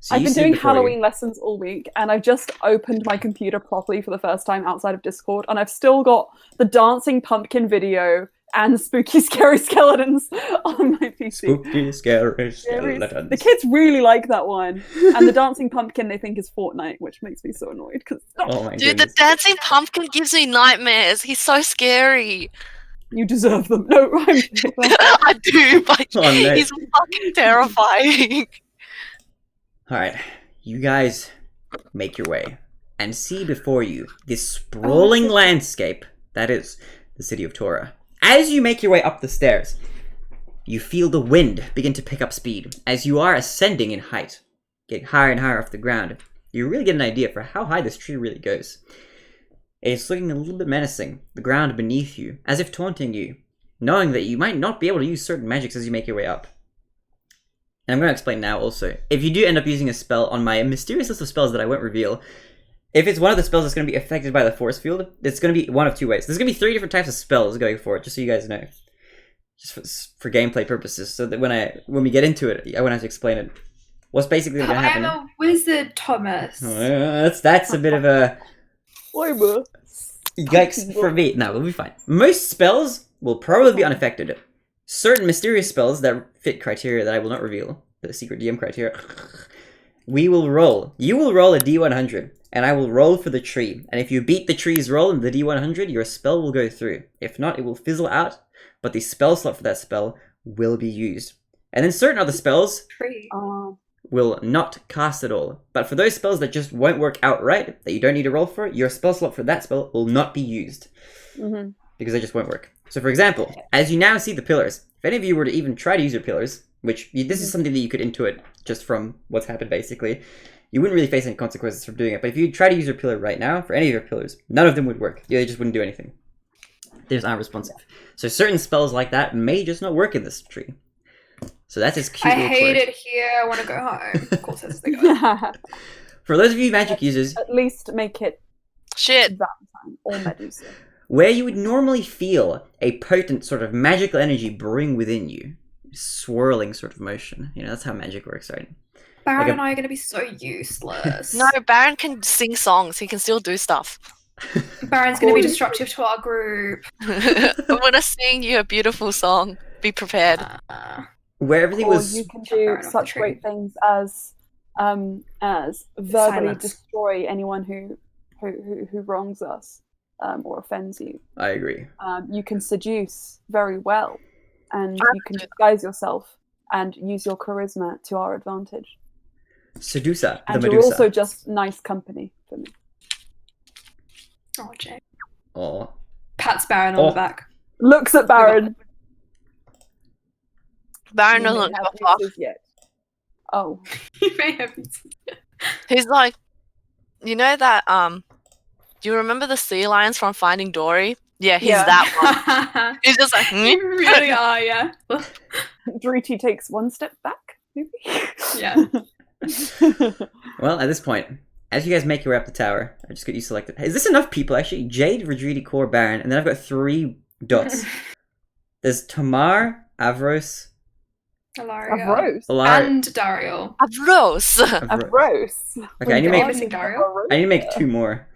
So I've you been see doing before you. Halloween lessons all week, and I've just opened my computer properly for the first time outside of Discord, and I've still got the dancing pumpkin video and spooky scary skeletons on my PC. Spooky, scary The skeletons. kids really like that one, and the dancing pumpkin they think is Fortnite, which makes me so annoyed because Oh my Dude, the goodness. dancing pumpkin gives me nightmares. He's so scary. you deserve them. No, I do, but Oh, no. he's fucking terrifying. Alright, you guys make your way and see before you this sprawling landscape that is the city of Torah. As you make your way up the stairs, you feel the wind begin to pick up speed as you are ascending in height, getting higher and higher off the ground. You really get an idea for how high this tree really goes. It is looking a little bit menacing, the ground beneath you, as if taunting you, knowing that you might not be able to use certain magics as you make your way up. And I'm going to explain now also. If you do end up using a spell on my mysterious list of spells that I won't reveal, if it's one of the spells that's going to be affected by the force field, it's going to be one of two ways. There's going to be 3 different types of spells going for it, just so you guys know. Just for gameplay purposes, so that when we get into it, I won't have to explain it. What's basically going to happen? I am a wizard, Thomas. That's a bit of a... Whatever. Yikes for me. No, we'll be fine. Most spells will probably be unaffected. Certain mysterious spells that fit criteria that I will not reveal, the secret DM criteria, we will roll. You will roll a D100, and I will roll for the tree. And if you beat the tree's roll in the D100, your spell will go through. If not, it will fizzle out, but the spell slot for that spell will be used. And then certain other spells will not cast at all. But for those spells that just won't work outright, that you don't need to roll for, your spell slot for that spell will not be used. Because they just won't work. So for example, as you now see the pillars, if any of you were to even try to use your pillars, which this is something that you could intuit just from what's happened basically, you wouldn't really face any consequences from doing it. But if you try to use your pillar right now, for any of your pillars, none of them would work. They just wouldn't do anything. They're just unresponsive. So certain spells like that may just not work in this tree. So that's his cute I little hate quirk. it here. I want to go home. Of course, as they go. For those of you magic users, At least make it Shit. Valentine or Medusa. where you would normally feel a potent sort of magical energy brewing within you, swirling sort of motion. You know, that's how magic works, right? Baron Like a- and I are going to be so useless. No, Baron can sing songs. He can still do stuff. Baron's going to be disruptive to our group. I'm gonna sing you a beautiful song. Be prepared. Where everything Or was... you can Fair do enough, such true. great things as verbally Silence. destroy anyone who wrongs us or offends you. I agree. You can seduce very well, and I you can do that. disguise yourself and use your charisma to our advantage. Sedusa, the And you're Medusa. also just nice company for me. Oh, Jay. Oh. Pats Baron on Oh. the back. Looks at Baron. Baron You may doesn't give have a fuck. uses yet. Oh, You may have. He's like, you know that do you remember the sea lions from Finding Dory? Yeah, he's Yeah. that one. He's just like, You really are, yeah. Driti takes one step back, maybe. Yeah. Well, at this point, as you guys make your way up the tower, I just got you selected. Is this enough people, actually? Jade, Rodridi, Core, Baron, and then I've got 3 dots. There's Tamar, Avros, Ilaria. Rose. Alara... And Dario. Rose. A rose. Okay, I need to make... Missing Dario? I need to make 2 more.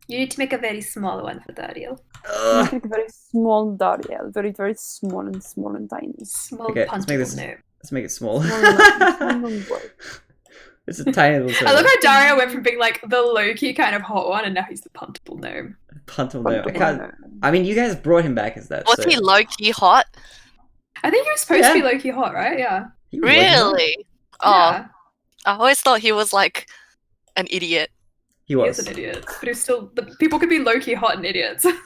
You need to make a very small one for Dario. Ugh. Make a very small Dariel. Very, very small and tiny. Small Okay, let's make puntable this- gnome. Let's make it small. Small boy. It's a tiny little I love server. how Dario went from being like the low-key kind of hot one, and now he's the puntable gnome. Puntable gnome. I mean, you guys brought him back as that. Was so... he low key hot? I think he was supposed to be Yeah. low-key hot, right? Yeah. He was, wasn't he? Really? Oh, Yeah. I always thought he was like an idiot. He He was. is an idiot. But he's still... The people could be low-key hot and idiots. People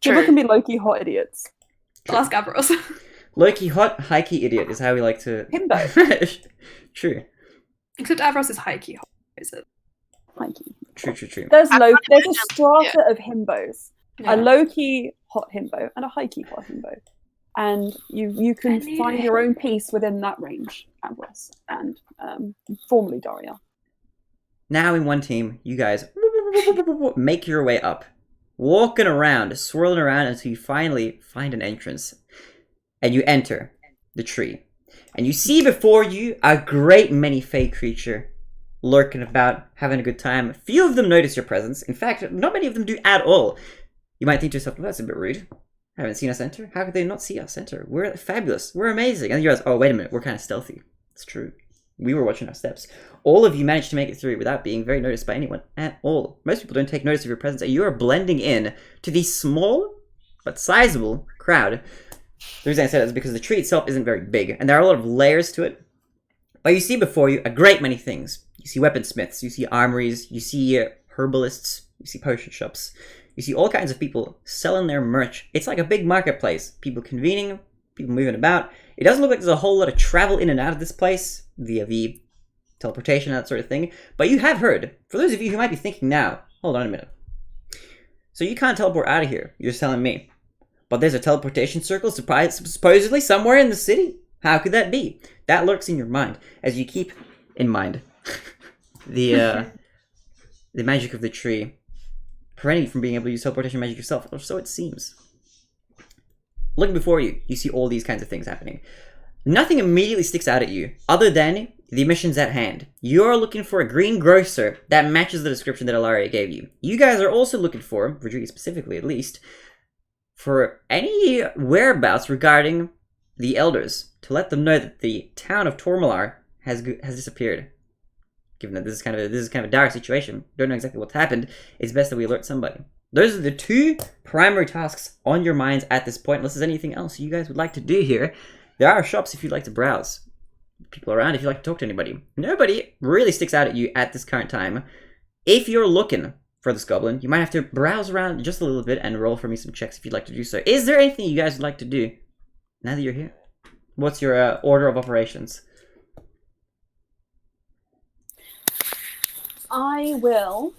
True. can be low-key hot idiots. Ask Avros. Low-key hot, high-key idiot is how we like to... Himbo. True. Except Avros is high-key hot, is it? Mikey. True. There's I low. can't There's a imagine- strata of himbos. Yeah. A low-key hot himbo and a high-key hot himbo, and you I can need find a your own piece within that range. Avros and formerly Daria. Now in one team, you guys make your way up. Walking around, swirling around until you finally find an entrance. And you enter the tree. And you see before you a great many fey creature lurking about, having a good time. Few of them notice your presence. In fact, not many of them do at all. You might think to yourself, well, that's a bit rude. Haven't seen us enter? How could they not see us enter? We're fabulous. We're amazing. And you realize, oh, wait a minute, we're kind of stealthy. It's true. We were watching our steps. All of you managed to make it through without being very noticed by anyone at all. Most people don't take notice of your presence, and you are blending in to the small but sizable crowd. The reason I say that is because the tree itself isn't very big, and there are a lot of layers to it. But you see before you a great many things. You see weaponsmiths, you see armories, you see herbalists, you see potion shops. You see all kinds of people selling their merch. It's like a big marketplace. People convening, people moving about. It doesn't look like there's a whole lot of travel in and out of this place via the teleportation, that sort of thing. But you have heard, for those of you who might be thinking now, hold on a minute. So you can't teleport out of here. You're just telling me. But there's a teleportation circle supposedly somewhere in the city. How could that be? That lurks in your mind as you keep in mind the magic of the tree, preventing you from being able to use teleportation magic yourself, or so it seems. Looking before you, you see all these kinds of things happening. Nothing immediately sticks out at you, other than the missions at hand. You're looking for a greengrocer that matches the description that Ilaria gave you. You guys are also looking for, Rodriguez specifically at least, for any whereabouts regarding the elders, to let them know that the town of Tormalar has disappeared. Given that this is kind of a dire situation, don't know exactly what's happened, it's best that we alert somebody. Those are the two primary tasks on your minds at this point, unless there's anything else you guys would like to do here. There are shops if you'd like to browse. People around if you'd like to talk to anybody. Nobody really sticks out at you at this current time. If you're looking for this goblin, you might have to browse around just a little bit and roll for me some checks if you'd like to do so. Is there anything you guys would like to do now that you're here? What's your order of operations? I will.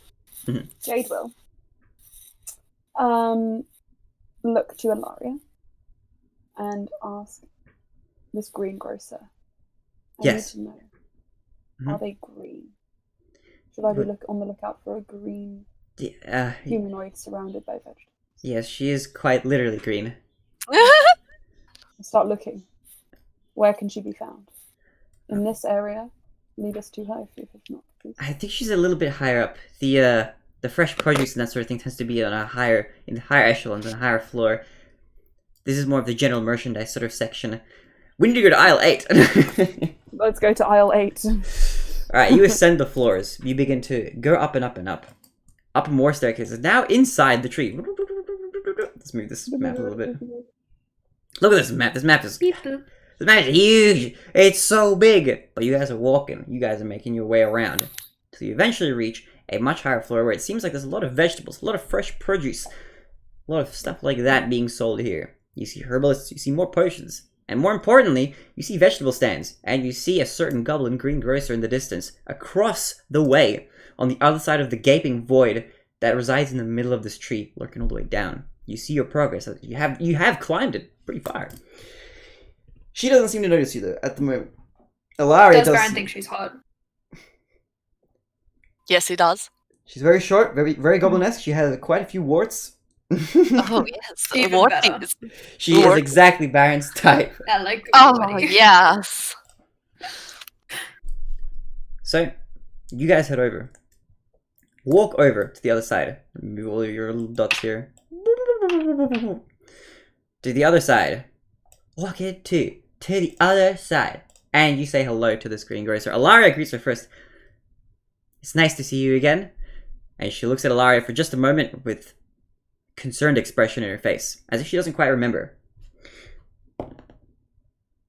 Jade will. Look to Ilaria and ask this greengrocer. Yes. I need to know. Are they green? Should I be on the lookout for a green humanoid surrounded by vegetables? Yes, she is quite literally green. Start looking. Where can she be found? In this area? Lead us to her if not, please. I think she's a little bit higher up. The fresh produce and that sort of thing tends to be in the higher echelons, on a higher floor. This is more of the general merchandise sort of section. We need to go to aisle 8. Let's go to aisle 8. Alright, you ascend the floors. You begin to go up and up and up. Up more staircases. Now inside the tree. Let's move this map a little bit. Look at this map. This map is huge. It's so big. But you guys are walking. You guys are making your way around. So you eventually reach a much higher floor where it seems like there's a lot of vegetables, a lot of fresh produce, a lot of stuff like that being sold here. You see herbalists, you see more potions. And more importantly, you see vegetable stands, and you see a certain goblin greengrocer in the distance, across the way, on the other side of the gaping void that resides in the middle of this tree, lurking all the way down. You see your progress. You have climbed it pretty far. She doesn't seem to notice you, though, at the moment. Ilaria does Baron think she's hot? Yes, he does. She's very short, very goblin-esque. She has quite a few warts. Oh, yes. Even better. She is exactly Baron's type. I like yes. So, you guys head over. Walk over to the other side. Move all of your little dots here. To the other side. Walk it to the other side. And you say hello to this greengrocer. Ilaria greets her first. It's nice to see you again. And she looks at Ilaria for just a moment with concerned expression in her face, as if she doesn't quite remember.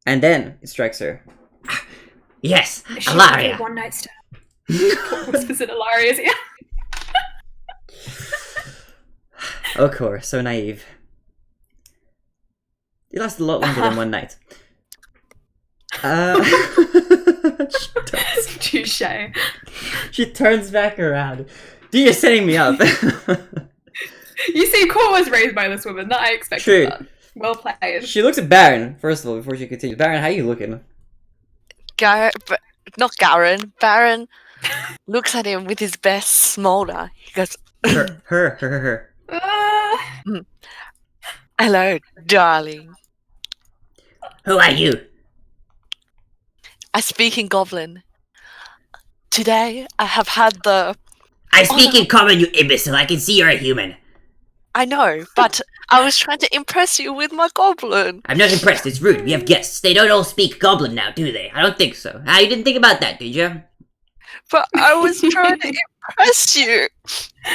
And then it strikes her. Yes, Ilaria. One night stand. Whispers in Ilaria's ear. Of course, so naive. It lasted a lot longer than one night. Touche. She turns back around. Dude, you're setting me up. You see, Cor was raised by this woman. That I expected. True. That. Well played. She looks at Baron, first of all, before she continues. Baron, how you looking? Not Garen. Baron looks at him with his best smolder. He goes, Her. hello, darling. Who are you? I speak in Goblin. Today, I have had the... I speak in common, you imbecile. I can see you're a human. I know, but I was trying to impress you with my Goblin. I'm not impressed. It's rude. We have guests. They don't all speak Goblin now, do they? I don't think so. You didn't think about that, did you? But I was trying to impress you.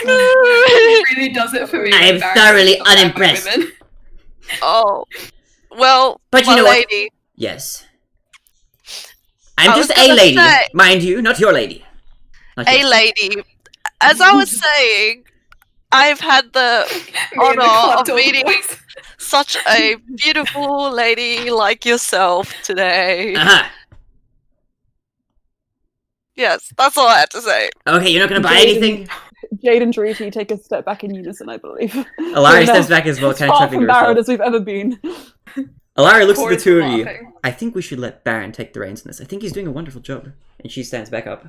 He really does it for me. I am thoroughly unimpressed. Oh. Well, but you know lady. What? Yes. I'm just a lady, mind you, not your lady. A lady. As I was saying, I've had the honor of meeting such a beautiful lady like yourself today. Uh-huh. Yes, that's all I had to say. Okay, you're not gonna buy anything? Jade and Doriti take a step back in unison, I believe. Alari steps back as well, As kind of far chuckling from to Baron herself. as we've ever been. Alari looks at the Corey's two of you. laughing. I think we should let Baron take the reins in this. I think he's doing a wonderful job. And she stands back up.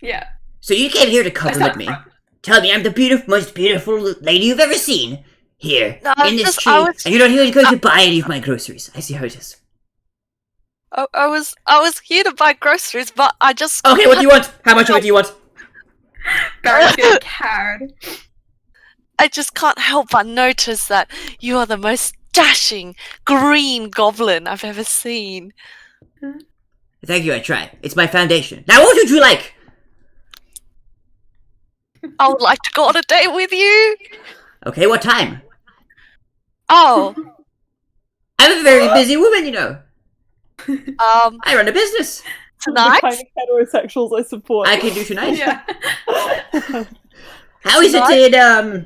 Yeah. So you came here to compliment stand me. front. Tell me I'm the most beautiful lady you've ever seen. Here, No, in this just- tree. I was- And you're not here going to buy any of my groceries. I see how it is. I was here to buy groceries, but I just Okay, what do you want? How much of it do you want? Baron's getting carried. I just can't help but notice that you are the most dashing green goblin I've ever seen. Thank you, I try. It's my foundation. Now what would you like? I would like to go on a date with you. Okay, what time? Oh, I'm a very busy woman, you know. I I run a business. tonight. The kind of heterosexuals I support. I can do tonight. Yeah. How is Tonight? it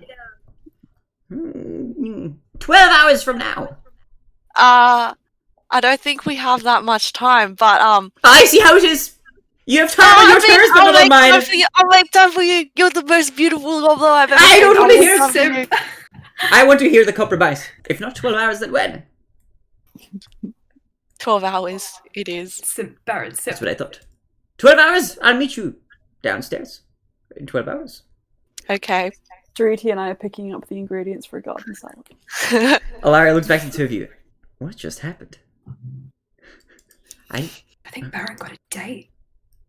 in, 12 hours from now? I don't think we have that much time, but I see how it is. You have time on your terms, but I'll not on make time mine. for you. I'll make time for you. You're the most beautiful goblin I've ever I seen. don't I'll wanna make hear time for you. I want to hear the compromise. If not 12 hours, then when? 12 hours. It is. Baron, That's what I thought. 12 hours? I'll meet you downstairs. In 12 hours. Okay. Doriti and I are picking up the ingredients for a garden salad. Alaria looks back at the two of you. What just happened? I think Baron got a date.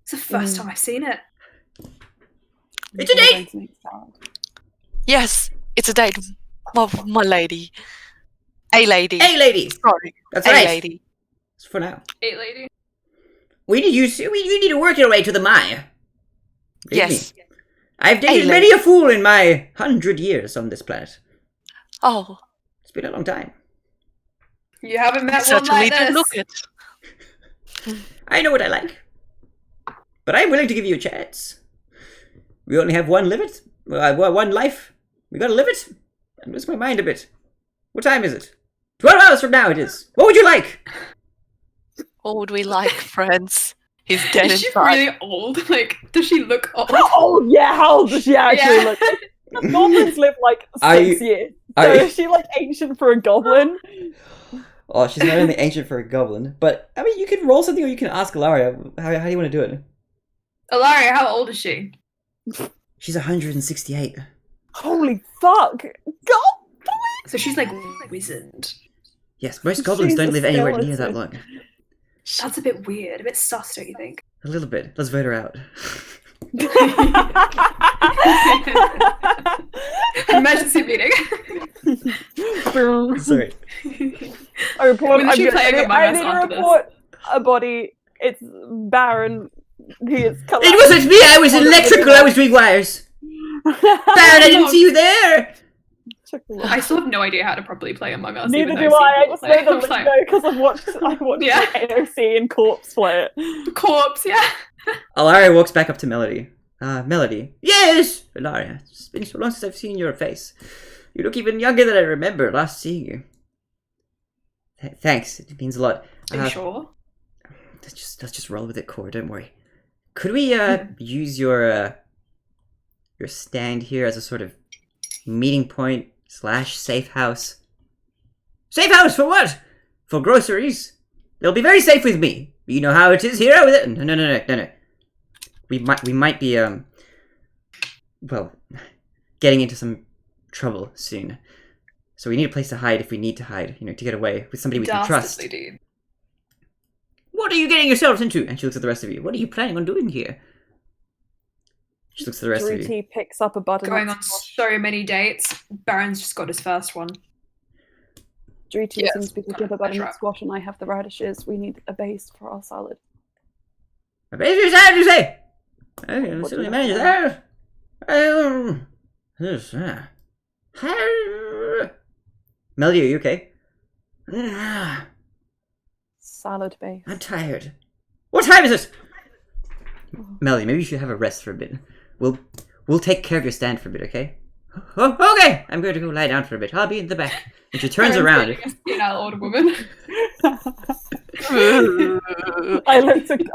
It's the first time I've seen it. It's a We're date! going to make salad. Yes, it's a date, my lady. A lady. Hey, lady! Sorry. That's A right. lady. For now. 8 lady. You need to work your way to the mine. Believe Yes. me. I've dated Hey, many a fool in my 100 years on this planet. Oh, It's been a long time. You haven't met one certainly like do this. look it. I know what I like. But I'm willing to give you a chance. We only have one limit. One life. We gotta live it. I lose my mind a bit. What time is it? 12 hours from now it is. What would you like? What would we like, friends? He's dead Is she inside. really old? Like, does she look old? Oh yeah, how old does she actually Yeah. look? Goblins live like Are 6 you- years. are So you- is she like ancient for a goblin? Oh, she's not only ancient for a goblin, but I mean, you can roll something or you can ask Alaria. How do you want to do it? Ilaria, how old is she? She's 168. Holy fuck! God! So she's like wizened. Yes, most goblins She's don't a live anywhere near that skeleton. long. That's a bit weird, a bit sus, don't you think? A little bit. Let's vote her out. Emergency meeting. Sorry. I report. When is she playing Among I Us need to after this? report a body. It's Baron. He is. It wasn't me. I was electrical. I was doing wires. Baron, I didn't see you there. I still have no idea how to properly play Among Us. Neither even do though I. I people just play it. know I'm the like, lingo because I watched Yeah. AOC and Corpse play it. corpse, yeah. Alaria walks back up to Melody. Melody. Yes! Alaria, it's been so long since I've seen your face. You look even younger than I remember last seeing you. Thanks, it means a lot. Are you sure? Let's just roll with it, Core, don't worry. Could we use your stand here as a sort of meeting point / safe house? Safe house for what? For groceries. They'll be very safe with me. You know how it is here with it. No. We might be well, getting into some trouble soon. So we need a place to hide if we need to hide, to get away with somebody we can trust. Dastardly, dude. What are you getting yourselves into? And she looks at the rest of you. What are you planning on doing here? She looks at the rest of you. Doriti picks up a butternut Going on squash. so many dates. Baron's just got his first one. Doriti Yes, seems to be thinking of a that's butternut right. squash, and I have the radishes. We need a base for our salad. What did you say? I can What certainly do you manage have? that. Melody, are you okay? Salad base. I'm tired. What time is it? Melody, maybe you should have a rest for a bit. We'll take care of your stand for a bit, okay? Oh, okay. I'm going to go lie down for a bit. I'll be in the back. And she turns around. Baron's dating a senile old woman. I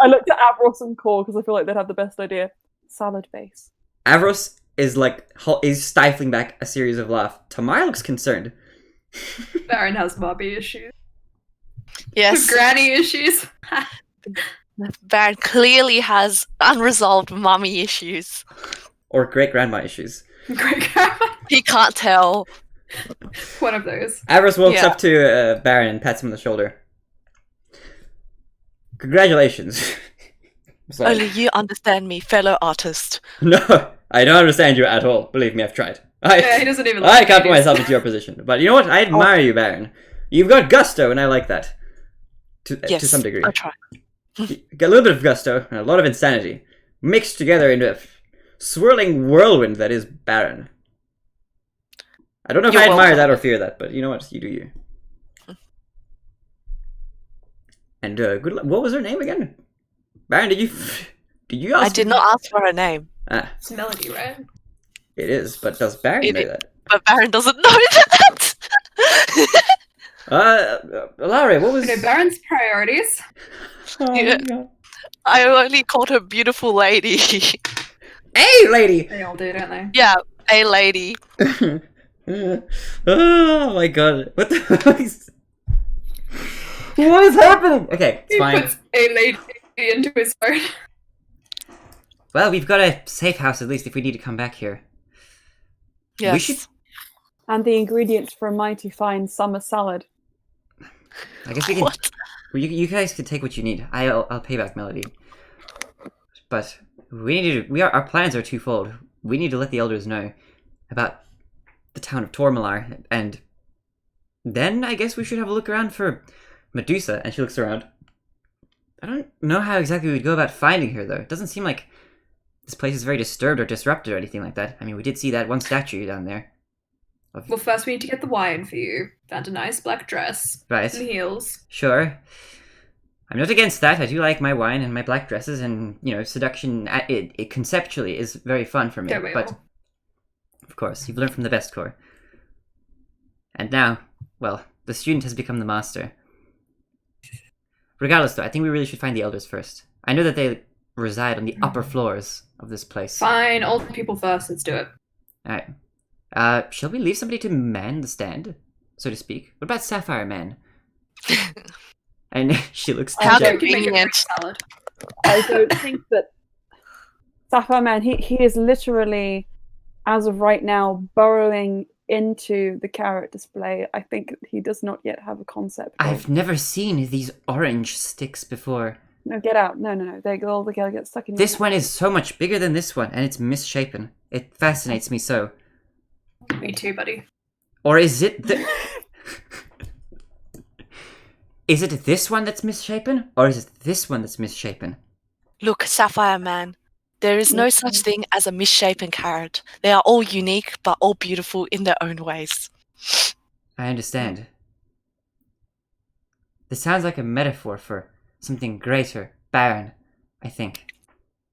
looked at Avros and Core because I feel like they'd have the best idea. Salad base. Avros is like is stifling back a series of laughs. Tamara looks concerned. Baron has mommy issues. Yes, Granny issues. Baron clearly has unresolved mummy issues. Or great grandma issues. Great grandma. He can't tell. One of those. Avarice walks Yeah. up to Baron and pats him on the shoulder. Congratulations. Sorry. Only you understand me, fellow artist. No, I don't understand you at all. Believe me, I've tried. Yeah, he doesn't even. I like can't put ladies. myself into your position. But you know what? I admire you, Baron. You've got gusto, and I like that. To Yes, some degree. I try. You got a little bit of gusto and a lot of insanity. Mixed together into a swirling whirlwind that is Baron. I don't know if You're I admire welcome. that or fear that, but you know what? You do you. And good luck. What was her name again? Baron, did you ask? I did not ask for her name, Ah, It's Melody, right? it is, but does Baron It know is. that? but Baron doesn't know that. Larry, what was... You know, Baron's priorities. Oh, Yeah. God. I only called her beautiful lady. Hey, lady! They all do, don't they? Yeah, a lady. Oh my god. What the fuck is... What is happening? Okay, it's He fine. puts a lady into his phone. Well, we've got a safe house at least if we need to come back here. Yes. We should... And the ingredients for a mighty fine summer salad. I guess we can... What? Well, you guys can take what you need. I'll pay back Melody. But we need to... Our plans are twofold. We need to let the elders know about the town of Tormalar, and then I guess we should have a look around for Medusa. And she looks around. I don't know how exactly we'd go about finding her, though. It doesn't seem like this place is very disturbed or disrupted or anything like that. I mean, we did see that one statue down there. Well, first we need to get the wine for you. Found a nice black dress. Right. Some heels. Sure. I'm not against that. I do like my wine and my black dresses, and, you know, seduction, it conceptually is very fun for me. Don't we But, all? of course, you've learned from the best core. And now, well, the student has become the master. Regardless, though, I think we really should find the elders first. I know that they reside on the upper floors of this place. Fine, old people first. Let's do it. Alright. Shall we leave somebody to man the stand, so to speak? What about Sapphire Man? And she looks... How Okay. You can make a convenient. fruit salad. I don't think that Sapphire Man, he is literally, as of right now, burrowing into the carrot display. I think he does not yet have a concept. of- I've never seen these orange sticks before. No, get out. No. They all together get stuck in your This mouth. one is so much bigger than this one, and it's misshapen. It fascinates me so. Me too, buddy. Or is it the... Is it this one that's misshapen? Or is it this one that's misshapen? Look, Sapphire Man. There is no such thing as a misshapen carrot. They are all unique, but all beautiful in their own ways. I understand. This sounds like a metaphor for something greater, Baron, I think.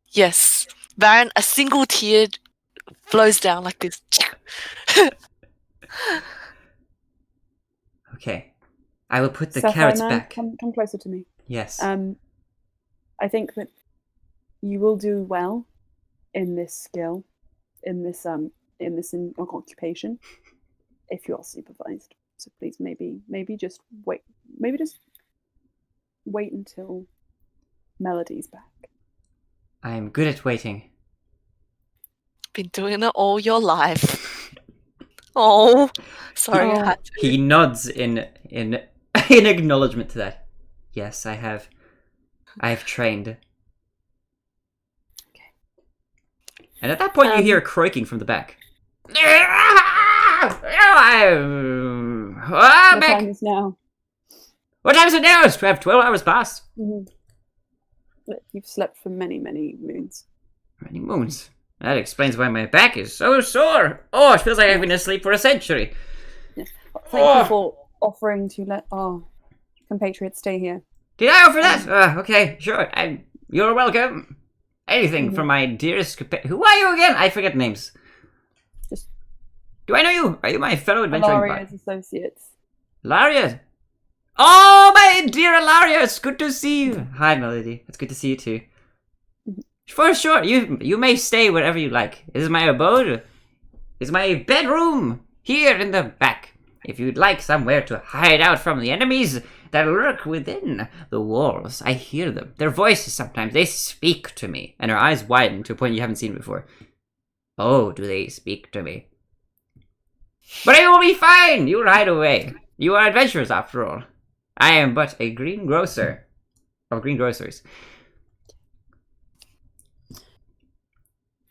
Yes, Baron, a single tear flows down like this. Okay. I will put the Sapphire carrots Man, back. Come closer to me. Yes. I think that you will do well in this skill, in this occupation, if you are supervised. So please, maybe just wait. Maybe just wait until Melody's back. I am good at waiting. Been doing it all your life. Oh, sorry, I had to. He nods in acknowledgement to that. Yes, I have. I have trained. And at that point, you hear a croaking from the back. The Back. time is now. What time is it now? It's 12 hours past. Mhm. You've slept for many, many moons. Many moons. That explains why my back is so sore. Oh, it feels like I've been asleep for a century. Thank Oh. you for offering to let our compatriots stay here. Did I offer that? Okay, sure. You're welcome. Anything from my dearest Who are you again? I forget names. Just Do I know you? Are you my fellow adventuring partner? Alaria's associates. Laria. Oh, my dear Laria, it's good to see you. Hi, Melody. It's good to see you too. For sure, you may stay wherever you like. This is my abode. This is my bedroom here in the back. If you'd like somewhere to hide out from the enemies that lurk within the walls, I hear them. Their voices sometimes, they speak to me. And her eyes widen to a point you haven't seen before. Oh, do they speak to me? But I will be fine! You ride away. You are adventurers after all. I am but a greengrocer of greengrocers.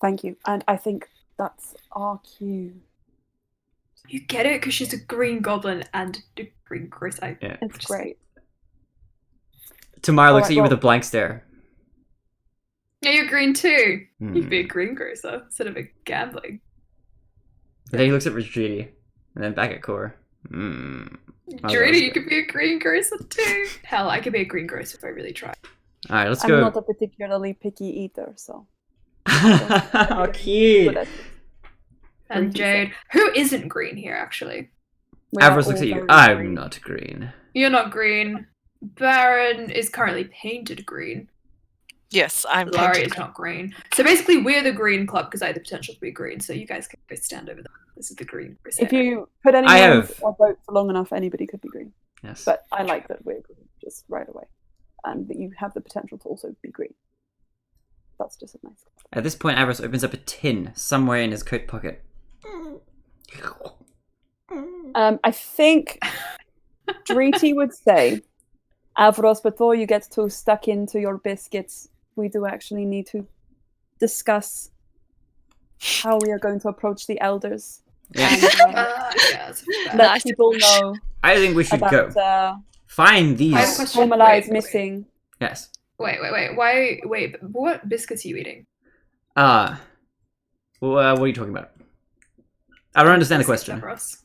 Thank you. And I think that's our cue. You get it? Because she's a green goblin and a green grocer. Yeah. It's great. Tamara looks Alright, at you with a well- blank stare. Yeah, you're green too. You'd be a greengrocer instead of a gambling. And then he looks at Retreaty, and then back at Core. Druida, you could be a greengrocer too. Hell, I could be a greengrocer if I really tried. Alright, let's I'm go. not a particularly picky eater, so. How cute! But And Jade, who isn't green here actually? we are Avros all looks at you. very I'm green. not green. You're not green. Baron is currently painted green. Yes, I'm Laurie painted is not green. So basically, we're the green club because I have the potential to be green. So you guys can go stand over there. This is the green. If you put anyone have- or vote for long enough, anybody could be green. Yes. But I like that we're green just right away. And that you have the potential to also be green. That's just a nice. At this point, Avros opens up a tin somewhere in his coat pocket. I think Driti would say, Avros, before you get too stuck into your biscuits, we do actually need to discuss how we are going to approach the elders. Yeah. And yeah, that's let Nice people know I think we should about go. Find these. I have a question. Formalize Wait. missing. Yes. Wait. Wait, what biscuits are you eating? Well, what are you talking about? I don't understand the Biscuits, question. Davros.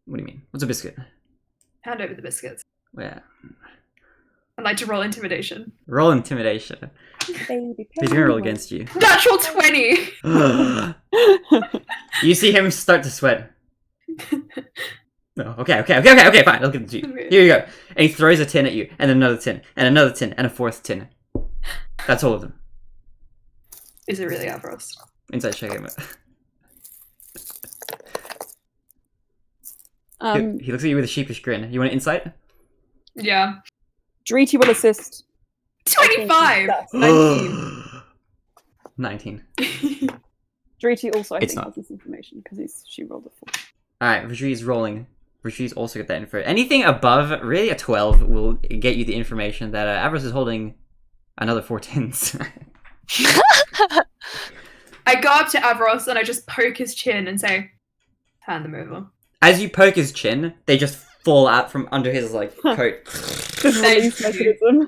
What do you mean? What's a biscuit? Hand over the biscuits. Yeah. I'd like to roll intimidation. Roll intimidation. Baby He's gonna roll against you. Natural 20! You see him start to sweat. No, okay, fine. I'll give it to you. Okay. Here you go. And he throws a tin at you, and another tin, and another tin, and a fourth tin. That's all of them. Is it really Avros? Inside check him. He looks at you with a sheepish grin. You want an insight? Yeah. Driti will assist. 25! That's 19. 19. Driti also, I It's think, not. has this information because she rolled a 4. Alright, Vajri's rolling. Vajri's also got that info. Anything above, really a 12, will get you the information that Avros is holding another 4 tins. I go up to Avros and I just poke his chin and say, hand them over. As you poke his chin, they just fall out from under his coat. Good release Thank mechanism.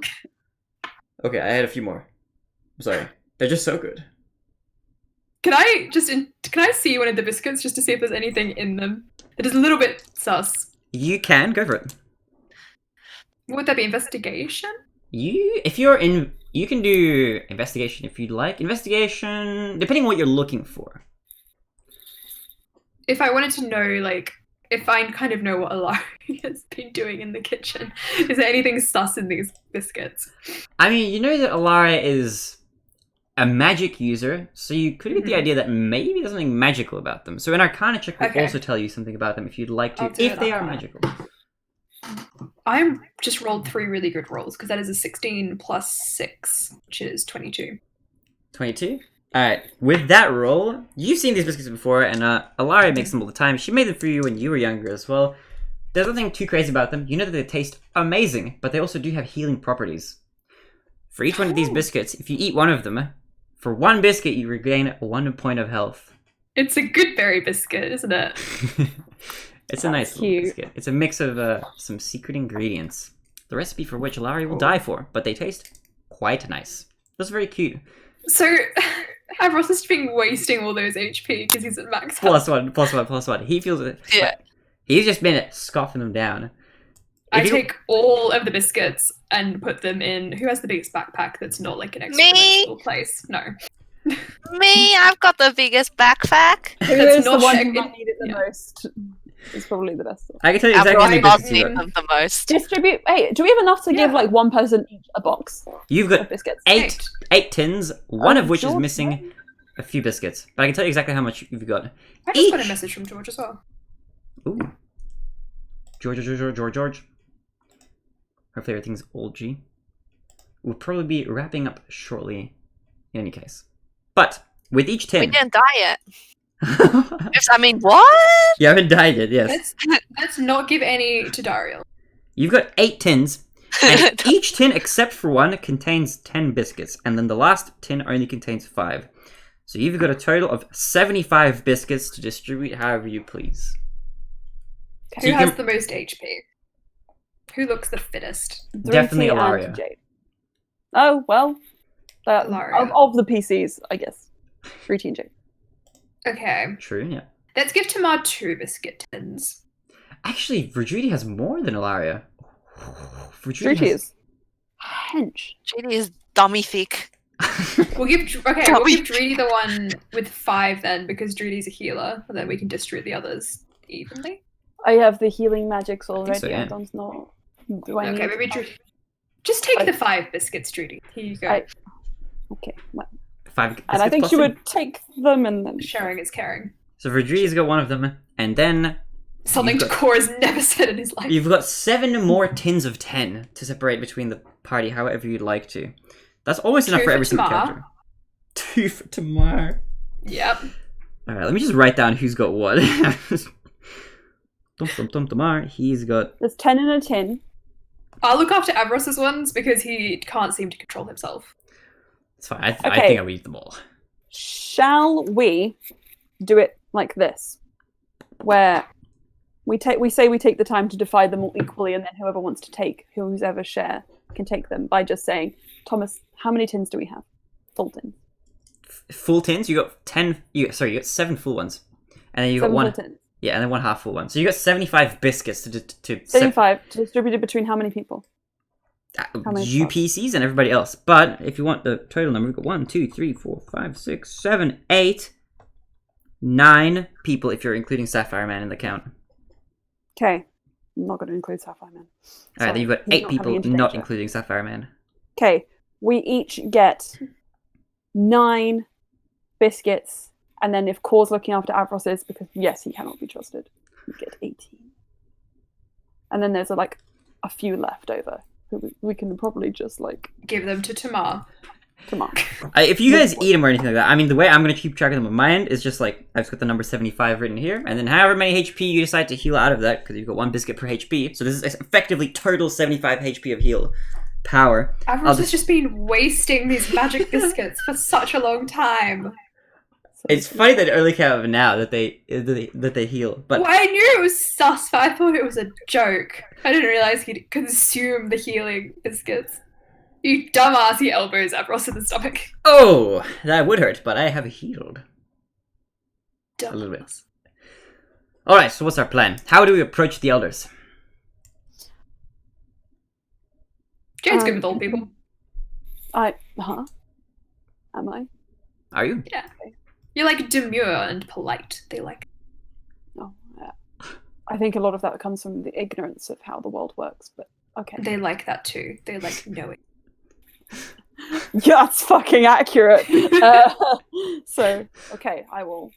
Okay, I had a few more. I'm sorry. They're just so good. Can I see one of the biscuits just to see if there's anything in them that is a little bit sus? You can go for it. Would that be investigation? You can do investigation if you'd like. Investigation, depending on what you're looking for. If I wanted to know, if I kind of know what Alari has been doing in the kitchen, is there anything sus in these biscuits? I mean, you know that Alara is a magic user, so you could get the idea that maybe there's something magical about them. So an Arcana check will Okay. also tell you something about them if you'd like to, I'll do if an they are Arcana. magical. I'm just rolled 3 really good rolls because that is a 16 plus 6, which is 22. 22? Alright, with that roll, you've seen these biscuits before, and Alara makes them all the time. She made them for you when you were younger as well. There's nothing too crazy about them. You know that they taste amazing, but they also do have healing properties. For each one of these biscuits, if you eat one of them, for 1 biscuit you regain 1 point of health. It's a good berry biscuit, isn't it? It's a nice little cute. biscuit. It's a mix of some secret ingredients. The recipe for which Alari will die for, but they taste quite nice. That's very cute. So, Avros has been wasting all those HP because he's at max Plus health. one. He feels it. Yeah. He's just been scoffing them down. I If you- take all of the biscuits and put them in. Who has the biggest backpack that's not like an extra Me? dimensional place? No. Me, I've got the biggest backpack. Who That's is the not one check- who might need it the yeah. most? It's probably the best. I can tell you exactly how many Avril biscuits does you need got. them the most. Distribute. Hey, do we have enough to give Yeah. like one person each a box You've of got biscuits? eight tins, one of which is George, missing a few biscuits. But I can tell you exactly how much you've got. I just got a Each. message from George as well. Ooh. George. Hopefully everything's all G. We'll probably be wrapping up shortly in any case. But with each We tin... didn't die yet. I mean, what? You haven't died yet, yes. Let's not give any to Dario. You've got 8 tins, and each tin except for one contains 10 biscuits, and then the last tin only contains 5. So you've got a total of 75 biscuits to distribute however you please. So Who you has can- the most HP? Who looks the fittest? Definitely 3T and Ilaria. Jade. Oh well, Ilaria. of the PCs, I guess. 3T and Jade. Okay. True, yeah. Let's give Tamar 2 biscuit tins. Actually, Virginie has more than Ilaria. 3T is hench. JD is dummy thick. We'll give Dreedy the one with 5 then, because Dreedy's a healer, and then we can distribute the others evenly. I have the healing magics already. so, I, yeah. don't know. Do I Okay, need? maybe Dreedy. Just take the 5 biscuits, Dreedy. Here you go. Okay. Well, 5 and I biscuits think plus she two. would take them and then Sharing is caring. So Virginie's got one of them, and then Something You've got- Core has never said in his life. you've got 7 more tins of 10 to separate between the party however you'd like to. That's almost enough 2 for every for single Tamar. character. 2 for Tamar. Yep. Alright, let me just write down who's got what. Tamar, he's got... there's 10 in a tin. I'll look after Avros's ones because he can't seem to control himself. It's fine, I Okay. think I'll eat them all. Shall we do it like this, where we say we take the time to divide them all equally, and then whoever wants to take whoever share can take them by just saying, Thomas, how many tins do we have? Full tins. Full tins, you got 10... you got 7 full ones. And then you got 7 one... full tins. Yeah, and then 1 half full one. So you got 75 biscuits to 75 distributed between how many people? How many you spots? PCs and everybody else. But if you want the total number, we've got 1, 2, 3, 4, 5, 6, 7, 8, 9 people if you're including Sapphire Man in the count. Okay. I'm not going to include Sapphire Man. Alright, then you've got 8 people not including Sapphire Man. Okay. We each get 9 biscuits, and then if Core's looking after Avros's, because yes, he cannot be trusted, you get 18. And then there's like a few left over who we can probably just like Give them to Tamar. come on. If you guys eat them or anything like that, I mean, the way I'm going to keep track of them on my end is just like, I've just got the number 75 written here, and then however many HP you decide to heal out of that, because you've got 1 biscuit per HP, so this is effectively total 75 HP of heal power. Avros has just been wasting these magic biscuits for such a long time. It's funny that it only came up now that they heal, but Well, I knew it was sus, but I thought it was a joke. I didn't realize he'd consume the healing biscuits. You dumbass, he elbows Avros in the stomach. oh, that would hurt, but I have healed a little bit. Alright, so what's our plan? How do we approach the elders? Jade's good with old people. Am I? Are you? Yeah. You're like demure and polite. They like. No. I think a lot of that comes from the ignorance of how the world works, but okay. They like that too. They like knowing. Yeah, that's fucking accurate. So, okay, I will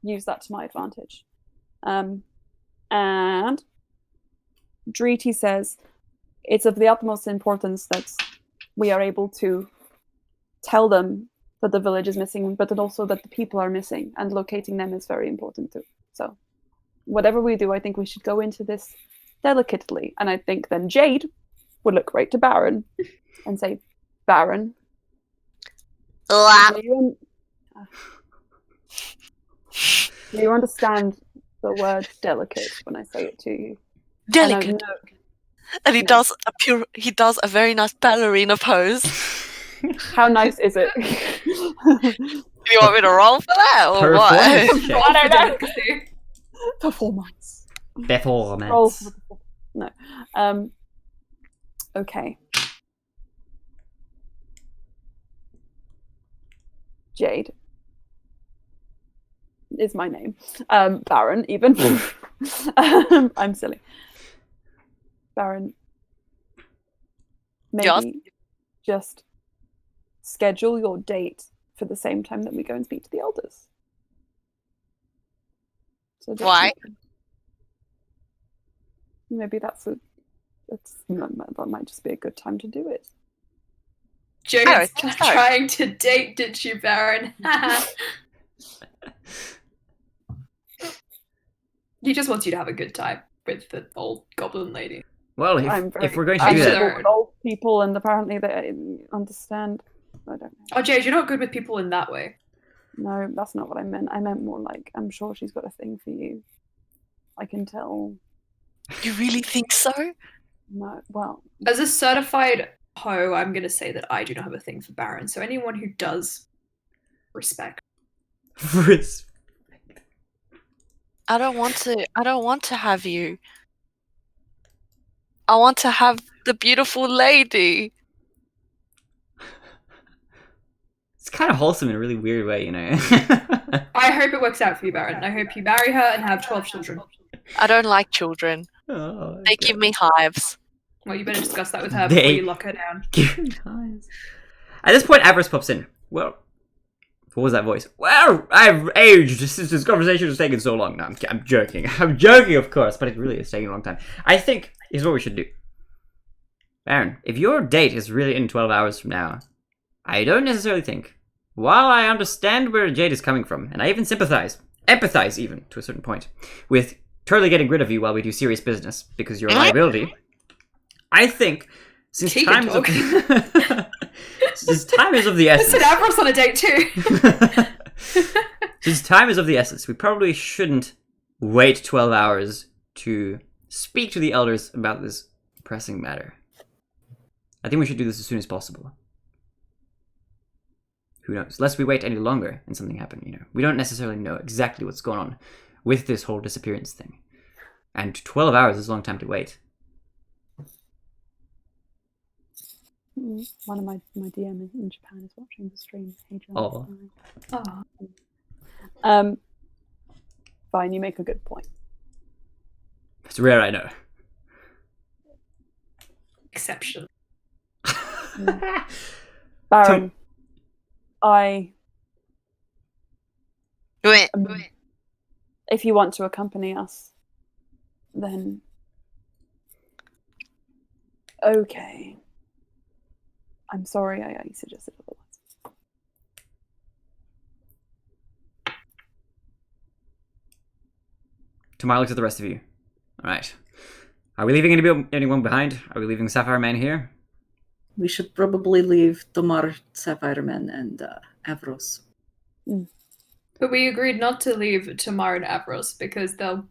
use that to my advantage. And Dreety says, it's of the utmost importance that we are able to tell them that the village is missing, but then also that the people are missing, and locating them is very important too. So, whatever we do, I think we should go into this delicately. And I think then Jade would look right to Baron and say, Baron, Ah, do you understand the word delicate when I say it to you? delicate. And I know- And he does a very nice ballerina pose. How nice is it? Do you want me to roll for that or what? Performance check. I don't know. Delicacy. Performance. Performance. Roll for the no. Okay. Jade. is my name. Baron, even. I'm silly. Baron, maybe Yes? just schedule your date for the same time that we go and speak to the elders. So that Why? Maybe that might just be a good time to do it. Jade's think so. trying to date, did you, Baron? He just wants you to have a good time with the old goblin lady. Well, if we're going to do that, with old people, and apparently they understand. I don't know. Oh, Jade, you're not good with people in that way. No, that's not what I meant. I meant more like, I'm sure she's got a thing for you. I can tell. You really think so? No, well, As a certified hoe, I'm going to say that I do not have a thing for Baron. So anyone who does, respect. I don't want to have you. I want to have the beautiful lady. It's kind of wholesome in a really weird way, you know. I hope it works out for you, Baron. I hope you marry her and have 12 children. I don't like children. Oh, They give me hives. Well, you better discuss that with her before you lock her down. At this point, Avarice pops in. Well, what was that voice? Well, I've aged since this conversation has taken so long. No, I'm joking. I'm joking, of course, but it really is taking a long time. I think here's what we should do. Baron, if your date is really in 12 hours from now, I don't necessarily think, while I understand where Jade is coming from, and I even empathize even, to a certain point, with totally getting rid of you while we do serious business, because you're a liability, I think, since time is of the essence... Listen, Avros on a date too! Since time is of the essence, we probably shouldn't wait 12 hours to speak to the elders about this pressing matter. I think we should do this as soon as possible. Who knows? Lest we wait any longer and something happen, you know. We don't necessarily know exactly what's going on with this whole disappearance thing. And 12 hours is a long time to wait. One of my DM in Japan is watching the stream. Hey, John. Oh. Fine, you make a good point. It's rare, I know. Exception. Baron, if you want to accompany us, then okay. I'm sorry I suggested otherwise. Tamar looks at the rest of you. Alright. Are we leaving anyone behind? Are we leaving Sapphire Man here? We should probably leave Tomar, Sapphire Man, and Avros. But we agreed not to leave Tamar and Avros because they'll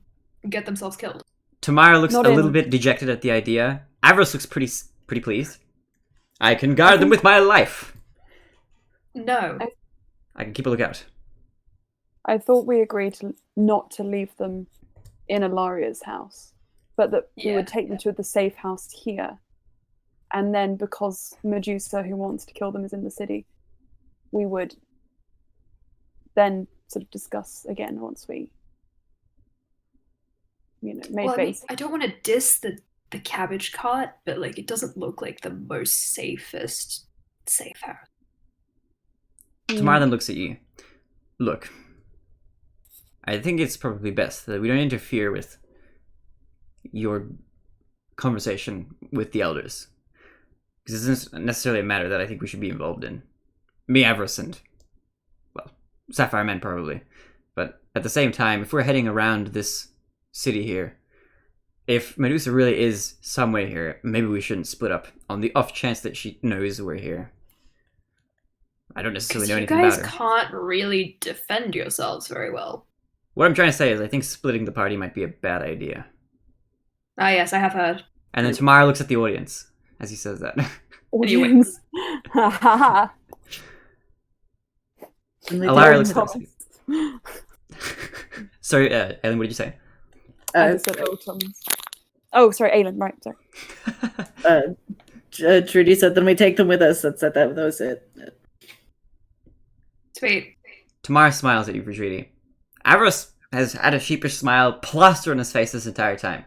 get themselves killed. Tamar looks a little bit dejected at the idea. Avros looks pretty pleased. I can guard them with my life. No. I can keep a lookout. I thought we agreed not to leave them in Ilaria's house, but that we would take them to the safe house here. And then because Medusa, who wants to kill them, is in the city, we would then sort of discuss again once we, made base. I don't want to diss the cabbage cart, but it doesn't look like the most safest safe house. Tamar then looks at you. Look, I think it's probably best that we don't interfere with your conversation with the elders. Because it's not necessarily a matter that I think we should be involved in. Me, Avarice, and, Sapphire Man probably. But at the same time, if we're heading around this city here, if Medusa really is somewhere here, maybe we shouldn't split up on the off chance that she knows we're here. I don't necessarily know anything about her. You guys can't really defend yourselves very well. What I'm trying to say is I think splitting the party might be a bad idea. Ah, yes, I have heard. And then Tamara looks at the audience as he says that. Audience. Alara looks at him. Sorry, Aileen, what did you say? I just said Thomas. Oh, sorry, Aileen, right, sorry. Trudy said, then we take them with us. That was it. Sweet. Tamara smiles at you, Trudy. Avros has had a sheepish smile plastered on his face this entire time.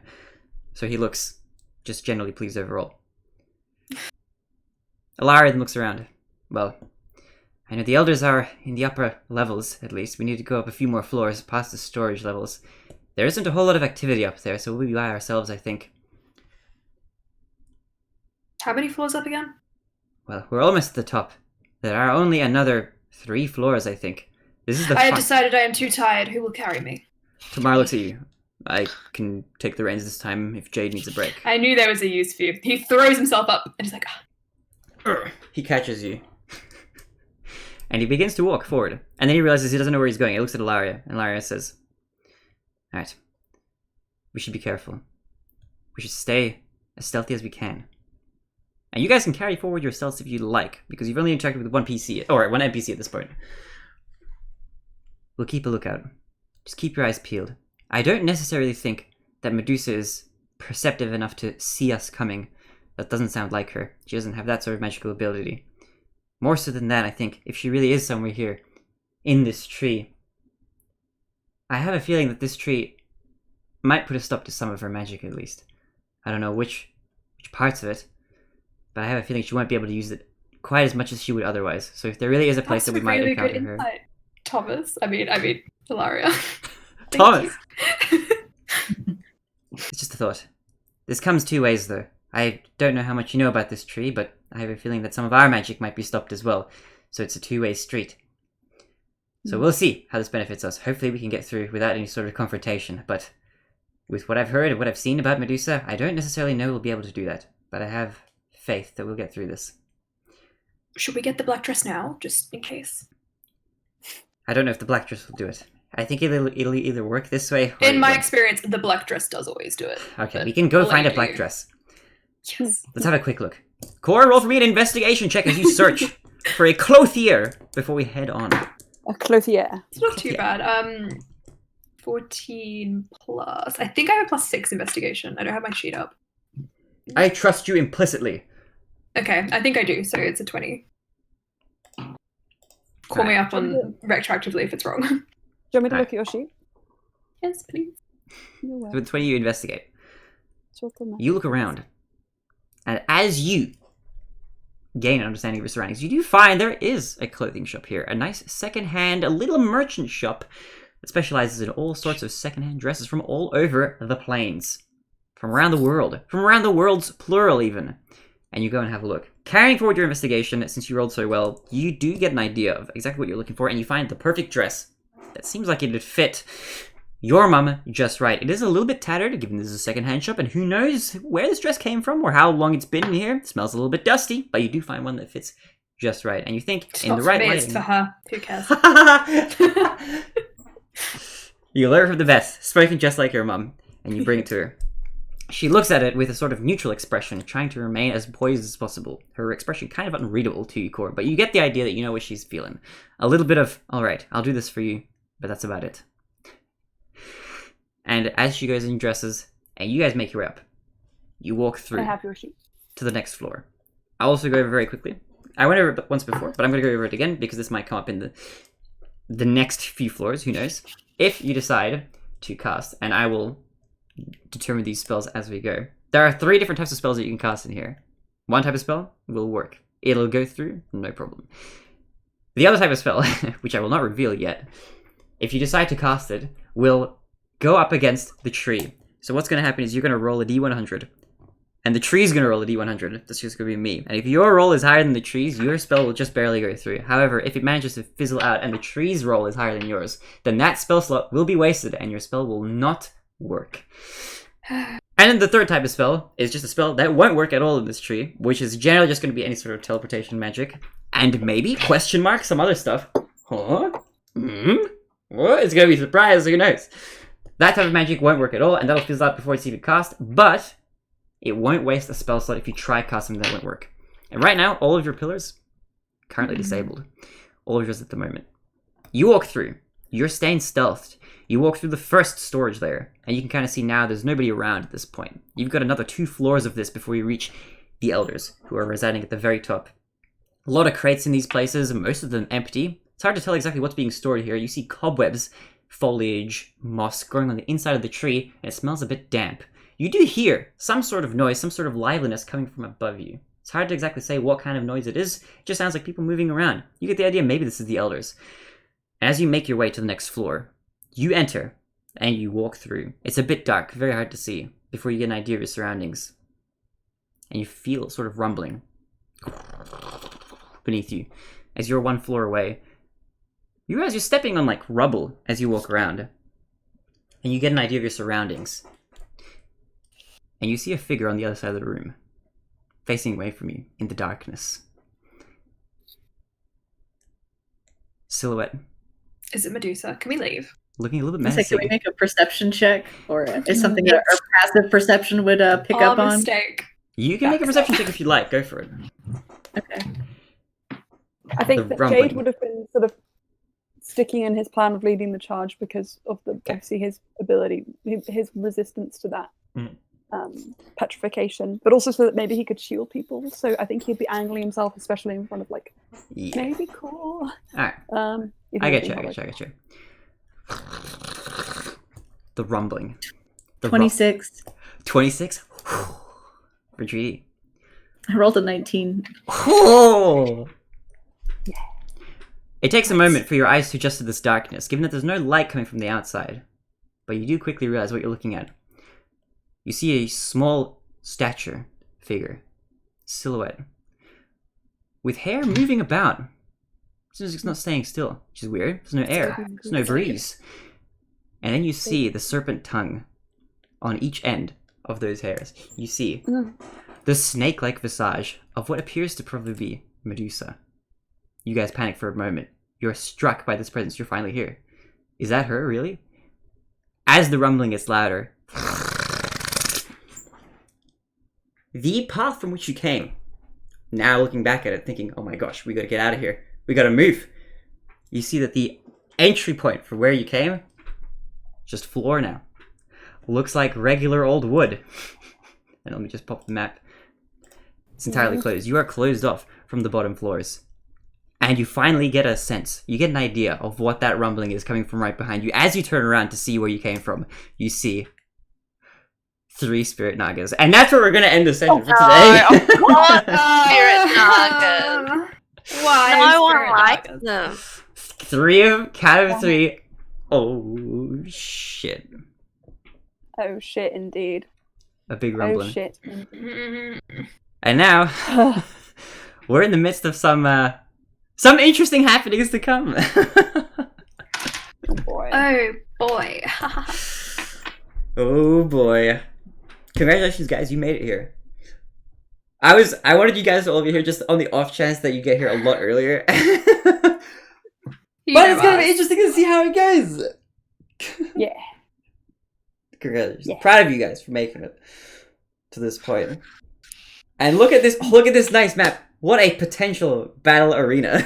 So he looks just generally pleased overall. Ilaria then looks around. Well, I know the elders are in the upper levels, at least. We need to go up a few more floors past the storage levels. There isn't a whole lot of activity up there, so we'll be by ourselves, I think. How many floors up again? Well, we're almost at the top. There are only another 3 floors, I think. This is the I have decided I am too tired. Who will carry me? Tamara looks at you. I can take the reins this time if Jade needs a break. I knew there was a use for you. He throws himself up and he's like, He catches you. And he begins to walk forward. And then he realizes he doesn't know where he's going. He looks at Ilaria, and Ilaria says, Alright, we should be careful. We should stay as stealthy as we can. And you guys can carry forward your stealths if you like, because you've only interacted with one NPC at this point. We'll keep a lookout. Just keep your eyes peeled. I don't necessarily think that Medusa is perceptive enough to see us coming. That doesn't sound like her. She doesn't have that sort of magical ability. More so than that, I think, if she really is somewhere here, in this tree, I have a feeling that this tree might put a stop to some of her magic, at least. I don't know which parts of it, but I have a feeling she won't be able to use it quite as much as she would otherwise. So if there really is a place that we might encounter her... insight, Thomas. I mean, Ilaria. Thomas! It's just a thought. This comes 2 ways, though. I don't know how much you know about this tree, but I have a feeling that some of our magic might be stopped as well. So it's a 2-way street. So we'll see how this benefits us. Hopefully we can get through without any sort of confrontation, but with what I've heard and what I've seen about Medusa, I don't necessarily know we'll be able to do that. But I have faith that we'll get through this. Should we get the black dress now, just in case? I don't know if the black dress will do it. I think it'll either work this way or... In my experience, the black dress does always do it. Okay, we can go find a black dress. Yes. Let's have a quick look. Cora, roll for me an investigation check as you search for a clothier before we head on. A clothier. It's not too bad. 14 plus. I think I have a +6 investigation. I don't have my sheet up. I trust you implicitly. Okay, I think I do, so it's a 20. Call me up on retroactively if it's wrong. Do you want me to look at your sheet? Yes, please. So with 20 you investigate. Sure, You look around. And as you gain an understanding of your surroundings, you do find there is a clothing shop here. A nice second-hand, a little merchant shop that specializes in all sorts of second-hand dresses from all over the plains. From around the world. From around the world's plural, even. And you go and have a look. Carrying forward your investigation, since you rolled so well, you do get an idea of exactly what you're looking for, and you find the perfect dress that seems like it would fit your mum just right. It is a little bit tattered, given this is a second-hand shop, and who knows where this dress came from or how long it's been in here. It smells a little bit dusty, but you do find one that fits just right. And you think, It's in not the for right me, way... it's for her. Who cares? You learn from the best, spoken just like your mum, and you bring it to her. She looks at it with a sort of neutral expression, trying to remain as poised as possible. Her expression kind of unreadable to you, Cor, but you get the idea that you know what she's feeling. A little bit of, alright, I'll do this for you, but that's about it. And as she goes and dresses, and you guys make your way up, you walk through I have your sheet. to the next floor. I'll also go over very quickly. I went over it once before, but I'm going to go over it again because this might come up in the next few floors, who knows. If you decide to cast, and I will determine these spells as we go. There are 3 different types of spells that you can cast in here. One type of spell will work. It'll go through, no problem. The other type of spell, which I will not reveal yet, if you decide to cast it, will go up against the tree. So what's going to happen is you're going to roll a d100, and the tree's going to roll a d100. That's just going to be me. And if your roll is higher than the tree's, your spell will just barely go through. However, if it manages to fizzle out and the tree's roll is higher than yours, then that spell slot will be wasted and your spell will not work. And then the third type of spell is just a spell that won't work at all in this tree, which is generally just going to be any sort of teleportation magic, and maybe, question mark, some other stuff. Huh? What? It's going to be a surprise, who knows? That type of magic won't work at all, and that'll fizzle out before it's even cast, but it won't waste a spell slot if you try casting that won't work. And right now, all of your pillars currently disabled. All of yours at the moment. You walk through. You're staying stealthed. You walk through the first storage layer, and you can kind of see now there's nobody around at this point. You've got another 2 floors of this before you reach the elders, who are residing at the very top. A lot of crates in these places, most of them empty. It's hard to tell exactly what's being stored here. You see cobwebs foliage, moss growing on the inside of the tree, and it smells a bit damp. You do hear some sort of noise, some sort of liveliness coming from above you. It's hard to exactly say what kind of noise it is. It just sounds like people moving around. You get the idea, maybe this is the elders. As you make your way to the next floor, you enter and you walk through. It's a bit dark, very hard to see, before you get an idea of your surroundings. And you feel it sort of rumbling beneath you. As you're one floor away, you realize you're stepping on like rubble as you walk around. And you get an idea of your surroundings. And you see a figure on the other side of the room, facing away from you in the darkness. Silhouette. Is it Medusa? Can we leave? Looking a little bit Can menacing. we make a perception check, or is something that our passive perception would pick up on? Mistake. You can make a perception check if you like. Go for it. Okay. I think The that rumbling. Jade would have been sort of sticking in his plan of leading the charge because of the obviously his ability, his resistance to that petrification, but also so that maybe he could shield people. So I think he'd be angling himself, especially in front of like Yeah. maybe cool. Alright. Even I though get you. it's I not get you. The rumbling. The 26. 26? Retreat. I rolled a 19. Oh! It takes a moment for your eyes to adjust to this darkness, given that there's no light coming from the outside. But you do quickly realize what you're looking at. You see a small stature figure, silhouette, with hair moving about. It's not staying still, which is weird. There's no air, there's no breeze. And then you see the serpent tongue on each end of those hairs. You see the snake-like visage of what appears to probably be Medusa. You guys panic for a moment. You're struck by this presence. You're finally here. Is that her, really? As the rumbling gets louder, the path from which you came, now looking back at it, thinking, oh my gosh, we gotta get out of here. We gotta move. You see that the entry point for where you came, just floor now. Looks like regular old wood. And let me just pop the map. It's entirely closed. You are closed off from the bottom floors. And you finally get a sense, you get an idea of what that rumbling is coming from right behind you. As you turn around to see where you came from, you see 3 spirit nagas. And that's where we're going to end the session for today. What? Spirit nagas. Why? No one Spirit likes nagas? them. 3 of, count of 3. Oh, shit. Oh shit, indeed. A big Oh rumbling. shit. And now, we're in the midst of some interesting happenings to come. Oh boy. Oh boy. Oh boy. Congratulations, guys, you made it here. I wanted you guys to all be here just on the off chance that you get here a lot earlier. You But know it's gonna be us. interesting to see how it goes. Yeah. Congratulations. Yeah. Proud of you guys for making it to this point. And look at this nice map. What a potential battle arena.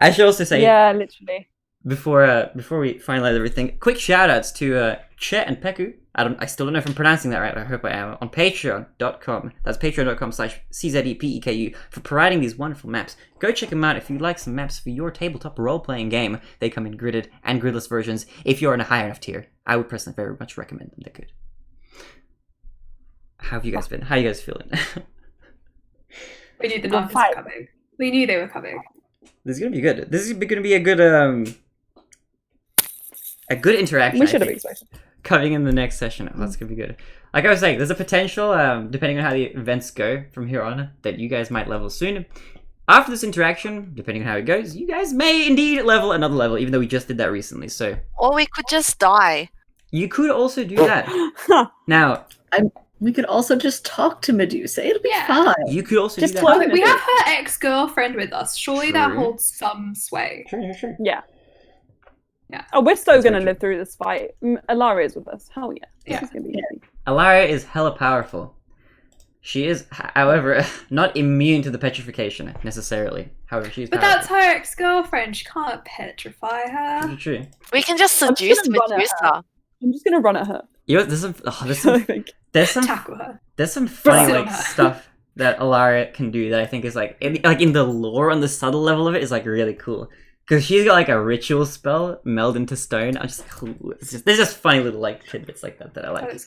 I should also say, Yeah, literally. before we finalize everything, quick shout outs to Chet and Peku. I still don't know if I'm pronouncing that right. I hope I am. On patreon.com. That's patreon.com/CZEPEKU for providing these wonderful maps. Go check them out if you'd like some maps for your tabletop role-playing game. They come in gridded and gridless versions. If you're in a high enough tier, I would personally very much recommend them. They're good. How have you guys been? How are you guys feeling? We knew the Good Nagas fight. were coming. We knew they were coming. This is gonna be good. This is gonna be a good interaction. We I should have think, expected. coming in the next session. Oh, that's gonna be good. Like I was saying, there's a potential, depending on how the events go from here on, that you guys might level soon. After this interaction, depending on how it goes, you guys may indeed level another level, even though we just did that recently. So Or we could just die. you could also do that. Now, We could also just talk to Medusa. It'll be Yeah. fine. you could also Just do float that. in We it. have her ex-girlfriend with us. Surely that True. holds some sway. Sure. Yeah. Yeah. Oh, we're still That's gonna very live through this fight. Alaria is with us. Hell yeah. Yeah. This is gonna be easy. Alaria is hella powerful. She is, however, not immune to the petrification, necessarily. However, she is But powerful. that's her ex-girlfriend. She can't petrify her. True. We can just I'm just seduce gonna run at Medusa. I'm just gonna run at her. You know, there's I some think. there's some Tackle her. There's some funny Brazil. stuff that Alaria can do that I think is like in the lore on the subtle level of it is like really cool. Because she's got like a ritual spell meld into stone. I'm just like, ooh, there's just funny little like tidbits like that I like. That is-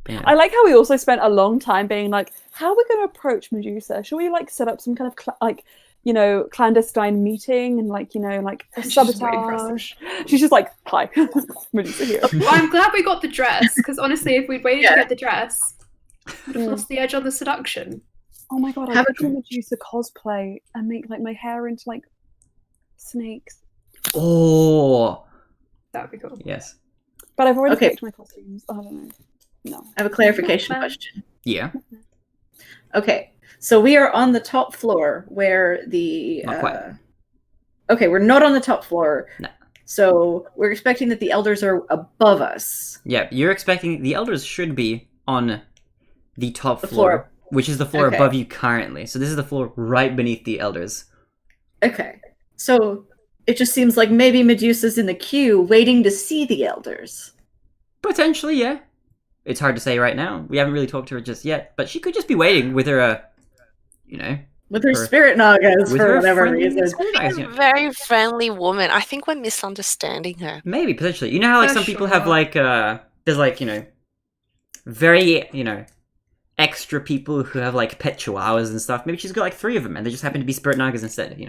Yeah. I like how we also spent a long time being like, how are we going to approach Medusa? Should we like set up some kind of clandestine meeting and like She's just waiting for us. sabotage? She's just like, hi, Medusa here. Well, I'm glad we got the dress, because honestly, if we'd waited Yeah. to get the dress, would have Mm. lost the edge on the seduction. Oh my god, I Have could a- do Medusa cosplay and make like my hair into like snakes. Oh, That would be cool. yes. But I've already Okay. picked my costumes. I don't know. No. I have a clarification Batman. question. Yeah. Okay, so we are on the top floor where the. Not quite. Okay, we're not on the top floor. No. So we're expecting that the elders are above us. Yeah, you're expecting the elders should be on the top The floor, floor. which is the floor Okay. above you currently. So this is the floor right beneath the elders. Okay, so it just seems like maybe Medusa's in the queue waiting to see the elders. Potentially, yeah. It's hard to say right now. We haven't really talked to her just yet, but she could just be waiting with her, With her Her- spirit nagas with for her whatever friendly reason. spirit She's eyes, a yeah. very friendly woman. I think we're misunderstanding her. Maybe, potentially. You know how like For some people have sure. like there's like, very, extra people who have like pet chihuahuas and stuff. Maybe she's got like 3 of them and they just happen to be spirit nagas instead,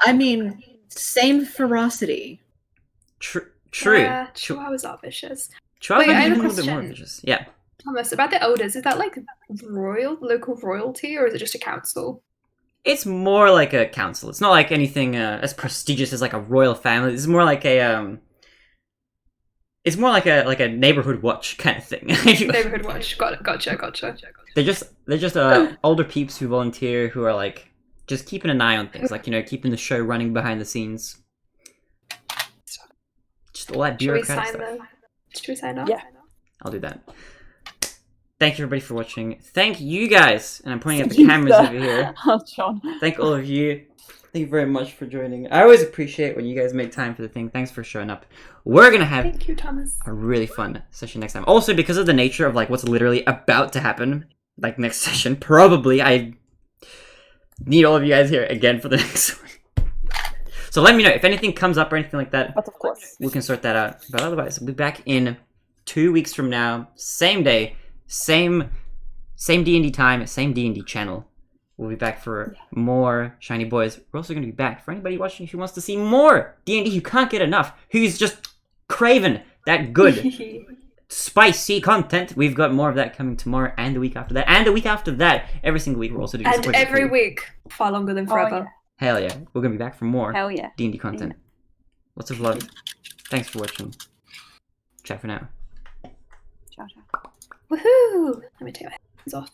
I mean, same ferocity. True. Yeah, chihuahuas are vicious. Chihuahuas Wait, are I have a even a little bit more question. vicious. Yeah. Thomas, about the elders, is that like local royalty, or is it just a council? It's more like a council. It's not like anything as prestigious as like a royal family. It's more like a it's more like a neighborhood watch kind of thing. Neighborhood watch. Got it. Gotcha. They're just older peeps who volunteer who are like just keeping an eye on things, like keeping the show running behind the scenes. Just all that Should we bureaucratic sign stuff. Should we sign off? Yeah. I'll do that. Thank you everybody for watching. Thank you guys, and I'm pointing at the Medusa. cameras over here. Oh, John. Thank all of you. Thank you very much for joining. I always appreciate when you guys make time for the thing. Thanks for showing up. We're gonna have Thank you, Thomas. a really fun session next time. Also, because of the nature of like what's literally about to happen, like next session, probably I need all of you guys here again for the next one. So let me know if anything comes up or anything like that. But of course. We can sort that out. But otherwise, we'll be back in 2 weeks from now, same day, same D&D time, same D&D channel. We'll be back for more Shiny Boys. We're also going to be back for anybody watching who wants to see more D&D who can't get enough, who's just craving that good, spicy content. We've got more of that coming tomorrow and the week after that, and the week after that. Every single week we're also doing And spoiler every free. week, far longer than forever. Hell yeah. We're going to be back for more Hell yeah. D&D content. Lots of love. Thanks for watching. Ciao for now. Ciao, ciao. Woohoo! Let me take my hands off.